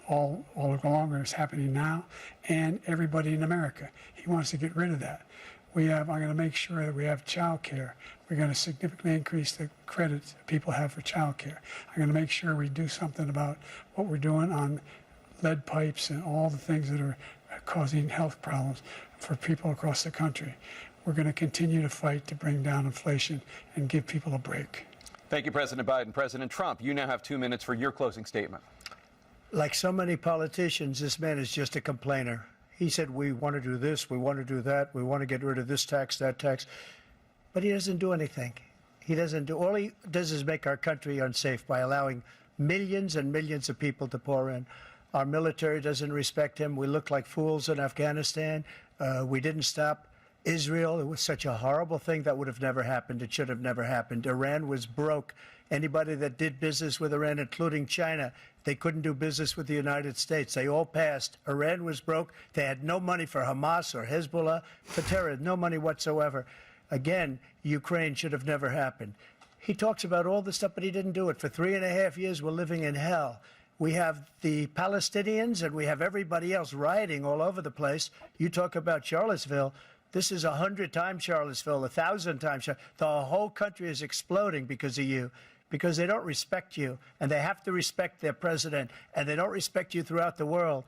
all along, it's happening now, and everybody in America. He wants to get rid of that. I'm going to make sure that we have child care. We're going to significantly increase the credits people have for child care. I'm going to make sure we do something about what we're doing on lead pipes and all the things that are causing health problems for people across the country. We're going to continue to fight to bring down inflation and give people a break. Thank you, President Biden. President Trump, you now have 2 minutes for your closing statement. Like so many politicians, this man is just a complainer. He said, we want to do this, we want to do that, we want to get rid of this tax, that tax. But he doesn't do anything. All he does is make our country unsafe by allowing millions and millions of people to pour in. Our military doesn't respect him. We look like fools in Afghanistan. We didn't stop Israel. It was such a horrible thing that would have never happened. It should have never happened. Iran was broke. Anybody that did business with Iran, including China, they couldn't do business with the United States. They all passed. Iran was broke. They had no money for Hamas or Hezbollah, for terror, no money whatsoever. Again, Ukraine should have never happened. He talks about all this stuff, but he didn't do it. For 3.5 years, we're living in hell. We have the Palestinians and we have everybody else rioting all over the place. You talk about Charlottesville. This is 100 times Charlottesville, 1,000 times. The whole country is exploding because of you, because they don't respect you, and they have to respect their president, and they don't respect you throughout the world.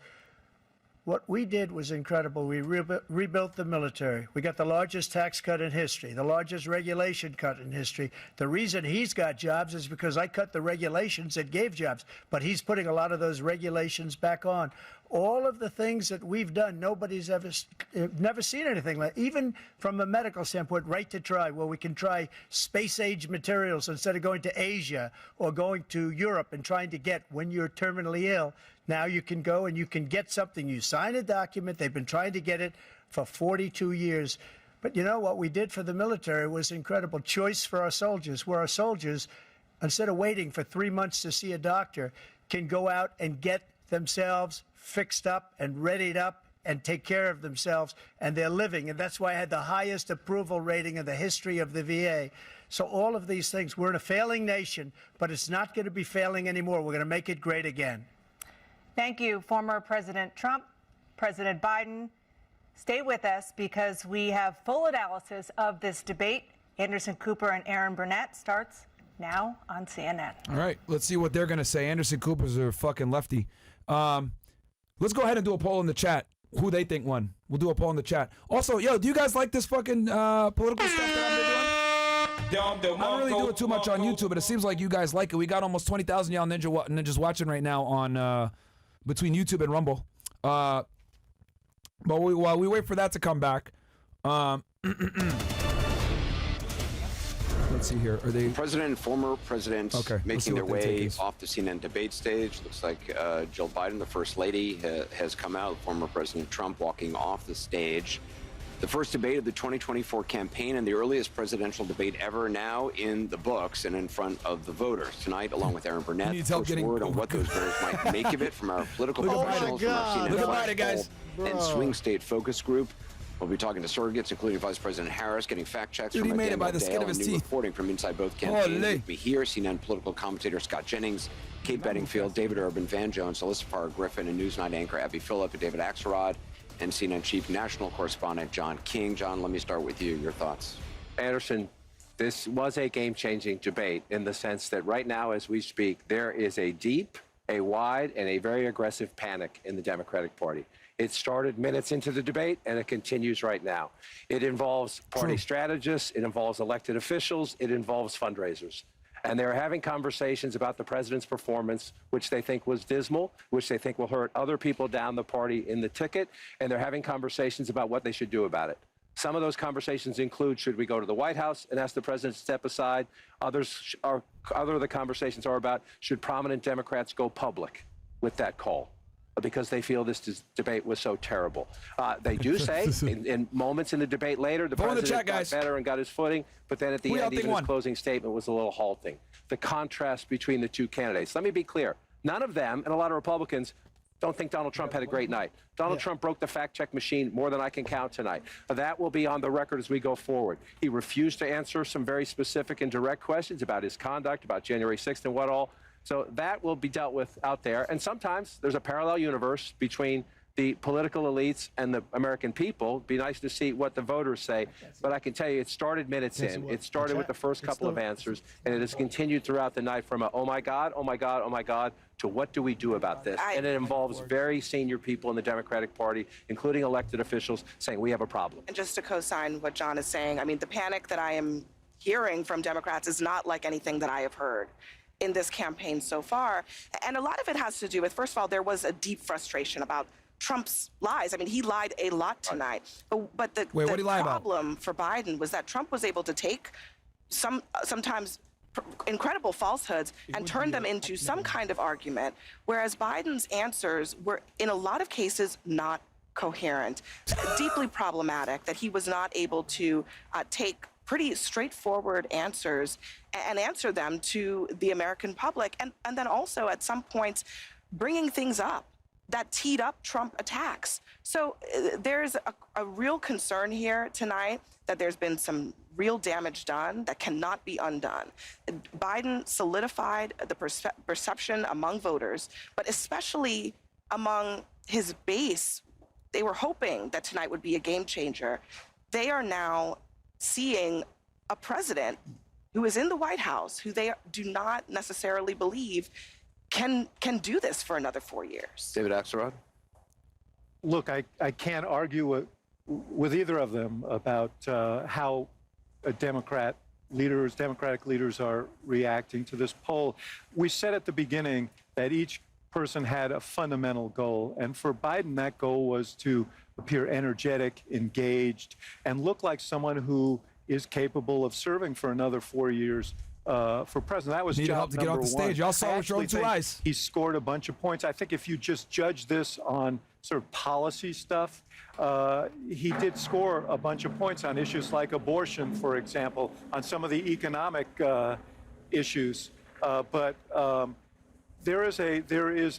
What we did was incredible. We rebuilt the military. We got the largest tax cut in history, the largest regulation cut in history. The reason he's got jobs is because I cut the regulations that gave jobs, but he's putting a lot of those regulations back on. All of the things that we've done, nobody's never seen anything like. Even from a medical standpoint, right to try, where we can try space-age materials instead of going to Asia or going to Europe and trying to get when you're terminally ill. Now you can go and you can get something. You sign a document. They've been trying to get it for 42 years. But you know what we did for the military was incredible. Choice for our soldiers, where our soldiers, instead of waiting for 3 months to see a doctor, can go out and get themselves fixed up and readied up and take care of themselves, and they're living. And that's why I had the highest approval rating in the history of the VA. So all of these things, we're in a failing nation, but it's not going to be failing anymore. We're going to make it great again. Thank you, former President Trump, President Biden. Stay with us because we have full analysis of this debate. Anderson Cooper and Erin Burnett starts now on CNN. All right, let's see what they're going to say. Anderson Cooper's a fucking lefty. Let's go ahead and do a poll in the chat. Who they think won. We'll do a poll in the chat. Also, yo, do you guys like this fucking political stuff that I'm doing? I don't really do it too much on YouTube, but it seems like you guys like it. We got almost 20,000 y'all ninjas watching right now on between YouTube and Rumble. But while we wait for that to come back, let's see here. Are they president and former president making their way off the CNN debate stage? Looks like Jill Biden, the first lady, has come out. Former President Trump walking off the stage. The first debate of the 2024 campaign and the earliest presidential debate ever now in the books and in front of the voters. Tonight, along with Erin Burnett, the first word on what those voters might make of it from our political professionals from our CNN Flash Poll and Swing State Focus Group. We'll be talking to surrogates, including Vice President Harris, getting fact checks from Daniel Dale and new reporting from inside both campaigns. We hear CNN political commentator Scott Jennings, Kate Bedingfield, David Urban, Van Jones, Alyssa Farr Griffin, and Newsnight anchor Abby Phillip, and David Axelrod, and CNN Chief National Correspondent John King. John, let me start with you. Your thoughts. Anderson, this was a game-changing debate in the sense that right now, as we speak, there is a deep, a wide, and a very aggressive panic in the Democratic Party. It started minutes into the debate, and it continues right now. It involves party strategists. It involves elected officials. It involves fundraisers. And they're having conversations about the president's performance, which they think was dismal, which they think will hurt other people down the party in the ticket. And they're having conversations about what they should do about it. Some of those conversations include, should we go to the White House and ask the president to step aside? Other of the conversations are about, should prominent Democrats go public with that call? Because they feel this debate was so terrible. They do say in moments in the debate later, the president got better and got his footing, but then at the end, even his closing statement was a little halting. The contrast between the two candidates. Let me be clear. None of them, and a lot of Republicans, don't think Donald Trump had a great night. Donald Trump broke the fact-check machine more than I can count tonight. That will be on the record as we go forward. He refused to answer some very specific and direct questions about his conduct, about January 6th and what all. So that will be dealt with out there. And sometimes there's a parallel universe between the political elites and the American people. It'd be nice to see what the voters say. But I can tell you, it started minutes in. It started with the first couple of answers, and it has continued throughout the night from a, oh, my God, oh, my God, oh, my God, to what do we do about this? And it involves very senior people in the Democratic Party, including elected officials, saying we have a problem. And just to co-sign what John is saying, I mean, the panic that I am hearing from Democrats is not like anything that I have heard in this campaign so far. And a lot of it has to do with, first of all, there was a deep frustration about Trump's lies. I mean, he lied a lot tonight. But the problem for Biden was that Trump was able to take sometimes incredible falsehoods and turn them into some kind of argument, whereas Biden's answers were, in a lot of cases, not coherent, deeply problematic, that he was not able to take pretty straightforward answers and answer them to the American public. And then also at some points bringing things up that teed up Trump attacks. So there's a real concern here tonight that there's been some real damage done that cannot be undone. Biden solidified the perception among voters, but especially among his base. They were hoping that tonight would be a game changer. they are now seeing a president who is in the White House, who they do not necessarily believe can do this for another 4 years. David Axelrod? Look, I can't argue with either of them about how Democratic leaders are reacting to this poll. We said at the beginning that each person had a fundamental goal, and for Biden, that goal was to appear energetic, engaged, and look like someone who is capable of serving for another 4 years for president. That was Need job help to get number off the one. stage. Y'all saw I with your own actually two think eyes. He scored a bunch of points. I think if you just judge this on sort of policy stuff, he did score a bunch of points on issues like abortion, for example, on some of the economic issues. But there is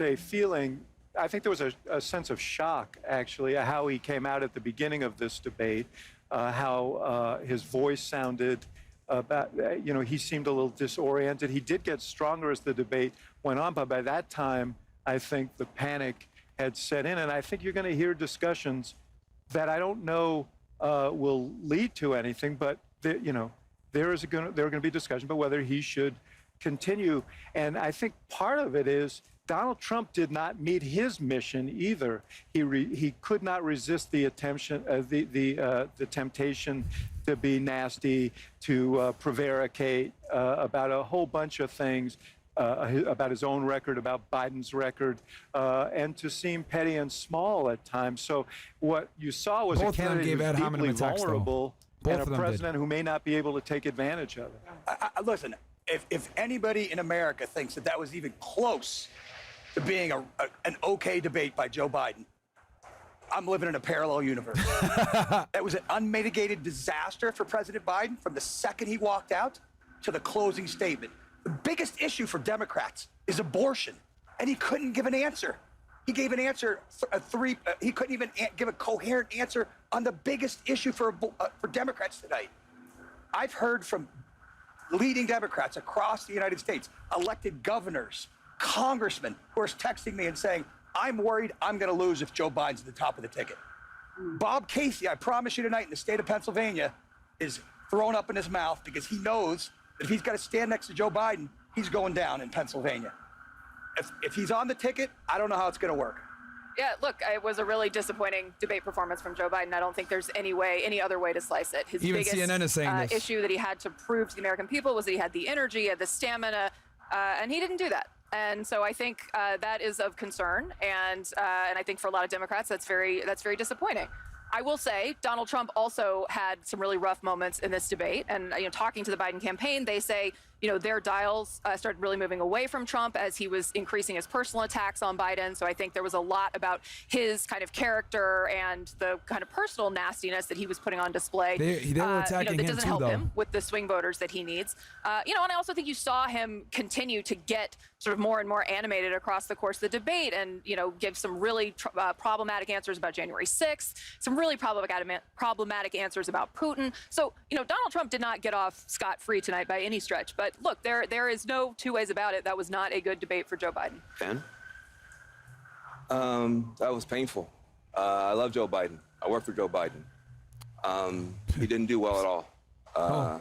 a feeling. I think there was a sense of shock, actually, at how he came out at the beginning of this debate, how his voice sounded. He seemed a little disoriented. He did get stronger as the debate went on, but by that time, I think the panic had set in, and I think you're going to hear discussions that I don't know will lead to anything, but there are going to be discussion about whether he should continue. And I think part of it is Donald Trump did not meet his mission either. He could not resist the temptation to be nasty, to prevaricate about a whole bunch of things, about his own record, about Biden's record, and to seem petty and small at times. So what you saw was a candidate who was deeply vulnerable and a president who may not be able to take advantage of it. Listen, if anybody in America thinks that was even close to being an okay debate by Joe Biden, I'm living in a parallel universe. That was an unmitigated disaster for President Biden from the second he walked out to the closing statement. The biggest issue for Democrats is abortion, and he couldn't give an answer. He gave an answer, he couldn't even give a coherent answer on the biggest issue for Democrats tonight. I've heard from leading Democrats across the United States, elected governors, congressmen, who are texting me and saying, I'm worried I'm going to lose if Joe Biden's at the top of the ticket. Bob Casey, I promise you tonight, in the state of Pennsylvania, is thrown up in his mouth because he knows that if he's got to stand next to Joe Biden, he's going down in Pennsylvania. If he's on the ticket, I don't know how it's going to work. Yeah, look, it was a really disappointing debate performance from Joe Biden. I don't think there's any other way to slice it. His Even biggest CNN is saying this. issue that he had to prove to the American people was that he had the energy, he had the stamina, and he didn't do that. And so I think that is of concern, and I think for a lot of Democrats, that's very disappointing. I will say Donald Trump also had some really rough moments in this debate, and talking to the Biden campaign, they say their dials started really moving away from Trump as he was increasing his personal attacks on Biden. So I think there was a lot about his kind of character and the kind of personal nastiness that he was putting on display. They were attacking that him doesn't too, help though. him with the swing voters that he needs. And I also think you saw him continue to get sort of more and more animated across the course of the debate, and give some really problematic answers about January 6th, some really problematic answers about Putin. So Donald Trump did not get off scot-free tonight by any stretch. But look, there is no two ways about it. That was not a good debate for Joe Biden. Ben? That was painful. I love Joe Biden. I work for Joe Biden. He didn't do well at all.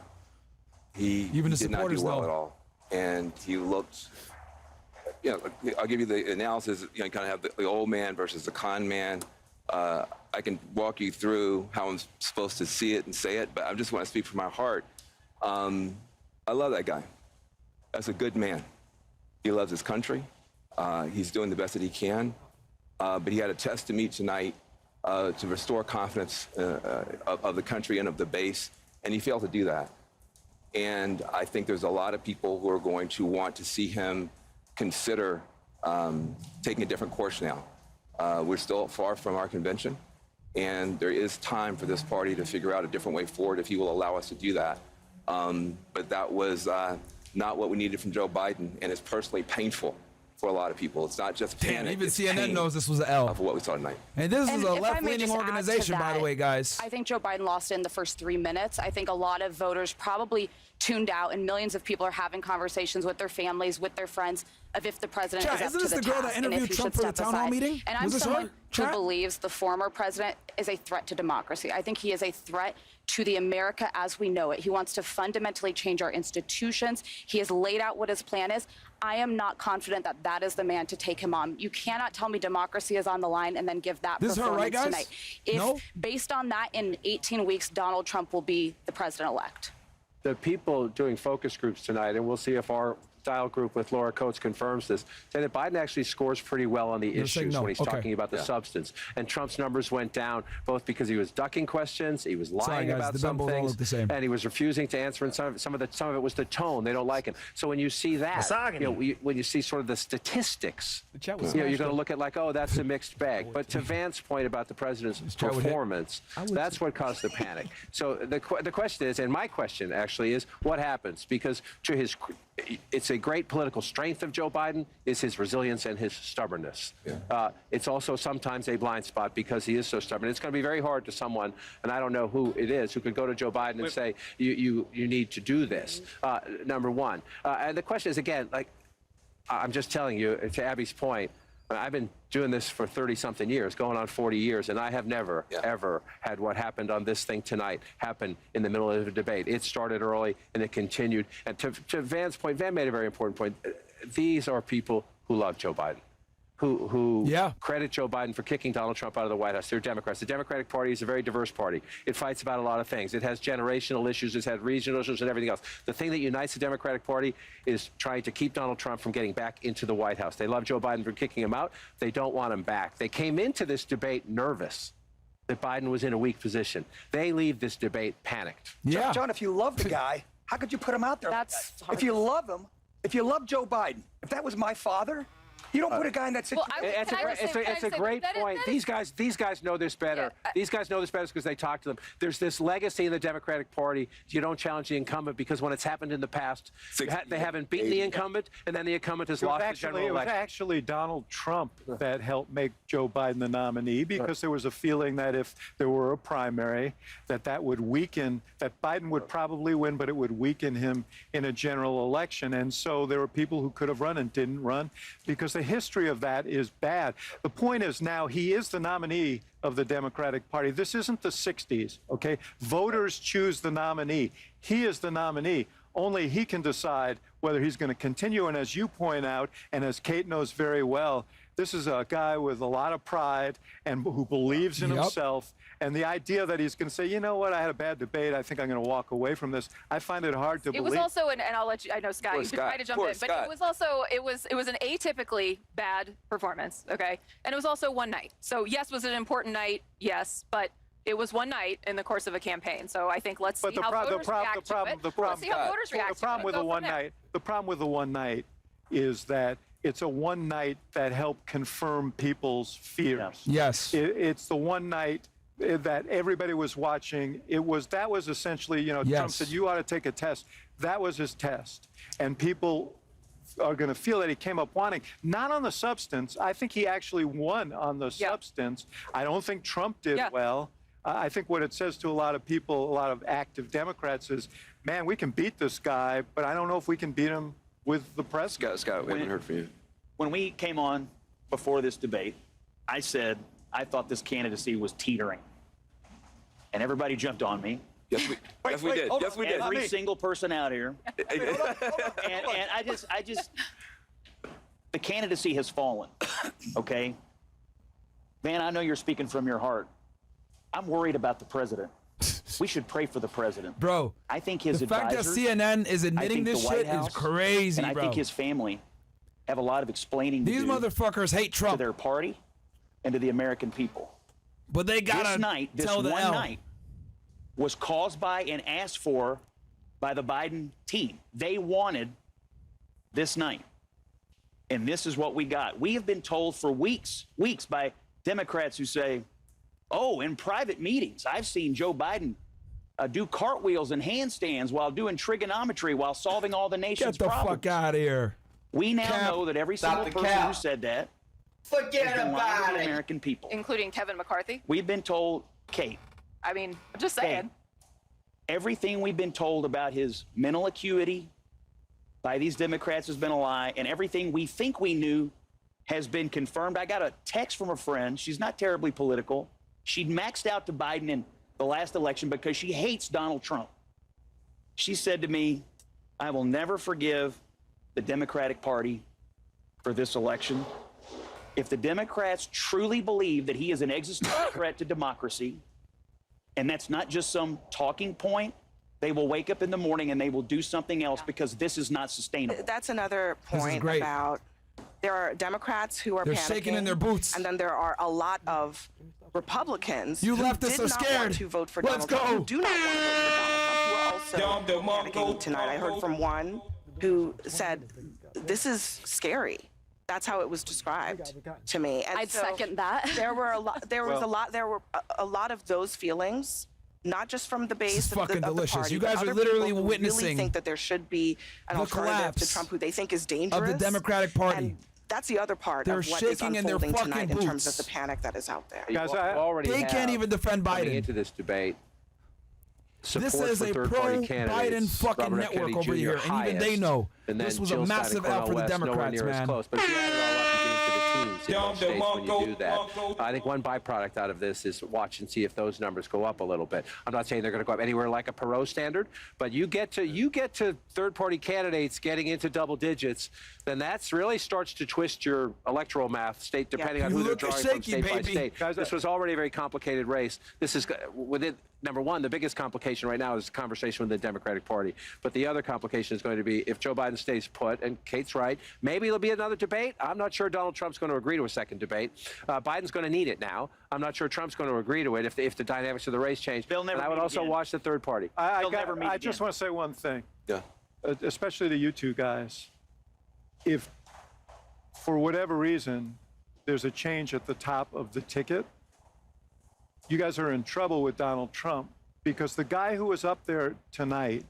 He did not do well at all. And he looked, I'll give you the analysis, you kind of have the old man versus the con man. I can walk you through how I'm supposed to see it and say it, but I just want to speak from my heart. I love that guy. That's a good man. He loves his country. He's doing the best that he can. But he had a test to meet tonight to restore confidence of the country and of the base, and he failed to do that. And I think there's a lot of people who are going to want to see him consider taking a different course now. We're still far from our convention, and there is time for this party to figure out a different way forward if he will allow us to do that. But that was not what we needed from Joe Biden, and it's personally painful for a lot of people. It's not just panic. Even it's CNN pain knows this was an L. for what we saw tonight. And this is a if I may left-leaning just add to organization, by the that, way, guys. I think Joe Biden lost in the first 3 minutes. I think a lot of voters probably tuned out, and millions of people are having conversations with their families, with their friends, of if the president is up isn't to this the the girl task that and if interviewed he Trump should for the step town hall aside. meeting? And I'm Was this her? someone who Chat? believes the former president is a threat to democracy. I think he is a threat to the America as we know it. He wants to fundamentally change our institutions. He has laid out what his plan is. I am not confident that that is the man to take him on. You cannot tell me democracy is on the line and then give that This is her, performance right, guys? tonight. If, No? based on that, in 18 weeks, Donald Trump will be the president-elect. The people doing focus groups tonight, and we'll see if our style group with Laura Coates confirms this, say that Biden actually scores pretty well on the You're saying issues no. when he's Okay. talking about the substance. And Trump's numbers went down both because he was ducking questions, he was lying Sorry, guys, about the some Bimbo all things, look the same. and he was refusing to answer. And some of it was the tone. They don't like him. So when you see that, when you see sort of the statistics, chat was you're smashed going to up. look at like, oh, that's a mixed bag. But to Vance's point about the president's chat would hit. performance, that's what caused the panic. So the question is, and my question actually is, what happens? Because to his, it's a great political strength of Joe Biden is his resilience and his stubbornness. It's also sometimes a blind spot because he is so stubborn. It's going to be very hard to someone, and I don't know who it is, who could go to Joe Biden and say, you need to do this, number one. And the question is, again, like, I'm just telling you, to Abby's point, I've been doing this for 30-something years, going on 40 years, and I have never, ever had what happened on this thing tonight happen in the middle of a debate. It started early, and it continued. And to Van's point, Van made a very important point. These are people who love Joe Biden, who credit Joe Biden for kicking Donald Trump out of the White House. They're Democrats. The Democratic Party is a very diverse party. It fights about a lot of things. It has generational issues. It's had regional issues and everything else. The thing that unites the Democratic Party is trying to keep Donald Trump from getting back into the White House. They love Joe Biden for kicking him out. They don't want him back. They came into this debate nervous that Biden was in a weak position. They leave this debate panicked. Yeah. John, if you love the guy, how could you put him out there? If you love him, if you love Joe Biden, if that was my father, you don't put a guy in that situation. It's a great point. These guys know this better. These guys know this better because they talk to them. There's this legacy in the Democratic Party. You don't challenge the incumbent because when it's happened in the past, they haven't beaten the incumbent, and then the incumbent has lost the general election. It was actually Donald Trump that helped make Joe Biden the nominee because there was a feeling that if there were a primary, that would weaken, that Biden would probably win, but it would weaken him in a general election. And so there were people who could have run and didn't run because the history of that is bad. The point is now he is the nominee of the Democratic Party. This isn't the 60s, okay? Voters choose the nominee. He is the nominee. Only he can decide whether he's going to continue. And as you point out, and as Kate knows very well, this is a guy with a lot of pride and who believes in himself. And the idea that he's going to say, you know what, I had a bad debate, I think I'm going to walk away from this, I find it hard to believe. It was also, and I'll let you, I know, Scott, you've been trying to jump in, but it was also, it was an atypically bad performance, okay? And it was also one night. So yes, was it an important night? Yes, but it was one night in the course of a campaign. So I think let's see how voters react to it. Let's see how voters react to it. The problem with the one night is that it's a one night that helped confirm people's fears. Yes. It's the one night that everybody was watching. That was essentially, you know, Trump said, you ought to take a test. That was his test. And people are going to feel that he came up wanting, not on the substance. I think he actually won on the substance. I don't think Trump did well. I think what it says to a lot of people, a lot of active Democrats is, man, we can beat this guy, but I don't know if we can beat him with the press. Scott, we haven't heard from you. When we came on before this debate, I said I thought this candidacy was teetering. And everybody jumped on me. Yes, we did. Yes, we did. Every single person out here. and I just, the candidacy has fallen, okay? Van, I know you're speaking from your heart. I'm worried about the president. We should pray for the president. Bro, I think his the fact that advisors, CNN is admitting this shit is crazy, and I bro. think his family have a lot of explaining to do. These motherfuckers hate Trump. To their party and to the American people. But they gotta this night, this tell the one L. night, was caused by and asked for by the Biden team. They wanted this night. And this is what we got. We have been told for weeks by Democrats who say, oh, in private meetings, I've seen Joe Biden do cartwheels and handstands while doing trigonometry while solving all the nation's Get the problems. fuck out of here. We now know that every single person who said that Forget about the it. American people. Including Kevin McCarthy. We've been told, Kate. I mean, I'm just saying. Everything we've been told about his mental acuity by these Democrats has been a lie, and everything we think we knew has been confirmed. I got a text from a friend. She's not terribly political. She'd maxed out to Biden in the last election because she hates Donald Trump. She said to me, I will never forgive the Democratic Party for this election. If the Democrats truly believe that he is an existential threat to democracy, and that's not just some talking point, they will wake up in the morning and they will do something else because this is not sustainable. That's another point about there are Democrats who are They're panicking, shaking in their boots. and then there are a lot of Republicans You who leftists did are not scared. want to vote for Let's Donald Trump, go. who do not want to vote for Donald Trump, who are also panicking tonight. I heard from one who said, this is scary. That's how it was described to me. And I'd so second that. There were a lot. There was a lot of those feelings, not just from the base of fucking the delicious. party, You but guys are other literally people who witnessing really think that there should be an the alternative collapse to Trump, who they think is dangerous of the Democratic Party. And that's the other part They're of what is shaking in their unfolding tonight fucking in terms of boots. the panic that is out there. Guys, they can't even defend Biden. Coming into this debate, This support is for a third-party pro-Biden candidates, fucking Robert F. network Kennedy over Jr. here, and even they highest, know and then this was a Jill massive Stein and out for the Cornel West, nowhere Democrats, near as man. close. But if you add it all up, you get into the teens in most states when you do that. I think one byproduct out of this is watch and see if those numbers go up a little bit. I'm not saying they're going to go up anywhere like a Perot standard, but you get to third-party candidates getting into double digits, then that's really starts to twist your electoral math, state depending on You who they're look drawing shaky, from state by baby. state. This was already a very complicated race. This is within. Number one, the biggest complication right now is the conversation with the Democratic Party. But the other complication is going to be if Joe Biden stays put, and Kate's right, maybe it'll be another debate. I'm not sure Donald Trump's going to agree to a second debate. Biden's going to need it now. I'm not sure Trump's going to agree to it if the dynamics of the race change. They'll never and I would meet also again. watch the third party. I just want to say one thing. Yeah. Especially to you two guys. If, for whatever reason, there's a change at the top of the ticket, you guys are in trouble with Donald Trump, because the guy who was up there tonight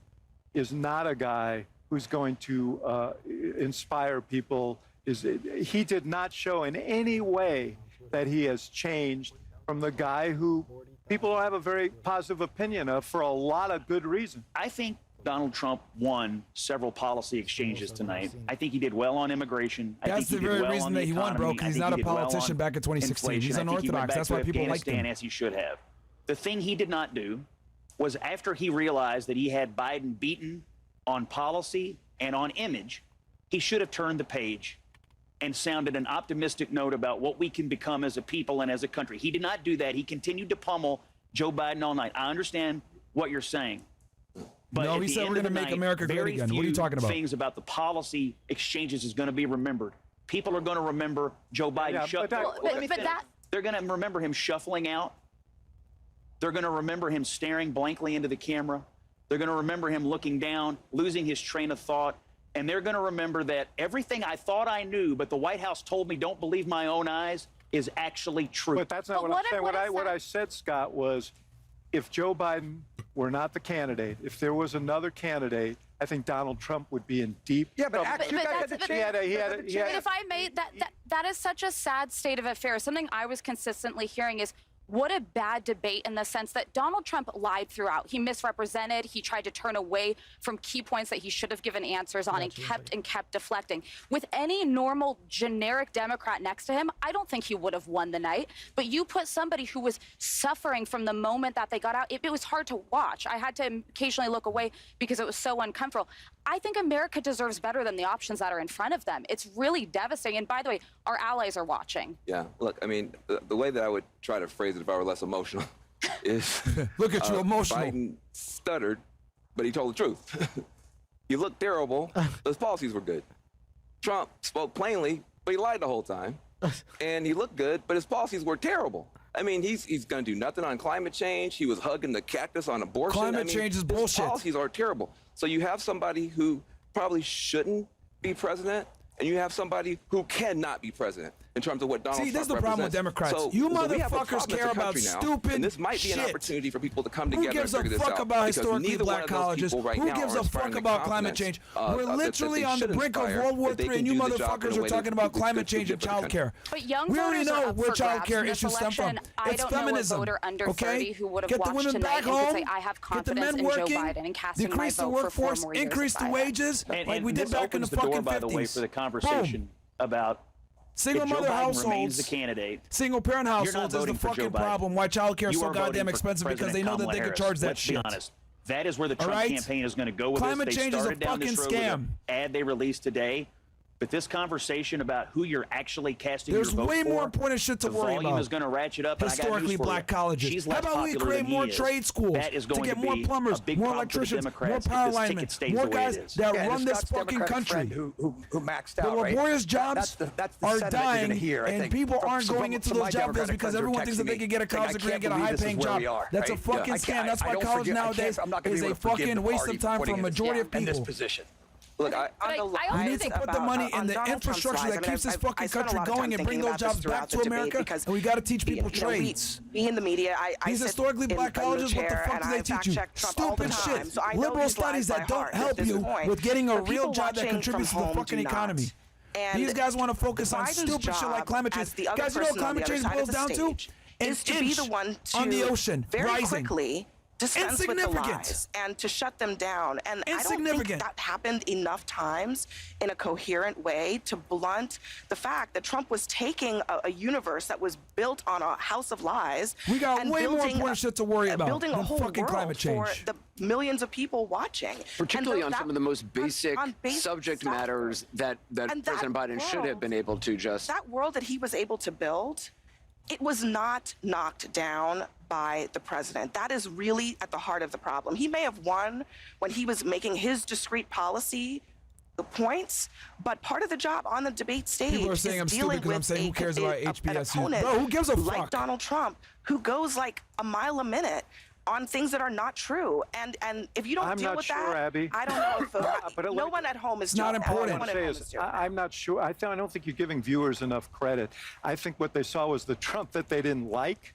is not a guy who's going to inspire people. He did not show in any way that he has changed from the guy who people don't have a very positive opinion of for a lot of good reason. I think Donald Trump won several policy exchanges tonight. I think he did well on immigration. I That's think he the did very well reason on that the he won, bro, economy. because I he's think not he a did well politician on back in 2016. He's inflation. I think he went unorthodox. back That's to why people like Afghanistan him. as he should have. The thing he did not do was after he realized that he had Biden beaten on policy and on image, he should have turned the page and sounded an optimistic note about what we can become as a people and as a country. He did not do that. He continued to pummel Joe Biden all night. I understand what you're saying. But No, at he the said end we're of gonna the make night, America great very again. What are you few talking about? Things about the policy exchanges is going to be remembered. People are going to remember Joe Biden. They're going to remember him shuffling out. They're going to remember him staring blankly into the camera. They're going to remember him looking down, losing his train of thought. And they're going to remember that everything I thought I knew, but the White House told me don't believe my own eyes, is actually true. But that's not what I'm saying. What I said, Scott, was if Joe Biden were not the candidate, if there was another candidate, I think Donald Trump would be in deep trouble. If I may, that is such a sad state of affairs. Something I was consistently hearing is, what a bad debate in the sense that Donald Trump lied throughout. He misrepresented. He tried to turn away from key points that he should have given answers on, and kept deflecting. With any normal generic Democrat next to him, I don't think he would have won the night. But you put somebody who was suffering from the moment that they got out. It was hard to watch. I had to occasionally look away because it was so uncomfortable. I think America deserves better than the options that are in front of them. It's really devastating. And by the way, our allies are watching. Yeah, look, I mean, the way that I would try to phrase it if I were less emotional is... Look at you, emotional. Biden stuttered, but he told the truth. He looked terrible, but his policies were good. Trump spoke plainly, but he lied the whole time. And he looked good, but his policies were terrible. I mean, he's going to do nothing on climate change. He was hugging the cactus on abortion. Climate change is bullshit. His policies are terrible. So you have somebody who probably shouldn't be president, and you have somebody who cannot be president. in terms of what Donald Trump this is the problem with represents. Democrats. So, you we have a motherfuckers problem as care a about country now, stupid and this might be shit. an opportunity for people to come Who together gives and a figure this fuck out. about because historically neither one black of those colleges? people right Who now gives are a inspiring fuck the about climate confidence, change? We're that literally they on the should brink of inspire World War that they III, can and you do the job in motherfuckers a are way talking that about is climate good change and for the country. childcare. But young We already voters are know up where for grabs childcare in this issues stem from. election. I It's don't know a feminism. voter under Okay? 30 who would have Get the watched women tonight back who could home. say, I have Get the confidence men in Joe working. Biden and casting my Decrease the vote for 4 workforce. more years Increase of the Biden. wages like we did this back in the opens the door, fucking by the way, 50s. for the conversation about Single if Joe mother Biden households, remains the candidate. single parent You're not households is the voting for Joe fucking Biden. problem. Why childcare is You so are voting goddamn for expensive because President they know that Kamala they can Harris. charge that Let's shit. be honest. That is where the All Trump right? campaign is going to go with Climate this. They change is a started down this fucking road with scam. an ad they released today. But this conversation about who you're actually casting There's your vote way for, more important shit to the worry volume about. is going to ratchet up. And I got Historically news for black you. colleges. She's How less about we popular create than he more is. trade schools That is to going get to more be plumbers, a big more problem for the electricians, more Democrats power if this linemen, ticket stays more the way it guys is. that Yeah, run this Scott's fucking Democratic country. friend who maxed The out, right? laborious jobs That's the are sentiment you're dying, gonna hear, I and think, people from aren't some- going into some of those my job fairs Democratic because friends are everyone thinks that texting they me can get a saying, college I degree and can't get a believe this is high-paying where job. we are, That's a right? fucking I scam. can't- That's I why don't college forgive- I can't- nowadays I'm not gonna is be a able to forgive fucking the waste party of time putting for a us majority of in this people. position. Look, We need to put the money in the infrastructure that keeps this fucking country going and bring those jobs back to America. And we got to teach people trades. We in the media, I These sit historically in black a colleges, what the chair fuck and do I they teach you? fact-check Trump all the Stupid time. shit. So I know Liberal these lies studies by that don't heart. help This is you the point. with getting a But real people job that watching contributes to from the home fucking do not. economy. And These guys want to focus on Biden's stupid shit like job climate change. as the other Guys, you know what person on climate the other change side boils of the down to? stage An is to be the one to on the ocean, very rising. quickly dispense with the Insignificant. lies and to shut them down. And I don't think Insignificant. that happened enough times in a coherent way to blunt the fact that Trump was taking a universe that was built on a house of lies. We got and way more building important shit to worry about building a than whole fucking world climate for change. the millions of people watching. Particularly And on some of the most basic on basic subject stuff. matters that And President Biden should have world- been able to just. That world that he was able to build, it was not knocked down by the president. That is really at the heart of the problem. He may have won when he was making his discrete policy the points, but part of the job on the debate stage People are saying is I'm stupid dealing because I'm with saying who cares about an HBSU? opponent Bro, who gives a like fuck? Donald Trump, who goes like a mile a minute on things that are not true. And if you don't I'm deal not with sure, that, Abby. I don't know if But no one at home is It's not doing that. important. No What one I at say home is, is doing that. I'm not sure. I don't think you're giving viewers enough credit. I think what they saw was the Trump that they didn't like,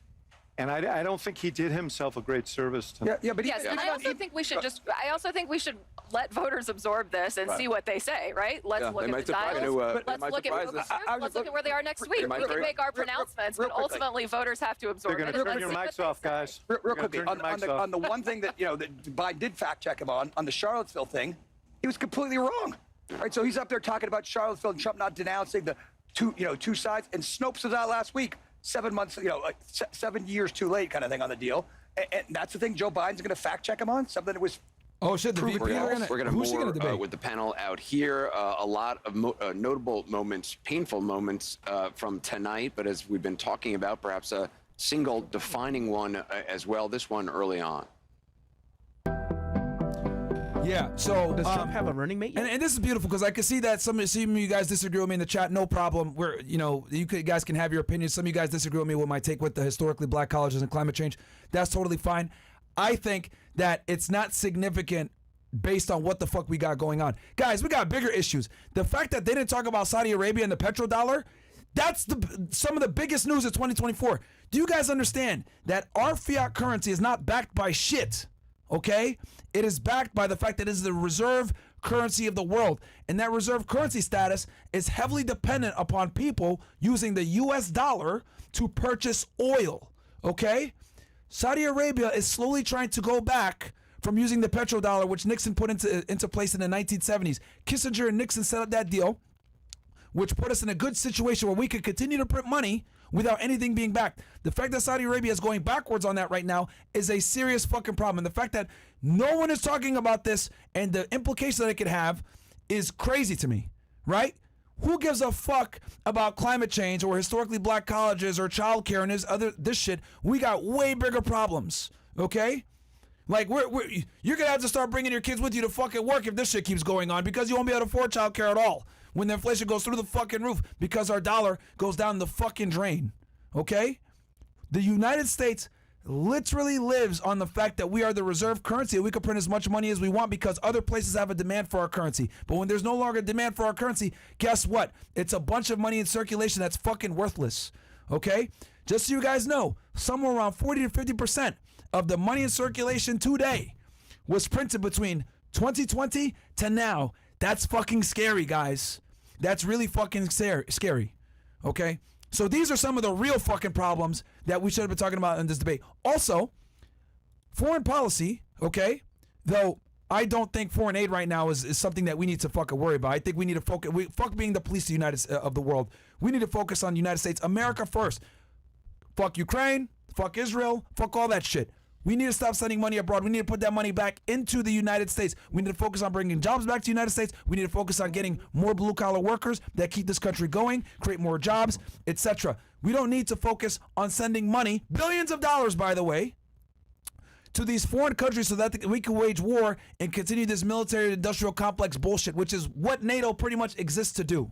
and I don't think he did himself a great service tonight. Yeah, but Yes, and I also think we should let voters absorb this and see what they say, right? Let's Yeah, look they at might the surprise- dials. they might Let's look at surprise us. let's look at where they are next week. might We can very- make our pronouncements, but ultimately voters have to absorb They're it. going to and turn let's your see what mics they off, say. guys. Real You're gonna quickly, turn your mics off. on the one thing that that Biden did fact check him on the Charlottesville thing, he was completely wrong. Right, so he's up there talking about Charlottesville and Trump not denouncing the two sides, and Snopes was out last week, 7 months, like 7 years too late, kind of thing on the deal, and that's the thing Joe Biden's going to fact check him on, something that was. Oh shit, the VP. We're going to Who's she more gonna debate? with the panel out here. A lot of notable moments, painful moments from tonight, but as we've been talking about, perhaps a single defining one as well, this one early on. Yeah, so Does Trump have a running mate yet? And this is beautiful because I can see that some of you guys disagree with me in the chat. No problem. Guys can have your opinions. Some of you guys disagree with me with my take with the historically black colleges and climate change. That's totally fine. I think that it's not significant based on what the fuck we got going on. Guys, we got bigger issues. The fact that they didn't talk about Saudi Arabia and the petrodollar, that's some of the biggest news of 2024. Do you guys understand that our fiat currency is not backed by shit? Okay? It is backed by the fact that it is the reserve currency of the world. And that reserve currency status is heavily dependent upon people using the US dollar to purchase oil. Okay? Saudi Arabia is slowly trying to go back from using the petrodollar, which Nixon put into place in the 1970s. Kissinger and Nixon set up that deal, which put us in a good situation where we could continue to print money without anything being backed. The fact that Saudi Arabia is going backwards on that right now is a serious fucking problem. And the fact that no one is talking about this and the implication that it could have is crazy to me, right? Who gives a fuck about climate change or historically black colleges or childcare and this shit? We got way bigger problems, okay? Like, you're going to have to start bringing your kids with you to fucking work if this shit keeps going on because you won't be able to afford childcare at all when the inflation goes through the fucking roof because our dollar goes down the fucking drain, okay? The United States literally lives on the fact that we are the reserve currency and we can print as much money as we want because other places have a demand for our currency. But when there's no longer demand for our currency, guess what? It's a bunch of money in circulation that's fucking worthless. Okay? Just so you guys know, somewhere around 40 to 50% of the money in circulation today was printed between 2020 to now. That's fucking scary, guys. That's really fucking scary. Okay? So these are some of the real fucking problems that we should have been talking about in this debate. Also, foreign policy, okay? Though I don't think foreign aid right now is something that we need to fucking worry about. I think we need to focus. Fuck being the police of the world. We need to focus on the United States, America first. Fuck Ukraine. Fuck Israel. Fuck all that shit. We need to stop sending money abroad. We need to put that money back into the United States. We need to focus on bringing jobs back to the United States. We need to focus on getting more blue-collar workers that keep this country going, create more jobs, etc. We don't need to focus on sending money, billions of dollars, by the way, to these foreign countries so that we can wage war and continue this military-industrial complex bullshit, which is what NATO pretty much exists to do,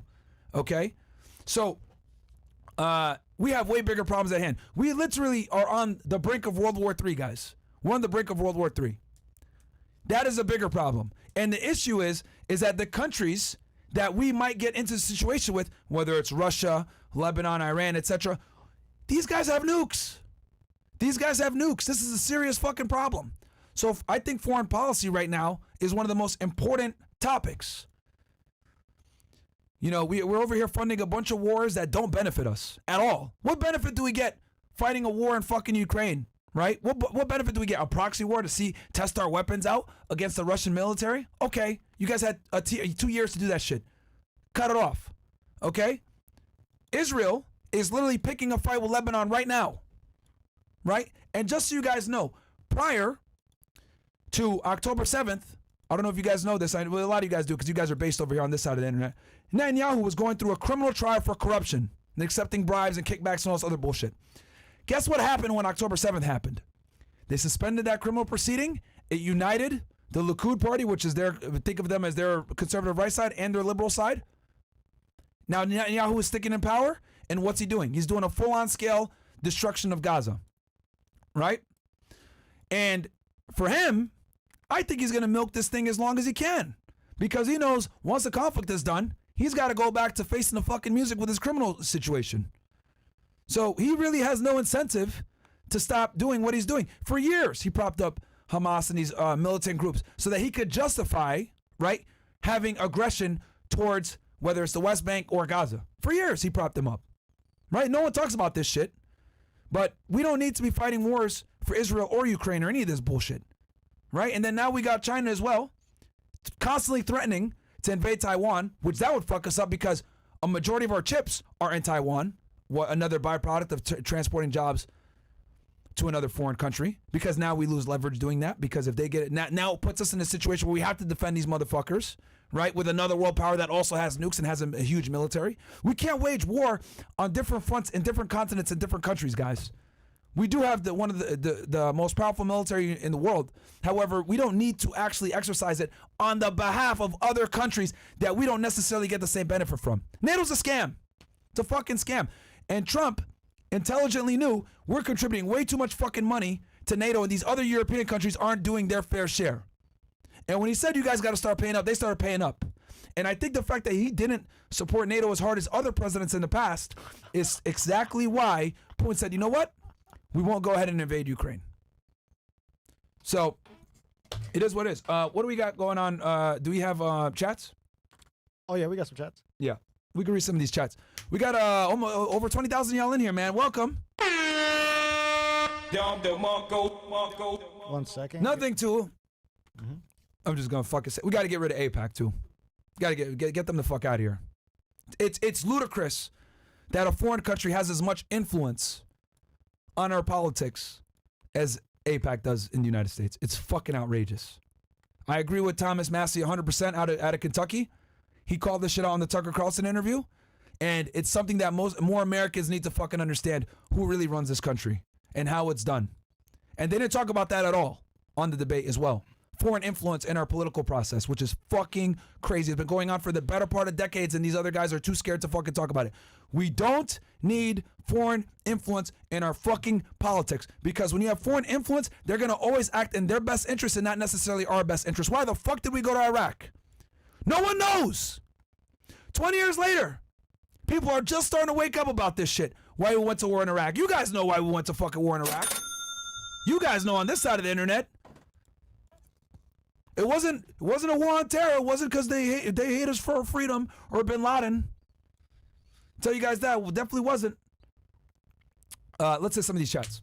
okay? So, we have way bigger problems at hand. We literally are on the brink of World War III, guys. We're on the brink of World War III. That is a bigger problem. And the issue is that the countries that we might get into a situation with, whether it's Russia, Lebanon, Iran, etc., these guys have nukes. These guys have nukes. This is a serious fucking problem. So I think foreign policy right now is one of the most important topics. You know, we're over here funding a bunch of wars that don't benefit us at all. What benefit do we get fighting a war in fucking Ukraine, right? What benefit do we get? A proxy war to test our weapons out against the Russian military? Okay, you guys had 2 years to do that shit. Cut it off, okay? Israel is literally picking a fight with Lebanon right now, right? And just so you guys know, prior to October 7th, I don't know if you guys know this. A lot of you guys do because you guys are based over here on this side of the internet. Netanyahu was going through a criminal trial for corruption and accepting bribes and kickbacks and all this other bullshit. Guess what happened when October 7th happened? They suspended that criminal proceeding. It united the Likud party, which is think of them as their conservative right side and their liberal side. Now Netanyahu is sticking in power, and what's he doing? He's doing a full-on scale destruction of Gaza, right? And for him, I think he's going to milk this thing as long as he can because he knows once the conflict is done, he's got to go back to facing the fucking music with his criminal situation. So he really has no incentive to stop doing what he's doing. For years, he propped up Hamas and these militant groups so that he could justify, right, having aggression towards whether it's the West Bank or Gaza. For years, he propped them up, right? No one talks about this shit, but we don't need to be fighting wars for Israel or Ukraine or any of this bullshit. Right? And then now we got China as well, constantly threatening to invade Taiwan, which that would fuck us up because a majority of our chips are in Taiwan, another byproduct of transporting jobs to another foreign country, because now we lose leverage doing that, because if they get it, now it puts us in a situation where we have to defend these motherfuckers, right, with another world power that also has nukes and has a huge military. We can't wage war on different fronts in different continents and different countries, guys. We do have one of the most powerful military in the world. However, we don't need to actually exercise it on the behalf of other countries that we don't necessarily get the same benefit from. NATO's a scam. It's a fucking scam. And Trump intelligently knew we're contributing way too much fucking money to NATO and these other European countries aren't doing their fair share. And when he said you guys got to start paying up, they started paying up. And I think the fact that he didn't support NATO as hard as other presidents in the past is exactly why Putin said, you know what? We won't go ahead and invade Ukraine. So it is what it is. What do we got going on? Do we have chats? Oh, yeah, we got some chats. Yeah, we can read some of these chats. We got almost over 20,000 y'all in here, man. Welcome. 1 second. Nothing to. I'm just going to fucking say. We got to get rid of AIPAC, too. Got to get them the fuck out of here. It's ludicrous that a foreign country has as much influence on our politics as AIPAC does in the United States. It's fucking outrageous. I agree with Thomas Massey 100% out of Kentucky. He called this shit out on the Tucker Carlson interview, and it's something that more Americans need to fucking understand who really runs this country and how it's done. And they didn't talk about that at all on the debate as well. foreign influence in our political process, which is fucking crazy. It's been going on for the better part of decades, and these other guys are too scared to fucking talk about it. We don't need foreign influence in our fucking politics, because when you have foreign influence, they're going to always act in their best interest and not necessarily our best interest. Why the fuck did we go to Iraq? No one knows. 20 years later, people are just starting to wake up about this shit. Why we went to war in Iraq. You guys know why we went to fucking war in Iraq. You guys know on this side of the internet. It wasn't a war on terror. It wasn't because they hate us for freedom or Bin Laden. Tell you guys that. Well, definitely wasn't. Let's see some of these chats.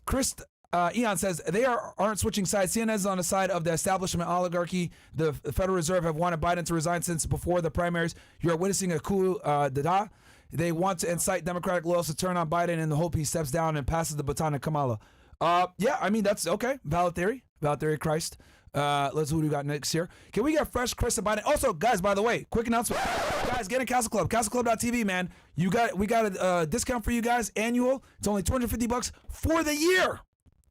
Chris Eon says they aren't switching sides. CNN is on the side of the establishment oligarchy. The Federal Reserve have wanted Biden to resign since before the primaries. You are witnessing a coup d'etat. They want to incite Democratic loyalists to turn on Biden in the hope he steps down and passes the baton to Kamala. Yeah, I mean, that's okay. Valid theory. Valid theory, Christ. Let's see what we got next here. Can we get fresh Chris and Biden? Also, guys, by the way, quick announcement. Guys, get in Castle Club. CastleClub.tv, man. We got a discount for you guys, annual. It's only $250 for the year.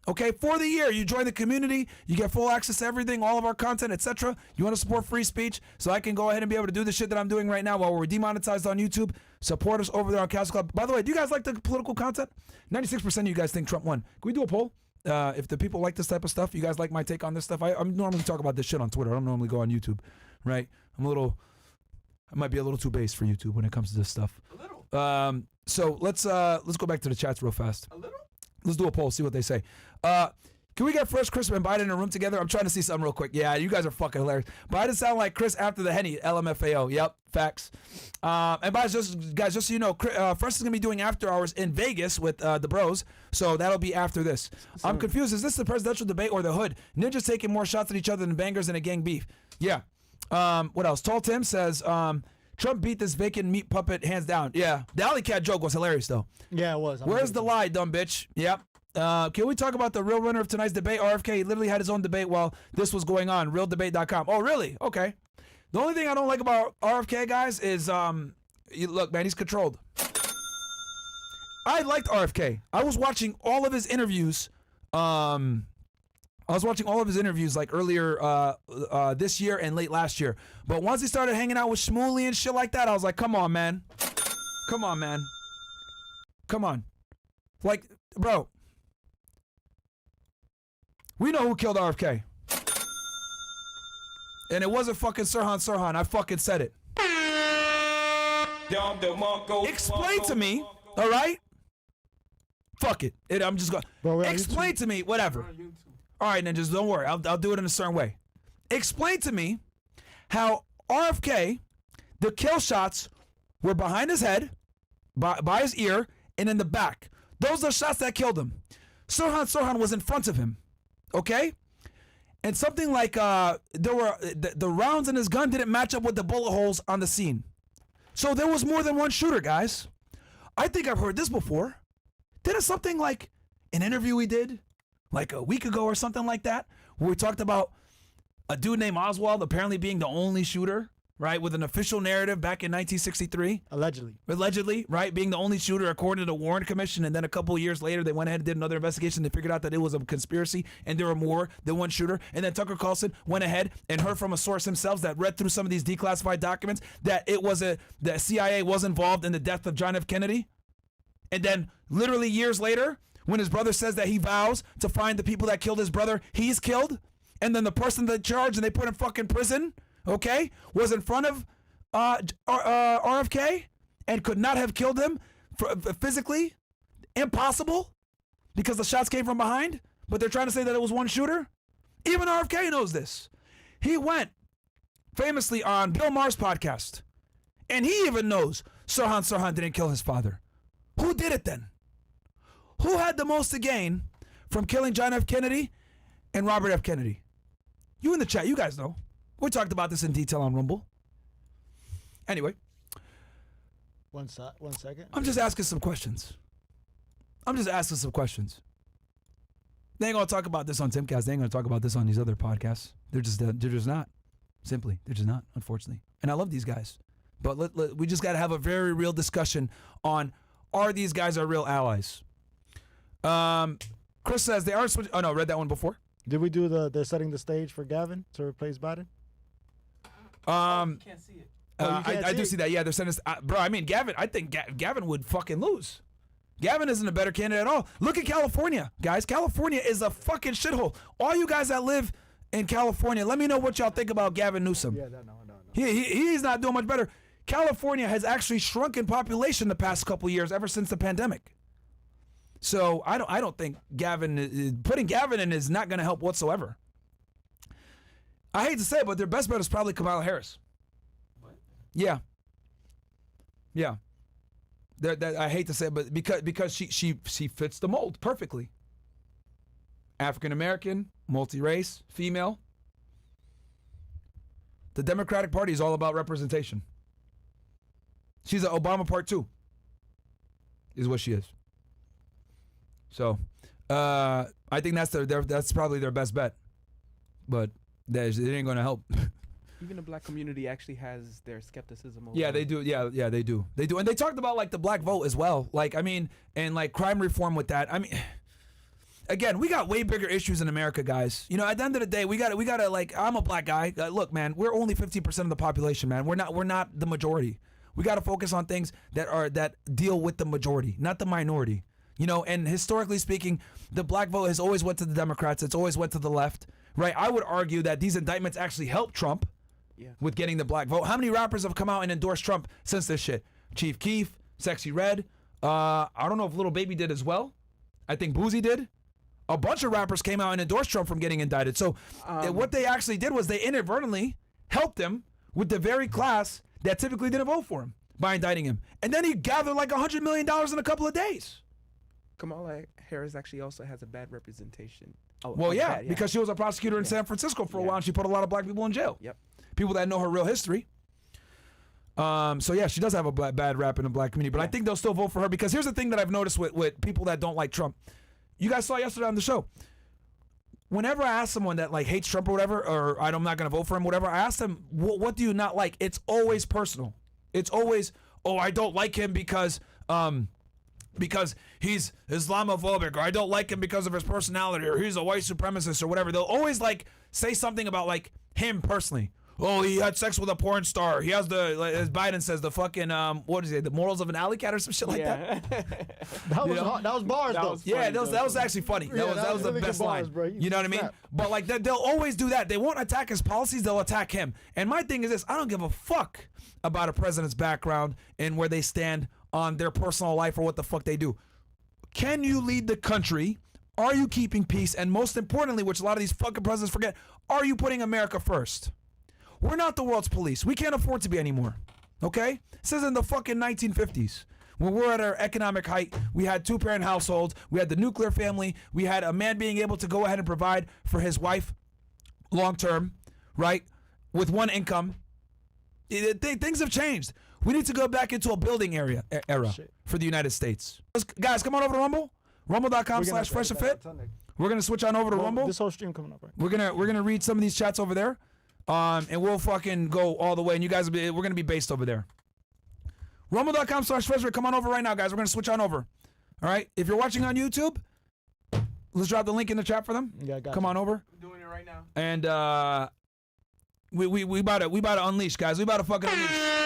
Okay, for the year. You join the community, you get full access to everything, all of our content, etc. You want to support free speech, so I can go ahead and be able to do the shit that I'm doing right now while we're demonetized on YouTube. Support us over there on Castle Club. By the way, do you guys like the political content? 96% of you guys think Trump won. Can we do a poll? If the people like this type of stuff, you guys like my take on this stuff? I'm normally talk about this shit on Twitter. I don't normally go on YouTube, right? I might be a little too base for YouTube when it comes to this stuff. A little. So let's go back to the chats real fast. A little. Let's do a poll, see what they say. Can we get first Chris and Biden in a room together? I'm trying to see something real quick. Yeah, you guys are fucking hilarious. Biden sound like Chris after the Henny, LMFAO. Yep, facts. And guys, just so you know, First is going to be doing after hours in Vegas with the bros, so that'll be after this. I'm confused. Is this the presidential debate or the hood? Ninjas taking more shots at each other than bangers in a gang beef. Yeah. What else? Tall Tim says, Trump beat this vacant meat puppet hands down. Yeah. The alley cat joke was hilarious, though. Yeah, it was. Where's the lie, dumb bitch? Yep. Can we talk about the real winner of tonight's debate? RFK he literally had his own debate while this was going on. Realdebate.com. Oh, really? Okay. The only thing I don't like about RFK, guys, is, look, man, he's controlled. I liked RFK. I was watching all of his interviews. Like earlier this year and late last year. But once he started hanging out with Shmuley and shit like that, I was like, come on, man. Come on, man. Come on. Like, bro. We know who killed RFK. And it wasn't fucking Sirhan. I fucking said it. Explain to me, all right? Fuck it. I'm just going. Explain to me, whatever. All right, ninjas, don't worry. I'll do it in a certain way. Explain to me how RFK, the kill shots were behind his head, by his ear, and in the back. Those are shots that killed him. Sirhan was in front of him. Okay? And something like there were the rounds in his gun didn't match up with the bullet holes on the scene. So there was more than one shooter, guys. I think I've heard this before. Didn't something like an interview we did like a week ago or something like that, where we talked about a dude named Oswald apparently being the only shooter, right, with an official narrative back in 1963. Allegedly, right, being the only shooter according to the Warren Commission, and then a couple of years later they went ahead and did another investigation. They figured out that it was a conspiracy and there were more than one shooter. And then Tucker Carlson went ahead and heard from a source himself that read through some of these declassified documents that the CIA was involved in the death of John F. Kennedy. And then literally years later, when his brother says that he vows to find the people that killed his brother, he's killed. And then the person that charged and they put in fucking prison, okay, was in front of RFK and could not have killed him physically. Impossible, because the shots came from behind, but they're trying to say that it was one shooter. Even RFK knows this. He went famously on Bill Maher's podcast, and he even knows Sirhan didn't kill his father. Who did it then? Who had the most to gain from killing John F. Kennedy and Robert F. Kennedy? You in the chat, you guys know. We talked about this in detail on Rumble. Anyway. One second. I'm just asking some questions. They ain't gonna talk about this on Timcast. They ain't gonna talk about this on these other podcasts. They're just not. Simply, they're just not, unfortunately. And I love these guys. But we just gotta have a very real discussion on, are these guys our real allies? Chris says they are switching. Oh no, read that one before. Did we do they're setting the stage for Gavin to replace Biden? You can't see it. I do see that. Yeah, they're sending us. Bro, I mean, Gavin, I think Gavin would fucking lose. Gavin isn't a better candidate at all. Look at California, guys. California is a fucking shithole. All you guys that live in California, let me know what y'all think about Gavin Newsom. Yeah, no. He's not doing much better. California has actually shrunk in population the past couple years ever since the pandemic. So I don't think putting Gavin in is not going to help whatsoever. I hate to say it, but their best bet is probably Kamala Harris. What? Yeah. I hate to say it, but because she fits the mold perfectly. African American, multi-race, female. The Democratic Party is all about representation. She's an Obama Part 2, is what she is. So, I think that's probably their best bet, but it ain't gonna help. Even the black community actually has their skepticism. Over Yeah, they do. Yeah, they do. They do, and they talked about like the black vote as well. Like, I mean, and like crime reform with that. I mean, again, we got way bigger issues in America, guys. You know, at the end of the day, we gotta like. I'm a black guy. Look, man, we're only 50% of the population, man. We're not the majority. We got to focus on things that deal with the majority, not the minority. You know, and historically speaking, the black vote has always went to the Democrats. It's always went to the left, right? I would argue that these indictments actually helped Trump with getting the black vote. How many rappers have come out and endorsed Trump since this shit? Chief Keef, Sexy Red. I don't know if Lil Baby did as well. I think Boozy did. A bunch of rappers came out and endorsed Trump from getting indicted. So what they actually did was they inadvertently helped him with the very class that typically didn't vote for him by indicting him. And then he gathered like $100 million in a couple of days. Kamala Harris actually also has a bad representation. Well, yeah, because she was a prosecutor in San Francisco for a while, and she put a lot of black people in jail. Yep. People that know her real history. So yeah, she does have a bad rap in the black community, but I think they'll still vote for her because here's the thing that I've noticed with people that don't like Trump. You guys saw yesterday on the show. Whenever I ask someone that like hates Trump or whatever, or I'm not going to vote for him, whatever, I ask them, what do you not like? It's always personal. It's always, I don't like him because he's Islamophobic, or I don't like him because of his personality, or he's a white supremacist, or whatever. They'll always like say something about like him personally. Oh, he had sex with a porn star. He has as Biden says, the fucking what is it? The morals of an alley cat or some shit like that. That was bars though. That was actually funny. That was the best line. Bro. You know what I mean? But like they'll always do that. They won't attack his policies. They'll attack him. And my thing is this: I don't give a fuck about a president's background and where they stand on their personal life or what the fuck they do. Can you lead the country? Are you keeping peace? And most importantly, which a lot of these fucking presidents forget, are you putting America first? We're not the world's police. We can't afford to be anymore. Okay? This is in the fucking 1950s. When we're at our economic height, we had two-parent households. We had the nuclear family. We had a man being able to go ahead and provide for his wife long-term, right? With one income. Things have changed. We need to go back into a building era for the United States. Guys, come on over to Rumble. Rumble.com/freshandfit. We're going to switch on over to Rumble. This whole stream coming up, right? We're gonna read some of these chats over there. And we'll fucking go all the way. And you guys, we're going to be based over there. Rumble.com/freshfit. Come on over right now, guys. We're going to switch on over. All right? If you're watching on YouTube, let's drop the link in the chat for them. Yeah, Come on over. I'm doing it right now. And we about to unleash, guys. We about to fucking unleash.